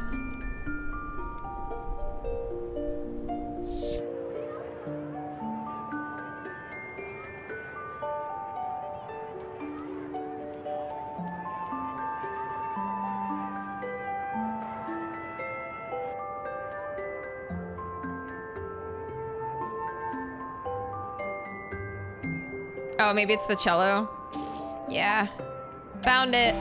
Oh, maybe it's the cello. Yeah. Found it.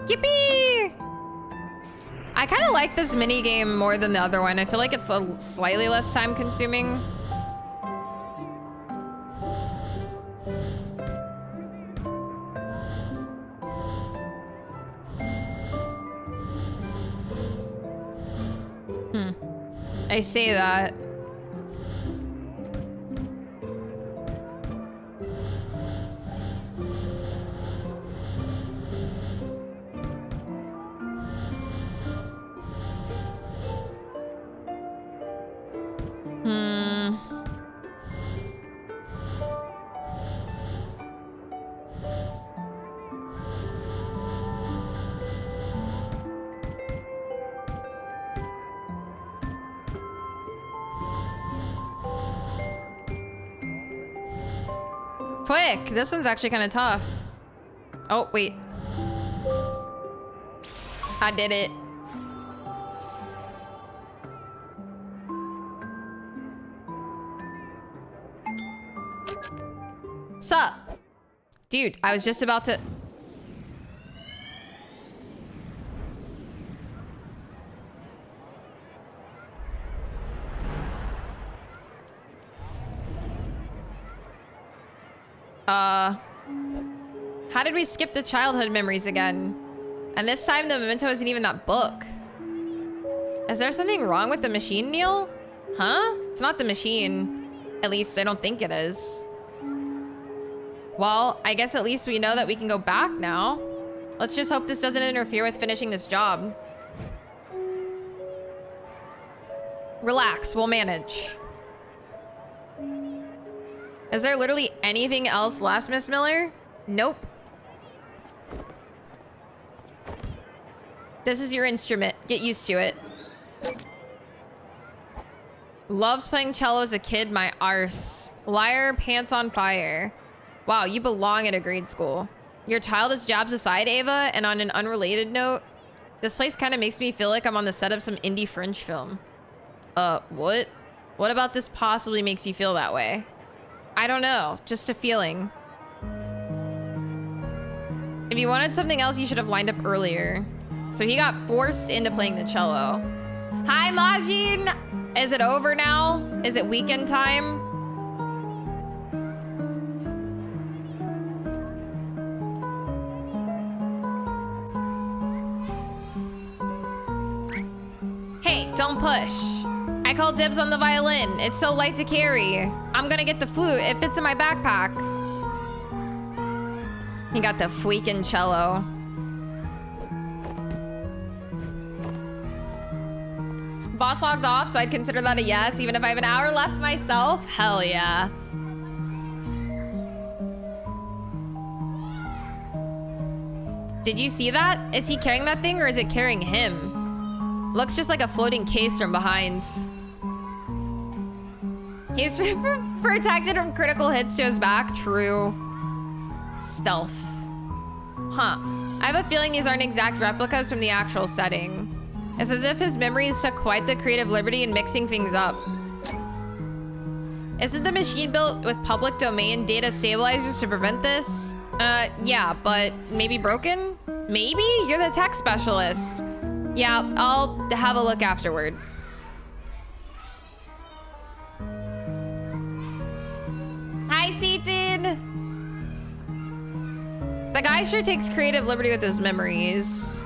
Yippee! I kind of like this mini game more than the other one. I feel like it's a slightly less time consuming. I say that. Quick, this one's actually kind of tough. Oh, wait. I did it. Sup? Dude, I was just about to... How did we skip the childhood memories again? And this time the memento isn't even that book. Is there something wrong with the machine, Neil? Huh? It's not the machine. At least I don't think it is. Well, I guess at least we know that we can go back now. Let's just hope this doesn't interfere with finishing this job. Relax, we'll manage. Is there literally anything else left, Miss Miller? Nope. This is your instrument. Get used to it. Loved playing cello as a kid, my arse. Liar, pants on fire. Wow, you belong at a grade school. Your childish jobs aside, Ava, and on an unrelated note, this place kind of makes me feel like I'm on the set of some indie French film. What? What about this possibly makes you feel that way? I don't know, just a feeling. If you wanted something else, you should have lined up earlier. So he got forced into playing the cello. Hi, Majin! Is it over now? Is it weekend time? Hey, don't push. I called dibs on the violin. It's so light to carry. I'm gonna get the flute. It fits in my backpack. He got the freaking cello. Boss logged off, so I'd consider that a yes, even if I have an hour left myself. Hell yeah. Did you see that? Is he carrying that thing or is it carrying him? Looks just like a floating case from behind. He's protected from critical hits to his back. True. Stealth. Huh. I have a feeling these aren't exact replicas from the actual setting. It's as if his memories took quite the creative liberty in mixing things up. Isn't the machine built with public domain data stabilizers to prevent this? Yeah, but maybe broken? Maybe? You're the tech specialist. Yeah, I'll have a look afterward. The guy sure takes creative liberty with his memories.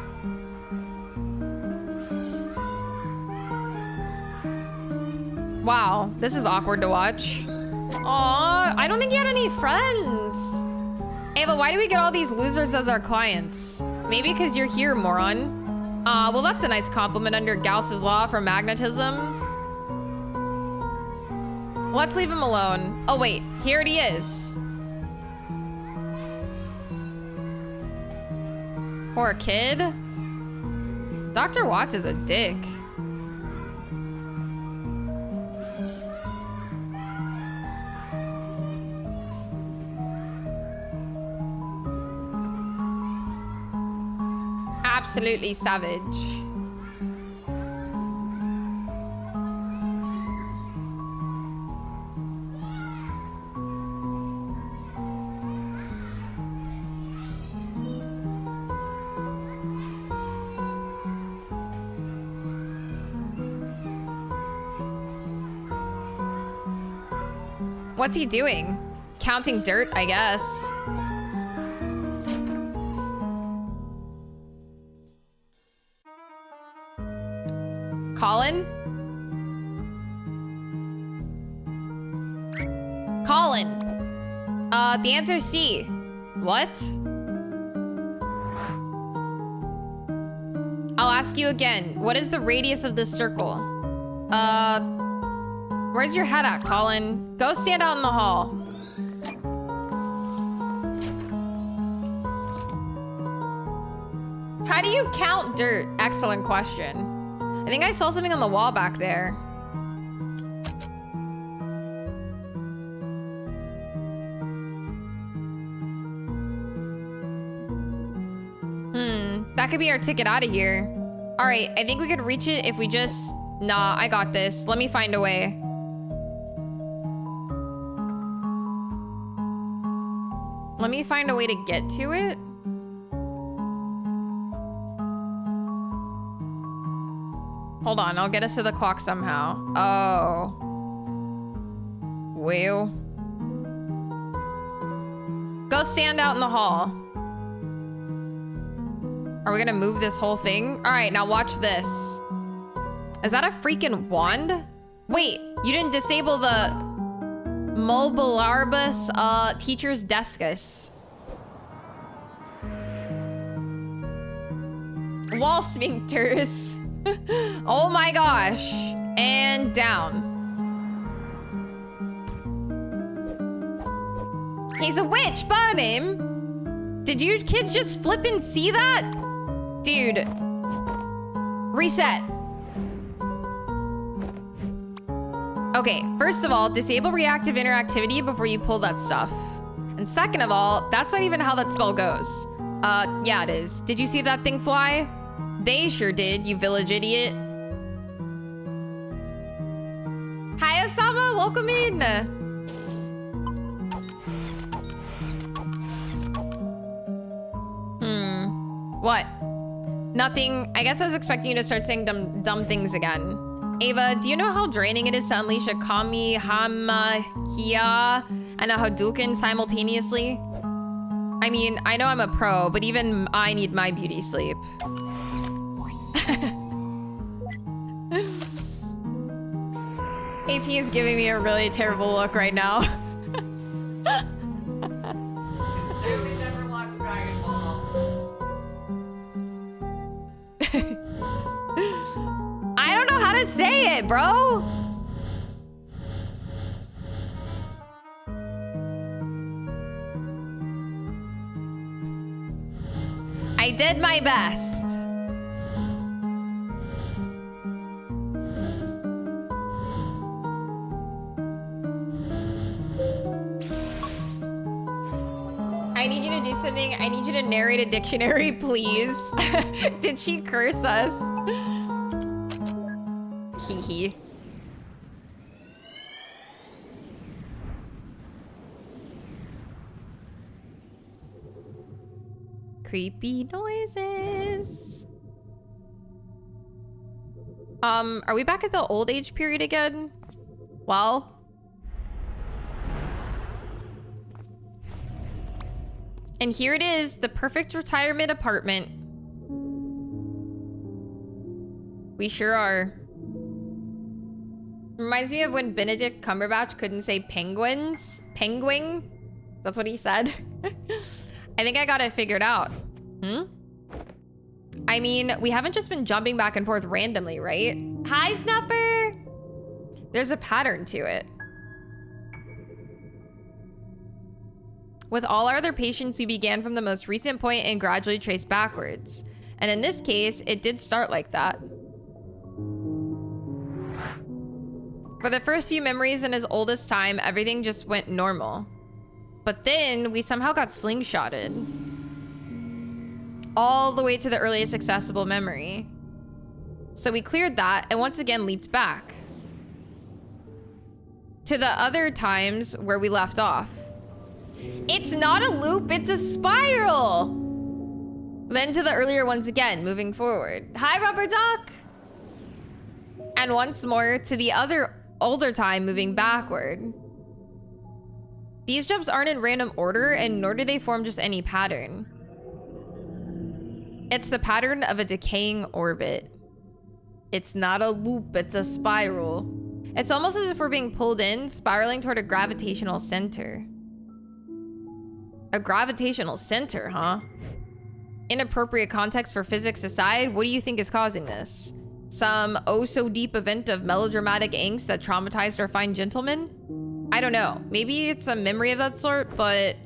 Wow, this is awkward to watch. Aw, I don't think he had any friends. Ava, why do we get all these losers as our clients? Maybe because you're here, moron. Well, that's a nice compliment under Gauss's law for magnetism. Let's leave him alone. Oh, wait, here he is. Poor kid. Dr. Watts is a dick. Absolutely savage. What's he doing? Counting dirt, I guess. Colin? Colin. The answer is C. What? I'll ask you again. What is the radius of this circle? Where's your head at, Colin? Go stand out in the hall. How do you count dirt? Excellent question. I think I saw something on the wall back there. That could be our ticket out of here. All right, I think we could reach it if we just... Nah, I got this. Let me find a way. Let me find a way to get to it. Hold on, I'll get us to the clock somehow. Oh. Well. Go stand out in the hall. Are we gonna move this whole thing? All right, now watch this. Is that a freaking wand? Wait, you didn't disable the Mobilarbus teacher's deskus. Wall sphincters. Oh my gosh. And down. He's a witch, burn him. Did you kids just flip and see that? Dude. Reset. Okay, first of all, disable reactive interactivity before you pull that stuff. And second of all, that's not even how that spell goes. Yeah, it is. Did you see that thing fly? They sure did, you village idiot. Hi, Osama, welcome in. What? Nothing. I guess I was expecting you to start saying dumb things again. Ava, do you know how draining it is to unleash a Kamehameha and a Hadouken simultaneously? I mean, I know I'm a pro, but even I need my beauty sleep. AP is giving me a really terrible look right now. Never watched Dragon Ball. I don't know how to say it, bro. I did my best. I need you to do something. I need you to narrate a dictionary, please. Did she curse us? Hee hee. Creepy noises. Are we back at the old age period again? Well. And here it is, the perfect retirement apartment. We sure are. Reminds me of when Benedict Cumberbatch couldn't say penguins. Penguin? That's what he said. I think I got it figured out. I mean, we haven't just been jumping back and forth randomly, right? Hi, Snapper! There's a pattern to it. With all our other patients, we began from the most recent point and gradually traced backwards. And in this case, it did start like that. For the first few memories in his oldest time, everything just went normal. But then we somehow got slingshotted. All the way to the earliest accessible memory. So we cleared that and once again leaped back. To the other times where we left off. It's not a loop, it's a spiral! Then to the earlier ones again, moving forward. Hi, Rubber Duck! And once more to the other older time moving backward. These jumps aren't in random order and nor do they form just any pattern. It's the pattern of a decaying orbit. It's not a loop, it's a spiral. It's almost as if we're being pulled in, spiraling toward a gravitational center. A gravitational center, huh? Inappropriate context for physics aside, what do you think is causing this? Some oh-so-deep event of melodramatic angst that traumatized our fine gentleman? I don't know. Maybe it's a memory of that sort, but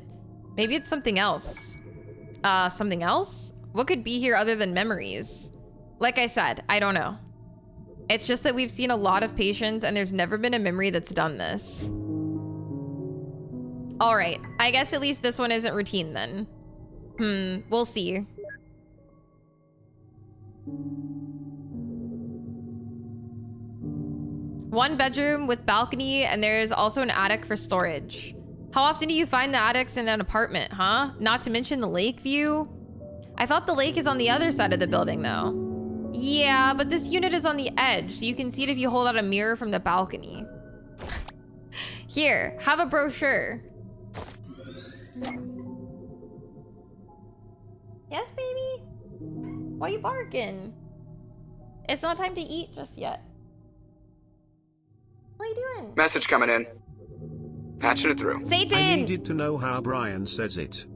maybe it's something else. Something else? What could be here other than memories? Like I said, I don't know. It's just that we've seen a lot of patients and there's never been a memory that's done this. All right, I guess at least this one isn't routine then. We'll see. One bedroom with balcony, and there's also an attic for storage. How often do you find the attics in an apartment, huh? Not to mention the lake view. I thought the lake is on the other side of the building though. Yeah, but this unit is on the edge, so you can see it if you hold out a mirror from the balcony. Here, have a brochure. Yes, baby? Why you barking? It's not time to eat just yet. What are you doing? Message coming in. Patching it through. Satan! I needed to know how Brian says it.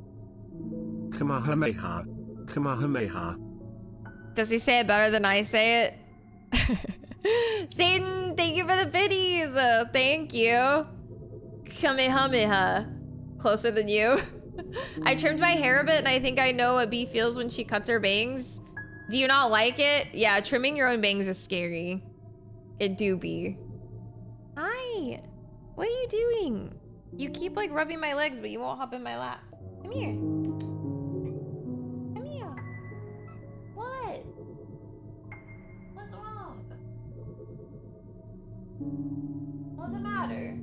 Kamehameha. Kamehameha. Does he say it better than I say it? Satan, thank you for the biddies. Thank you. Kamehameha. Closer than you. I trimmed my hair a bit and I think I know what Bee feels when she cuts her bangs. Do you not like it? Yeah, trimming your own bangs is scary. It do be. Hi. What are you doing? You keep like rubbing my legs, but you won't hop in my lap. Come here. Come here. What? What's wrong? What's the matter?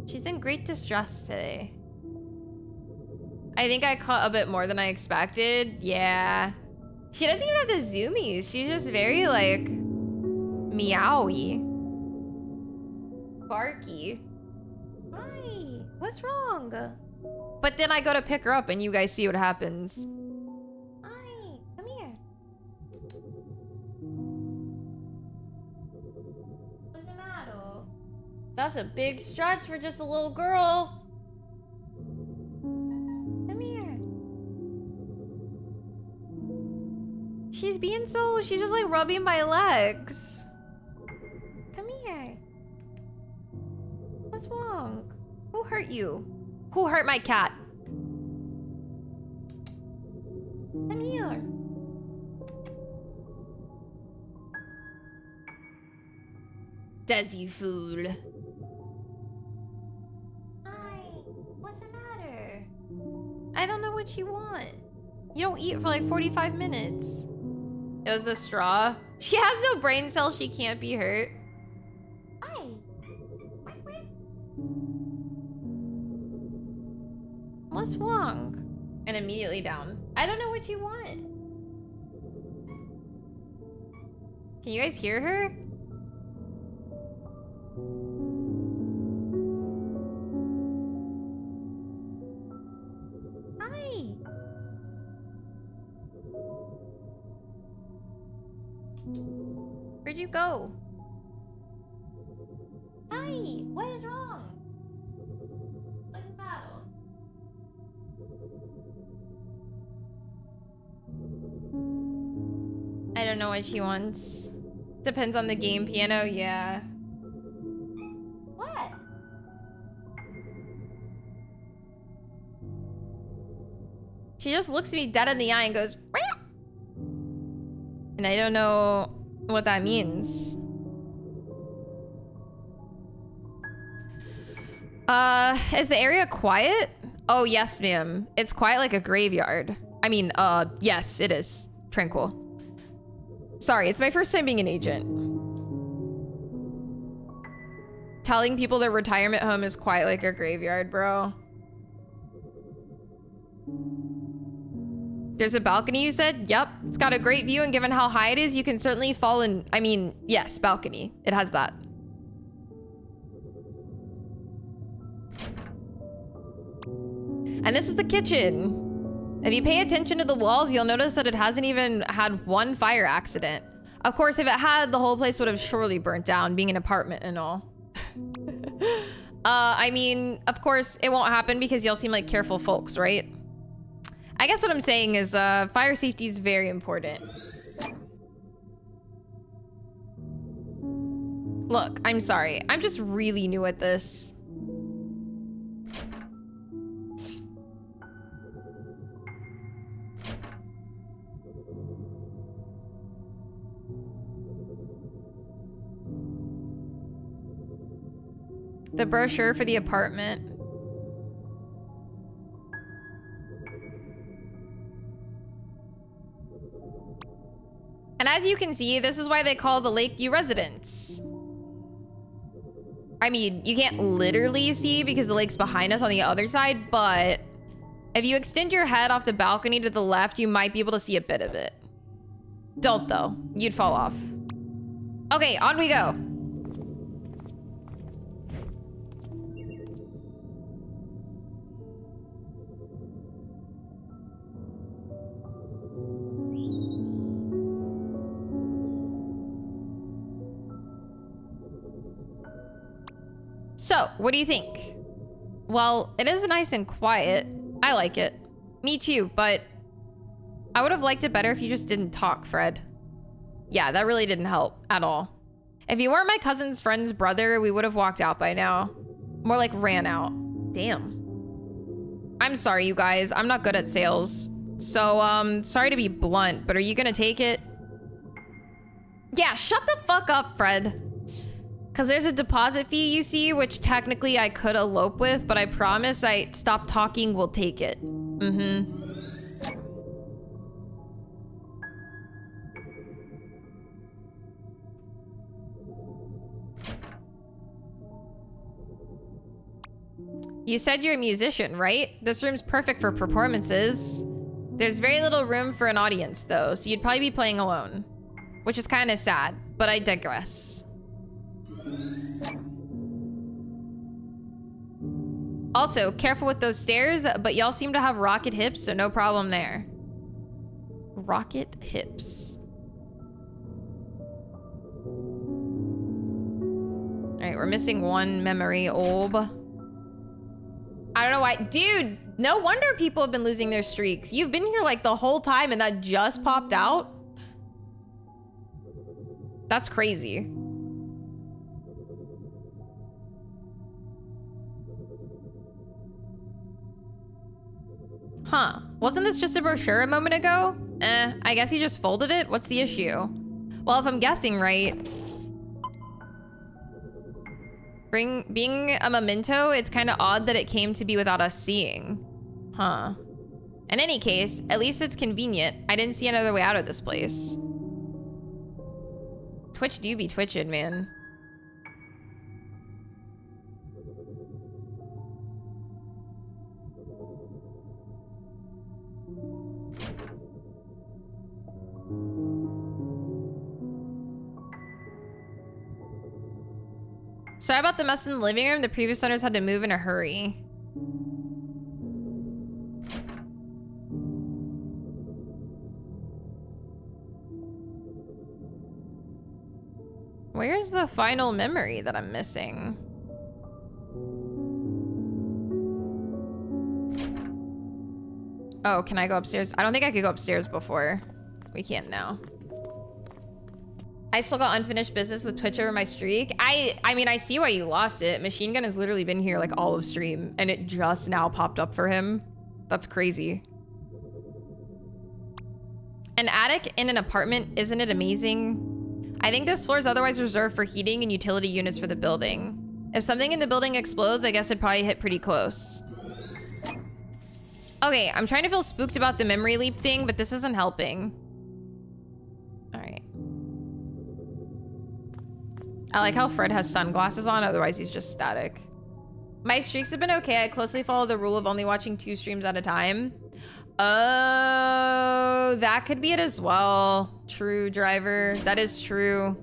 She's in great distress today. I think I caught a bit more than I expected. Yeah. She doesn't even have the zoomies. She's just very like meowy. Barky. Hi. What's wrong? But then I go to pick her up and you guys see what happens. Hi. Come here. What's the matter? That's a big stretch for just a little girl. Come here. She's being so... She's just like rubbing my legs. Come here. What's wrong? Who hurt you? Who hurt my cat? Come here. Does you fool? Hi. What's the matter? I don't know what you want. You don't eat for like 45 minutes. It was the straw. She has no brain cells. She can't be hurt. Hi. What's wrong? And immediately down. I don't know what you want. Can you guys hear her? Hi. Where'd you go? Hi. What is wrong? What's the battle? I don't know what she wants. Depends on the game, piano. Yeah. What? She just looks me dead in the eye and goes, "Meow." And I don't know what that means. Is the area quiet? Oh, yes, ma'am. It's quiet like a graveyard. I mean, yes, it is. Tranquil. Sorry, it's my first time being an agent. Telling people their retirement home is quiet like a graveyard, bro. There's a balcony, you said? Yep. It's got a great view, and given how high it is, you can certainly fall in... I mean, yes, balcony. It has that. And this is the kitchen. If you pay attention to the walls, you'll notice that it hasn't even had one fire accident. Of course, if it had, the whole place would have surely burnt down, being an apartment and all. I mean, of course, it won't happen because y'all seem like careful folks, right? I guess what I'm saying is fire safety is very important. Look, I'm sorry. I'm just really new at this. The brochure for the apartment. And as you can see, this is why they call the Lakeview residence. I mean, you can't literally see because the lake's behind us on the other side, but if you extend your head off the balcony to the left, you might be able to see a bit of it. Don't though, you'd fall off. Okay, on we go. So, what do you think? Well, it is nice and quiet. I like it. Me too, but I would have liked it better if you just didn't talk, Fred. Yeah, that really didn't help at all. If you weren't my cousin's friend's brother, we would have walked out by now. More like ran out. Damn. I'm sorry, you guys. I'm not good at sales. So, sorry to be blunt, but are you gonna take it? Yeah, shut the fuck up, Fred. Because there's a deposit fee, you see, which technically I could elope with, but I promise I stop talking, we'll take it. Mm-hmm. You said you're a musician, right? This room's perfect for performances. There's very little room for an audience, though, so you'd probably be playing alone. Which is kind of sad, but I digress. Also, careful with those stairs, but y'all seem to have rocket hips, so no problem there. Rocket hips. Alright, we're missing one memory orb. I don't know why. Dude, no wonder people have been losing their streaks. You've been here like the whole time and that just popped out? That's crazy. Huh. Wasn't this just a brochure a moment ago? I guess he just folded it? What's the issue? Well, if I'm guessing right... Being a memento, it's kind of odd that it came to be without us seeing. Huh. In any case, at least it's convenient. I didn't see another way out of this place. Twitch do be twitching, man. Sorry about the mess in the living room. The previous owners had to move in a hurry. Where's the final memory that I'm missing? Oh, can I go upstairs? I don't think I could go upstairs before. We can't now. I still got unfinished business with Twitch over my streak. I mean, I see why you lost it. Machine Gun has literally been here like all of stream and it just now popped up for him. That's crazy. An attic in an apartment, isn't it amazing? I think this floor is otherwise reserved for heating and utility units for the building. If something in the building explodes, I guess it'd probably hit pretty close. Okay, I'm trying to feel spooked about the memory leap thing, but this isn't helping. All right. I like how Fred has sunglasses on, otherwise he's just static. My streaks have been okay. I closely follow the rule of only watching 2 streams at a time. Oh, that could be it as well. True, driver. That is true.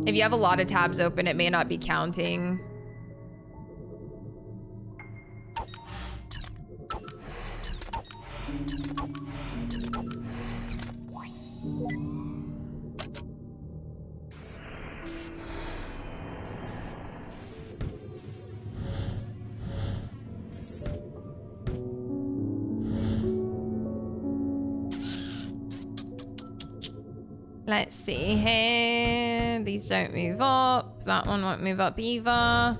If you have a lot of tabs open, it may not be counting. Let's see here. These don't move up. That one won't move up either.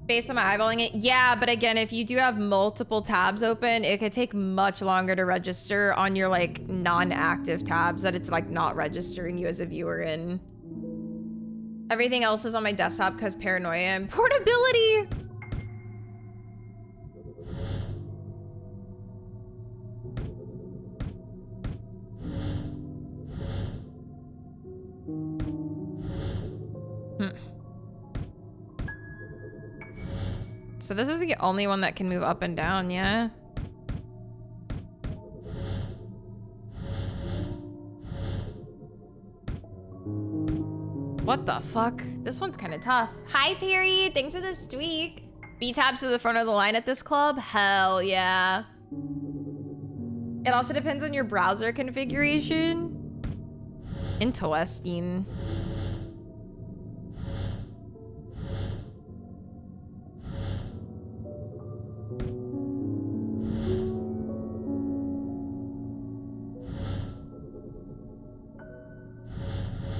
Based on my eyeballing it, yeah, but again, if you do have multiple tabs open, it could take much longer to register on your like non-active tabs that it's like not registering you as a viewer in. Everything else is on my desktop because paranoia and portability. So this is the only one that can move up and down, yeah? What the fuck? This one's kind of tough. Hi, Perry. Thanks for the streak. B tabs to the front of the line at this club? Hell yeah. It also depends on your browser configuration. Interesting.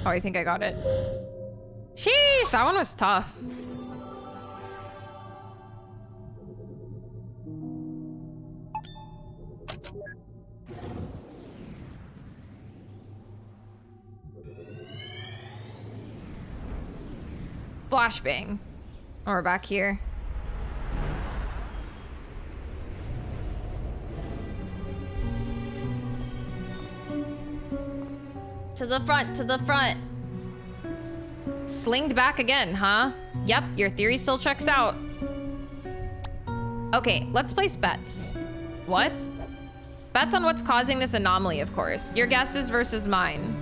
Oh, I think I got it. Sheesh, that one was tough. Flashbang. Oh, we're back here. To the front, to the front. Slinged back again, huh? Yep, your theory still checks out. Okay, let's place bets. What? Bets on what's causing this anomaly, of course. Your guesses versus mine.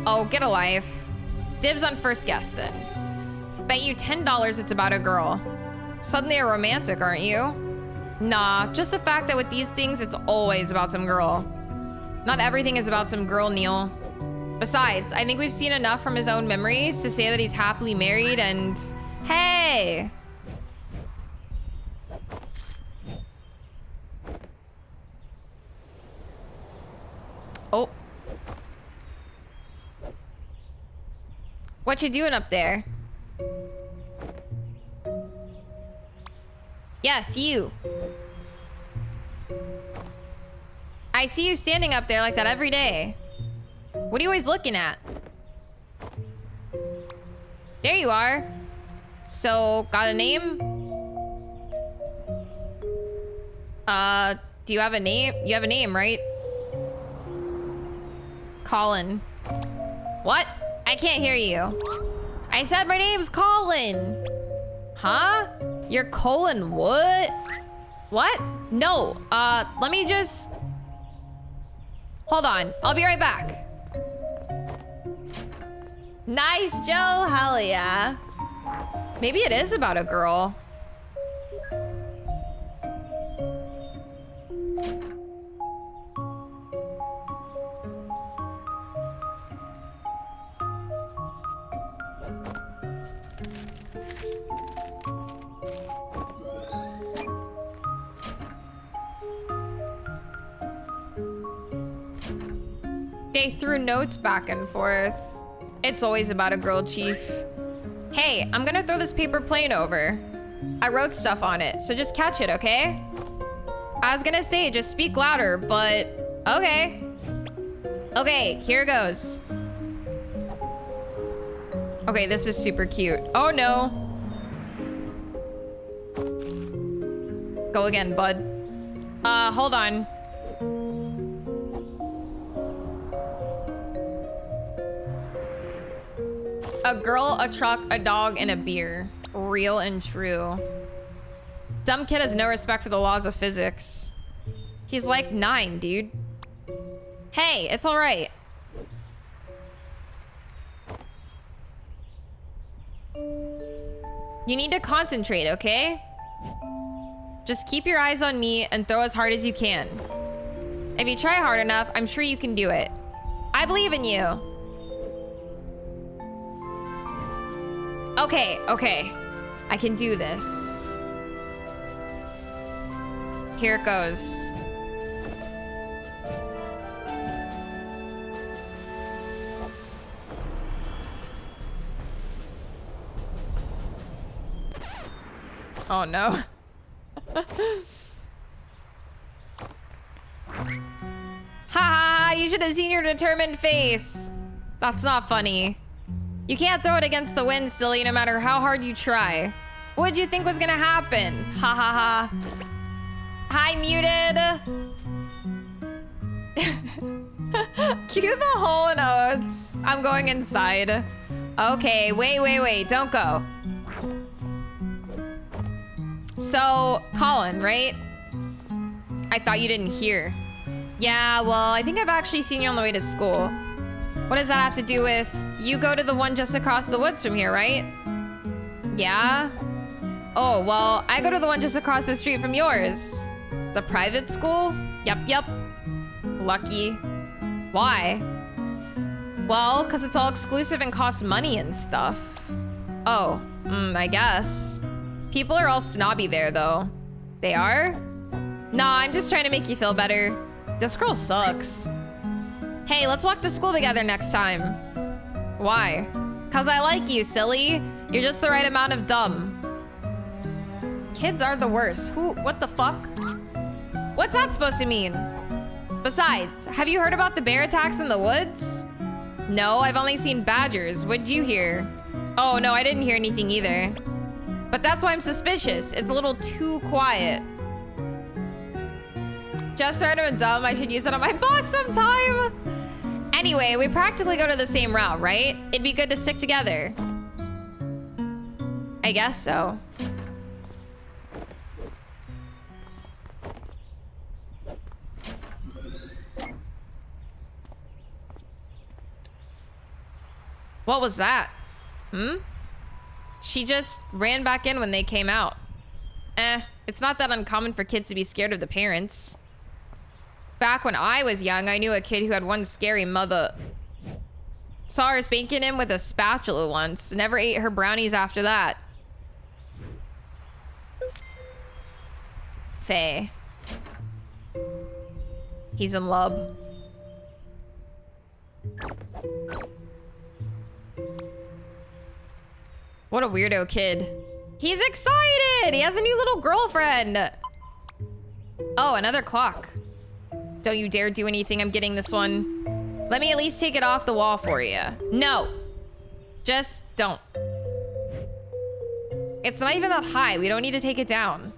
Oh, get a life. Dibs on first guess, then. Bet you $10 it's about a girl. Suddenly a romantic, aren't you? Nah, just the fact that with these things, it's always about some girl. Not everything is about some girl, Neil. Besides, I think we've seen enough from his own memories to say that he's happily married and... Hey! Oh. What you doing up there? Yes, you. I see you standing up there like that every day. What are you always looking at? There you are. So, got a name? Do you have a name? You have a name, right? Colin. What? I can't hear you. I said my name's Colin. Huh? You're Colin what? What? No, let me just... Hold on, I'll be right back. Nice, Joe. Hell yeah. Maybe it is about a girl. They threw notes back and forth. It's always about a girl, Chief. Hey, I'm gonna throw this paper plane over. I wrote stuff on it, so just catch it, okay? I was gonna say, just speak louder, but okay. Okay, here goes. Okay, this is super cute. Oh no. Go again, bud. Hold on. A girl, a truck, a dog, and a beer. Real and true. Dumb kid has no respect for the laws of physics. He's like 9, dude. Hey, it's all right. You need to concentrate, okay? Just keep your eyes on me and throw as hard as you can. If you try hard enough, I'm sure you can do it. I believe in you. Okay, okay. I can do this. Here it goes. Oh no. Ha! You should have seen your determined face. That's not funny. You can't throw it against the wind, silly, no matter how hard you try. What did you think was gonna happen? Ha ha ha. Hi, muted. Cue the whole notes. I'm going inside. Okay, wait. Don't go. So, Colin, right? I thought you didn't hear. Yeah, well, I think I've actually seen you on the way to school. What does that have to do with... You go to the one just across the woods from here, right? Yeah? Oh, well, I go to the one just across the street from yours. The private school? Yep. Lucky. Why? Well, because it's all exclusive and costs money and stuff. Oh, I guess. People are all snobby there, though. They are? Nah, I'm just trying to make you feel better. This girl sucks. Hey, let's walk to school together next time. Why? Cause I like you, silly. You're just the right amount of dumb. Kids are the worst. What the fuck? What's that supposed to mean? Besides, have you heard about the bear attacks in the woods? No, I've only seen badgers. What'd you hear? Oh, no, I didn't hear anything either. But that's why I'm suspicious. It's a little too quiet. Just heard him dumb. I should use it on my boss sometime. Anyway, we practically go to the same route, right? It'd be good to stick together. I guess so. What was that? She just ran back in when they came out. It's not that uncommon for kids to be scared of the parents. Back when I was young, I knew a kid who had one scary mother. Saw her spanking him with a spatula once. Never ate her brownies after that. Faye. He's in love. What a weirdo kid. He's excited! He has a new little girlfriend! Oh, another clock. Don't you dare do anything, I'm getting this one. Let me at least take it off the wall for you. No! Just don't. It's not even that high, we don't need to take it down.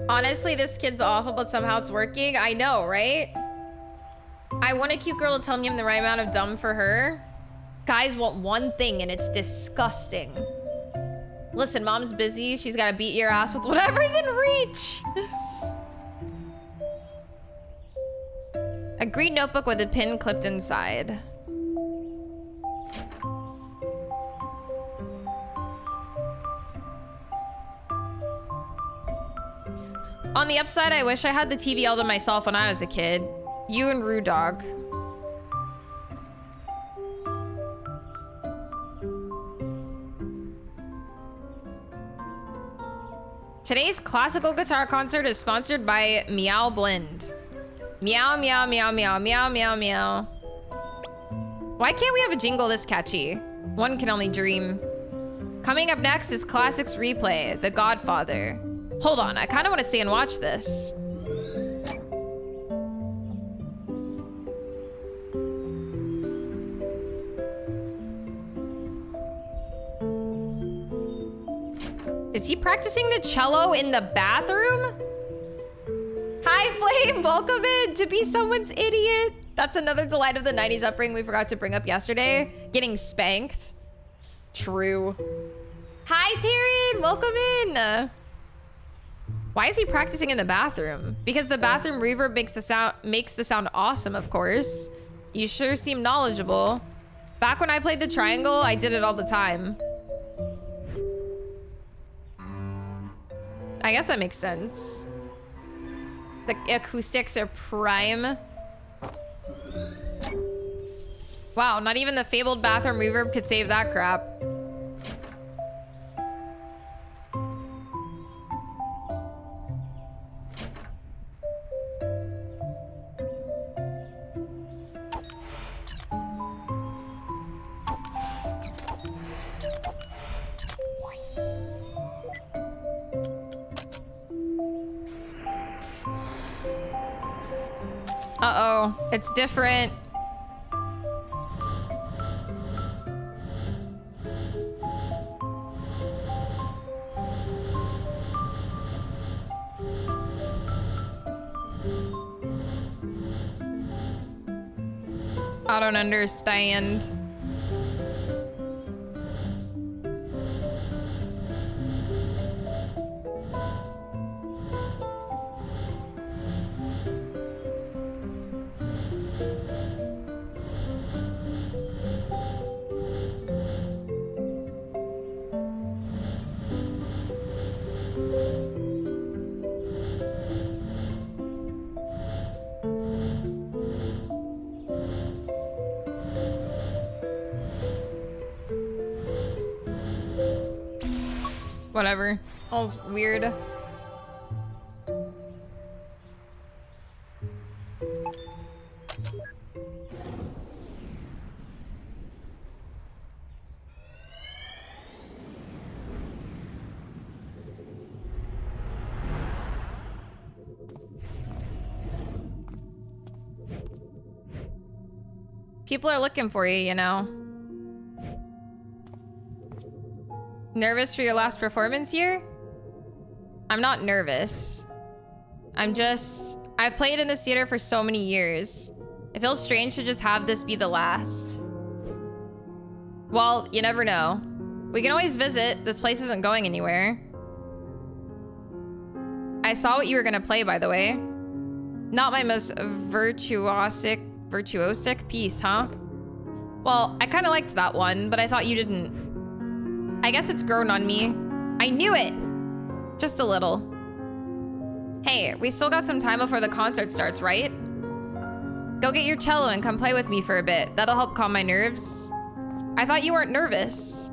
Honestly, this kid's awful, but somehow it's working. I know, right? I want a cute girl to tell me I'm the right amount of dumb for her. Guys want one thing and it's disgusting. Listen, mom's busy. She's got to beat your ass with whatever's in reach. A green notebook with a pin clipped inside. On the upside, I wish I had the TV all to myself when I was a kid. You and Rue Dog. Today's classical guitar concert is sponsored by Meow Blend. Meow, meow, meow, meow, meow, meow, meow. Why can't we have a jingle this catchy? One can only dream. Coming up next is Classics Replay, The Godfather. Hold on, I kind of want to stay and watch this. Is he practicing the cello in the bathroom? Hi, Flame, welcome in to be someone's idiot. That's another delight of the 90s upbringing we forgot to bring up yesterday. Getting spanked. True. Hi, Taryn, welcome in. Why is he practicing in the bathroom? Because the bathroom reverb makes the sound awesome, of course. You sure seem knowledgeable. Back when I played the triangle, I did it all the time. I guess that makes sense. The acoustics are prime. Wow, not even the fabled bathroom reverb could save that crap. Uh-oh, it's different. I don't understand. Whatever. All's weird. People are looking for you, you know. Nervous for your last performance here? I'm not nervous. I've played in this theater for so many years. It feels strange to just have this be the last. Well, you never know. We can always visit. This place isn't going anywhere. I saw what you were gonna play, by the way. Not my most virtuosic piece, huh? Well, I kind of liked that one, but I thought you didn't. I guess it's grown on me. I knew it! Just a little. Hey, we still got some time before the concert starts, right? Go get your cello and come play with me for a bit. That'll help calm my nerves. I thought you weren't nervous.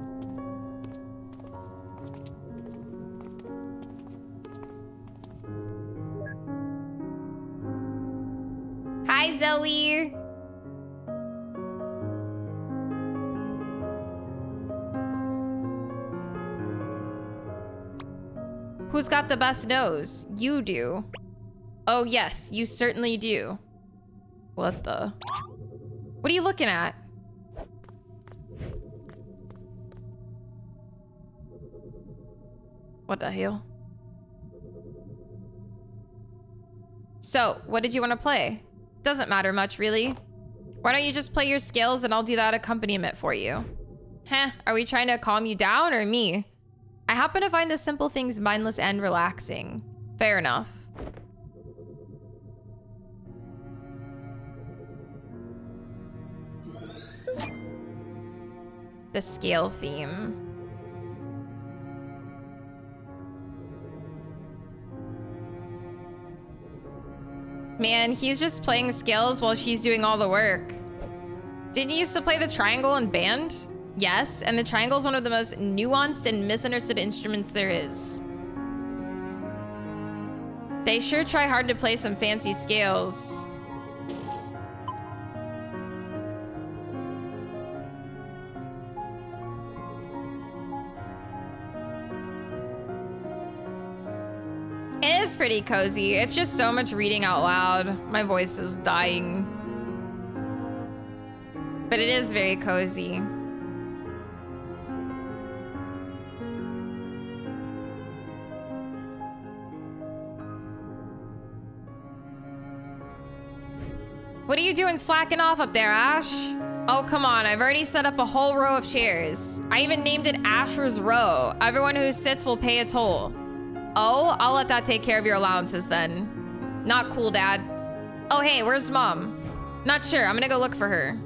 Hi, Zoe! Who's got the best nose? You do. Oh yes, you certainly do. What the? What are you looking at? What the hell? So, what did you want to play? Doesn't matter much, really. Why don't you just play your scales and I'll do that accompaniment for you? Heh, are we trying to calm you down or me? I happen to find the simple things mindless and relaxing. Fair enough. The scale theme. Man, he's just playing scales while she's doing all the work. Didn't you used to play the triangle in band? Yes, and the triangle is one of the most nuanced and misunderstood instruments there is. They sure try hard to play some fancy scales. It is pretty cozy. It's just so much reading out loud. My voice is dying. But it is very cozy. What are you doing slacking off up there, Ash? Oh, come on. I've already set up a whole row of chairs. I even named it Asher's Row. Everyone who sits will pay a toll. Oh, I'll let that take care of your allowances then. Not cool, Dad. Oh, hey, where's Mom? Not sure. I'm gonna go look for her.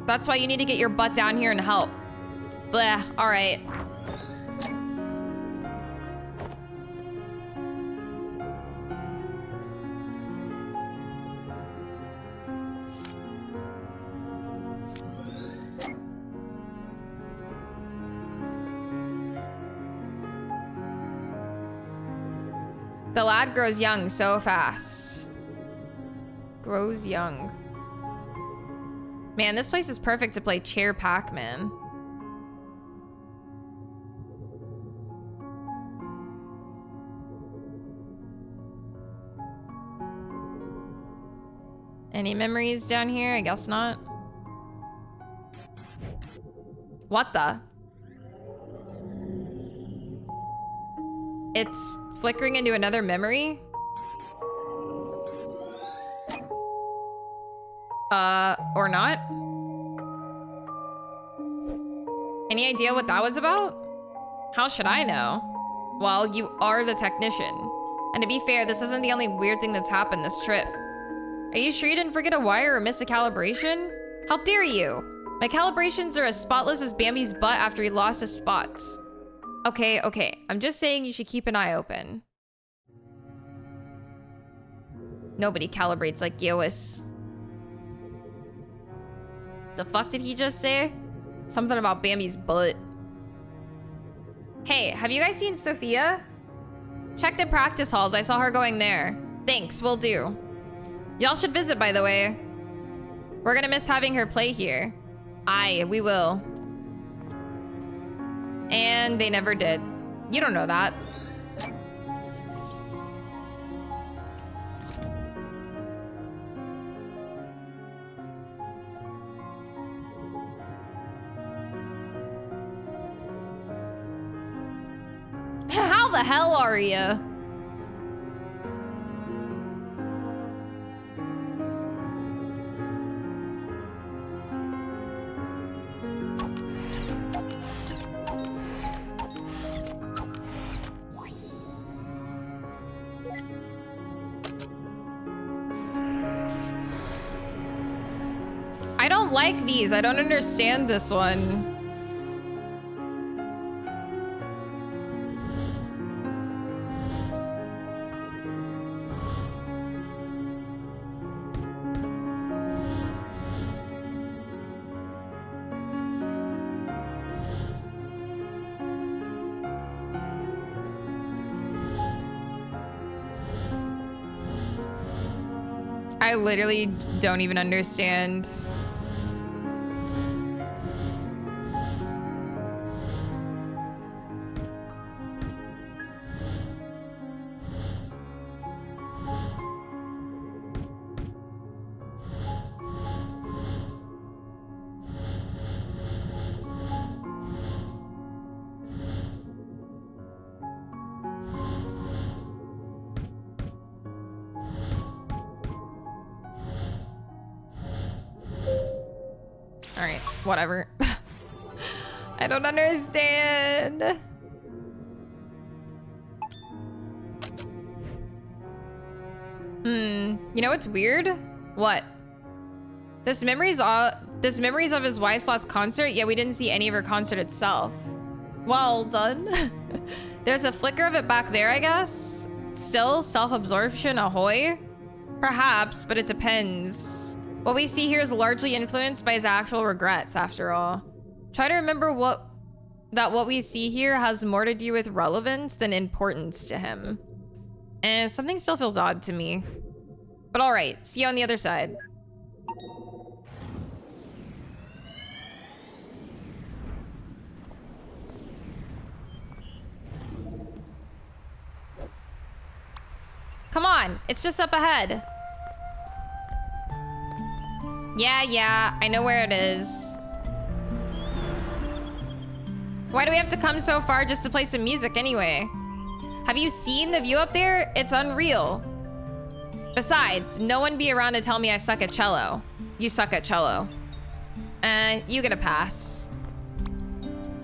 That's why you need to get your butt down here and help. Bleh. All right. The lad grows young so fast. Grows young. Man, this place is perfect to play chair Pac-Man. Any memories down here? I guess not. What the? It's flickering into another memory? Or not? Any idea what that was about? How should I know? Well, you are the technician. And to be fair, this isn't the only weird thing that's happened this trip. Are you sure you didn't forget a wire or miss a calibration? How dare you? My calibrations are as spotless as Bambi's butt after he lost his spots. Okay, okay. I'm just saying you should keep an eye open. Nobody calibrates like Yois. The fuck did he just say? Something about Bambi's butt. Hey, have you guys seen Sophia? Check the practice halls. I saw her going there. Thanks, will do. Y'all should visit, by the way. We're gonna miss having her play here. Aye, we will. And they never did. You don't know that. How the hell are you? I don't like these. I don't understand this one. I literally don't even understand. Alright, whatever. I don't understand. You know what's weird? What? This memory's of his wife's last concert, yet we didn't see any of her concert itself. Well done. There's a flicker of it back there, I guess. Still, self-absorption, ahoy? Perhaps, but it depends. What we see here is largely influenced by his actual regrets, after all. Try to remember what we see here has more to do with relevance than importance to him. Something still feels odd to me. But all right, see you on the other side. Come on, it's just up ahead. Yeah, I know where it is. Why do we have to come so far just to play some music anyway? Have you seen the view up there? It's unreal. Besides, no one be around to tell me I suck at cello. You suck at cello. You get a pass.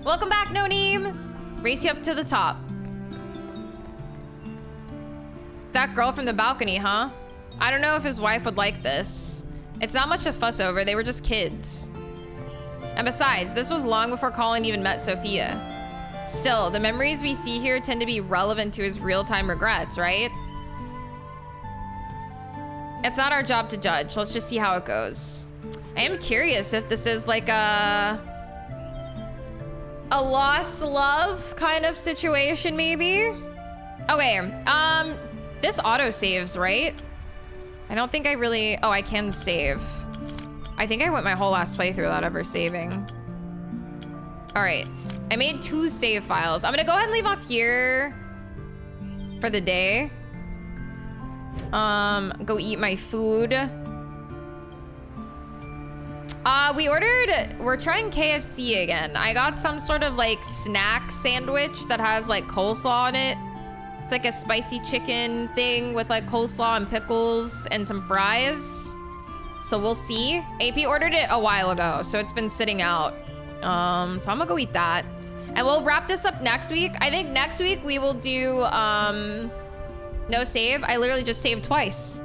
Welcome back, No Name. Race you up to the top. That girl from the balcony, huh? I don't know if his wife would like this. It's not much to fuss over, they were just kids. And besides, this was long before Colin even met Sophia. Still, the memories we see here tend to be relevant to his real-time regrets, right? It's not our job to judge. Let's just see how it goes. I am curious if this is like a lost love kind of situation, maybe? Okay, this auto saves, right? I don't think I really... Oh, I can save. I think I went my whole last playthrough without ever saving. All right. I made 2 save files. I'm gonna go ahead and leave off here for the day. Go eat my food. We're trying KFC again. I got some sort of like snack sandwich that has like coleslaw on it. It's like a spicy chicken thing with like coleslaw and pickles and some fries. So we'll see. AP ordered it a while ago, so it's been sitting out. So I'm gonna go eat that. And we'll wrap this up next week. I think next week we will do no save. I literally just saved twice.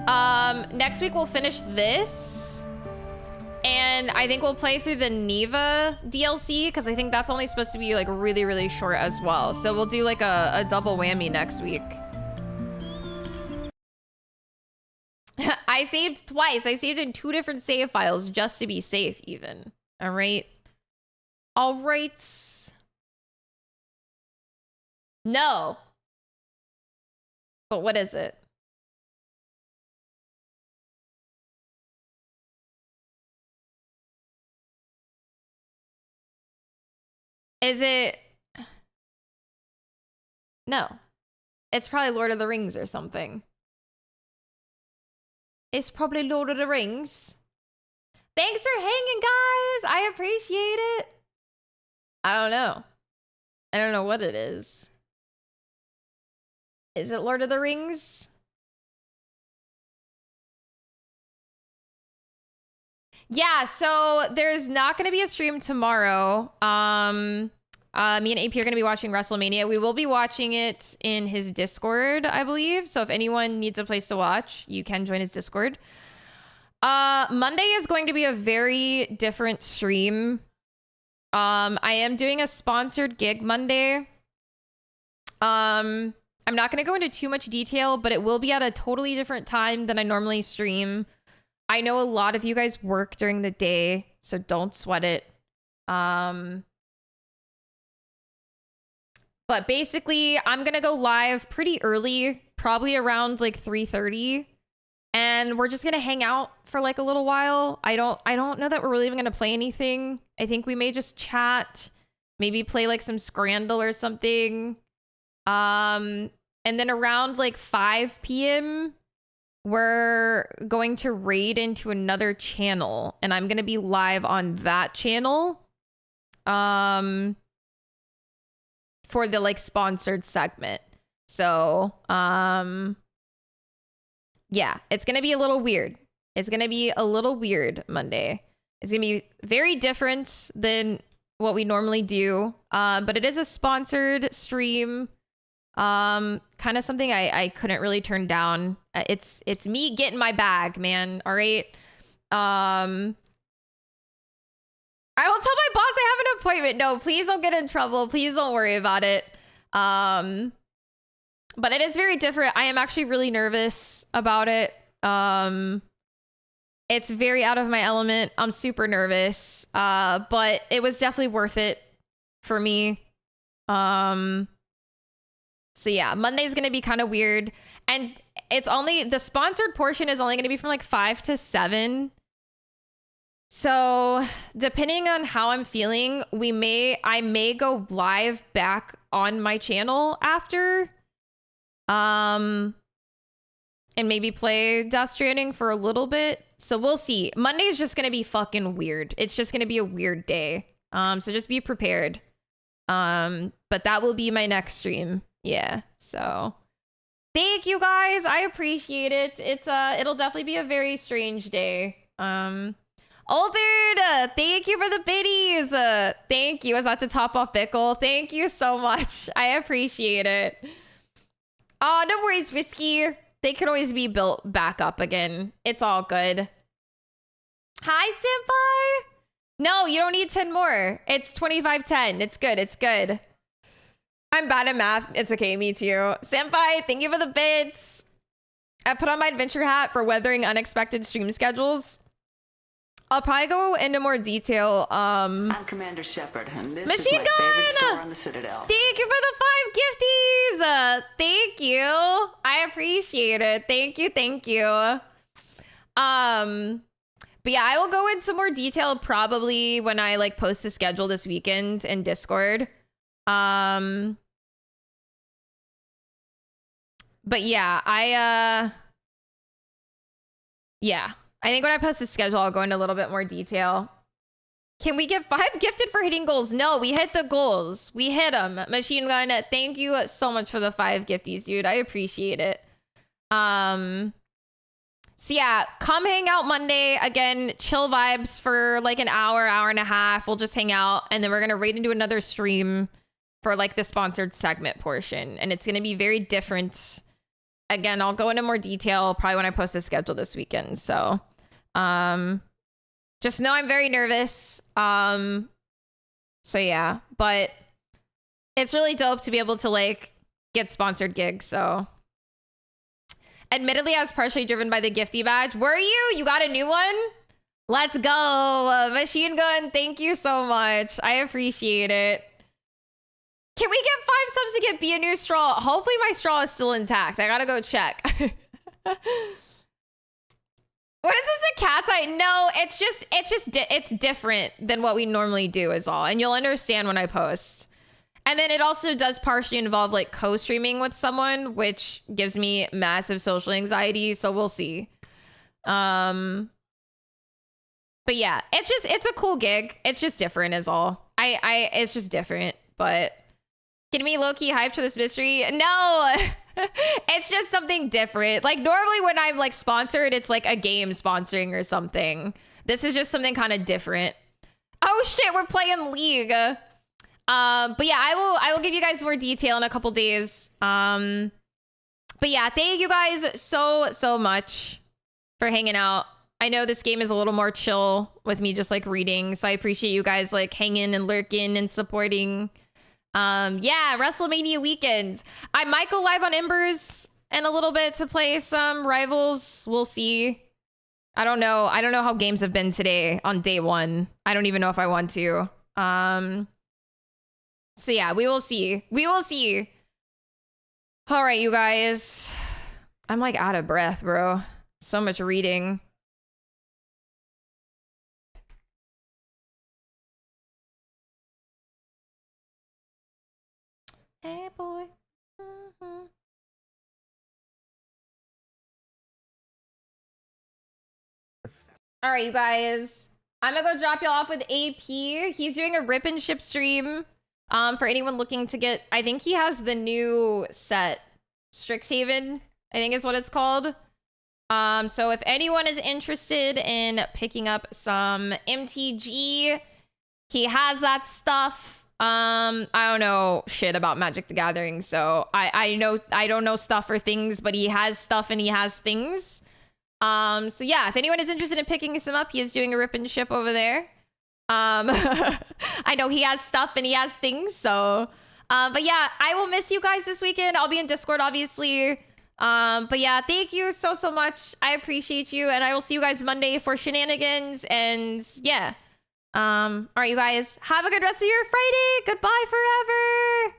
Next week we'll finish this. And I think we'll play through the Neva DLC because I think that's only supposed to be like really, really short as well. So we'll do like a double whammy next week. I saved twice. I saved in 2 different save files just to be safe even. All right. All right. No. But what is it? Is it? No. It's probably Lord of the Rings or something. It's probably Lord of the Rings. Thanks for hanging, guys. I appreciate it. I don't know. I don't know what it is. Is it Lord of the Rings? Yeah, so there's not going to be a stream tomorrow. Me and AP are going to be watching WrestleMania. We will be watching it in his Discord, I believe. So if anyone needs a place to watch, you can join his Discord. Monday is going to be a very different stream. I am doing a sponsored gig Monday. I'm not going to go into too much detail, but it will be at a totally different time than I normally stream. I know a lot of you guys work during the day, so don't sweat it. But basically, I'm going to go live pretty early, probably around like 3:30, and we're just going to hang out for like a little while. I don't know that we're really even going to play anything. I think we may just chat, maybe play like some Scrandle or something. And then around like 5 p.m., we're going to raid into another channel, and I'm going to be live on that channel for the like sponsored segment. So yeah, it's going to be a little weird. It's going to be a little weird Monday. It's going to be very different than what we normally do, but it is a sponsored stream. Kind of something I couldn't really turn down. It's me getting my bag, man. All right. I will tell my boss I have an appointment. No, please don't get in trouble. Please don't worry about it. But it is very different. I am actually really nervous about it. It's very out of my element. I'm super nervous. But it was definitely worth it for me. So yeah, Monday's gonna be kind of weird. And it's only, the sponsored portion is only gonna be from like 5 to 7. So depending on how I'm feeling, I may go live back on my channel after. And maybe play Death Stranding for a little bit. So we'll see. Monday is just gonna be fucking weird. It's just gonna be a weird day. So just be prepared. But that will be my next stream. Yeah. So thank you guys. I appreciate it. It'll definitely be a very strange day. Altered, thank you for the biddies. Thank you. Is that to top off Bickle? Thank you so much. I appreciate it. Oh, no worries, Whiskey. They can always be built back up again. It's all good. Hi, Senpai. No, you don't need 10 more. It's 25-10. It's good. It's good. I'm bad at math. It's okay. Me too. Senpai, thank you for the bits. I put on my adventure hat for weathering unexpected stream schedules. I'll probably go into more detail. I'm Commander Shepard, and this Machine is my favorite gun! store on the Citadel. Thank you for the 5 gifties. Thank you. I appreciate it. Thank you. Thank you. But yeah, I will go into more detail probably when I like post the schedule this weekend in Discord. But yeah, yeah. I think when I post the schedule, I'll go into a little bit more detail. Can we get 5 gifted for hitting goals? No, we hit the goals. We hit them. Machine Gun, thank you so much for the 5 gifties, dude. I appreciate it. So yeah, come hang out Monday. Again, chill vibes for like an hour, hour and a half. We'll just hang out. And then we're going to raid into another stream for like the sponsored segment portion. And it's going to be very different. Again, I'll go into more detail probably when I post the schedule this weekend. So just know I'm very nervous. So yeah, but it's really dope to be able to like get sponsored gigs. So admittedly, I was partially driven by the gifty badge. Were you? You got a new one? Let's go. Machine Gun, thank you so much. I appreciate it. Can we get 5 subs to get be a new straw? Hopefully my straw is still intact. I gotta go check. What is this, a cat's eye? No, it's different than what we normally do is all. And you'll understand when I post. And then it also does partially involve like co-streaming with someone, which gives me massive social anxiety. So we'll see. But yeah, it's a cool gig. It's just different is all. It's just different, but getting me low-key hyped for this mystery? No, it's just something different. Like normally when I'm like sponsored, it's like a game sponsoring or something. This is just something kind of different. Oh shit, we're playing League. But yeah, I will give you guys more detail in a couple days. But yeah, thank you guys so much for hanging out. I know this game is a little more chill with me just like reading, so I appreciate you guys like hanging and lurking and supporting. Yeah, WrestleMania weekend. I might go live on Embers in a little bit to play some rivals. We'll see. I don't know how games have been today on day 1. I don't even know if I want to. So yeah, we will see. We will see. All right, you guys. I'm like out of breath, bro. So much reading. Hey, boy. All right, you guys. I'm gonna go drop y'all off with AP. He's doing a rip and ship stream. For anyone looking to get, I think he has the new set, Strixhaven, I think is what it's called. So if anyone is interested in picking up some MTG, he has that stuff. I don't know shit about Magic the Gathering, so I don't know stuff or things, but he has stuff and he has things. So yeah, if anyone is interested in picking some up, he is doing a rip and ship over there. I know he has stuff and he has things, so but yeah, I will miss you guys this weekend. I'll be in Discord, obviously. But yeah, thank you so much. I appreciate you, and I will see you guys Monday for shenanigans. And yeah, all right, you guys, have a good rest of your Friday. Goodbye forever.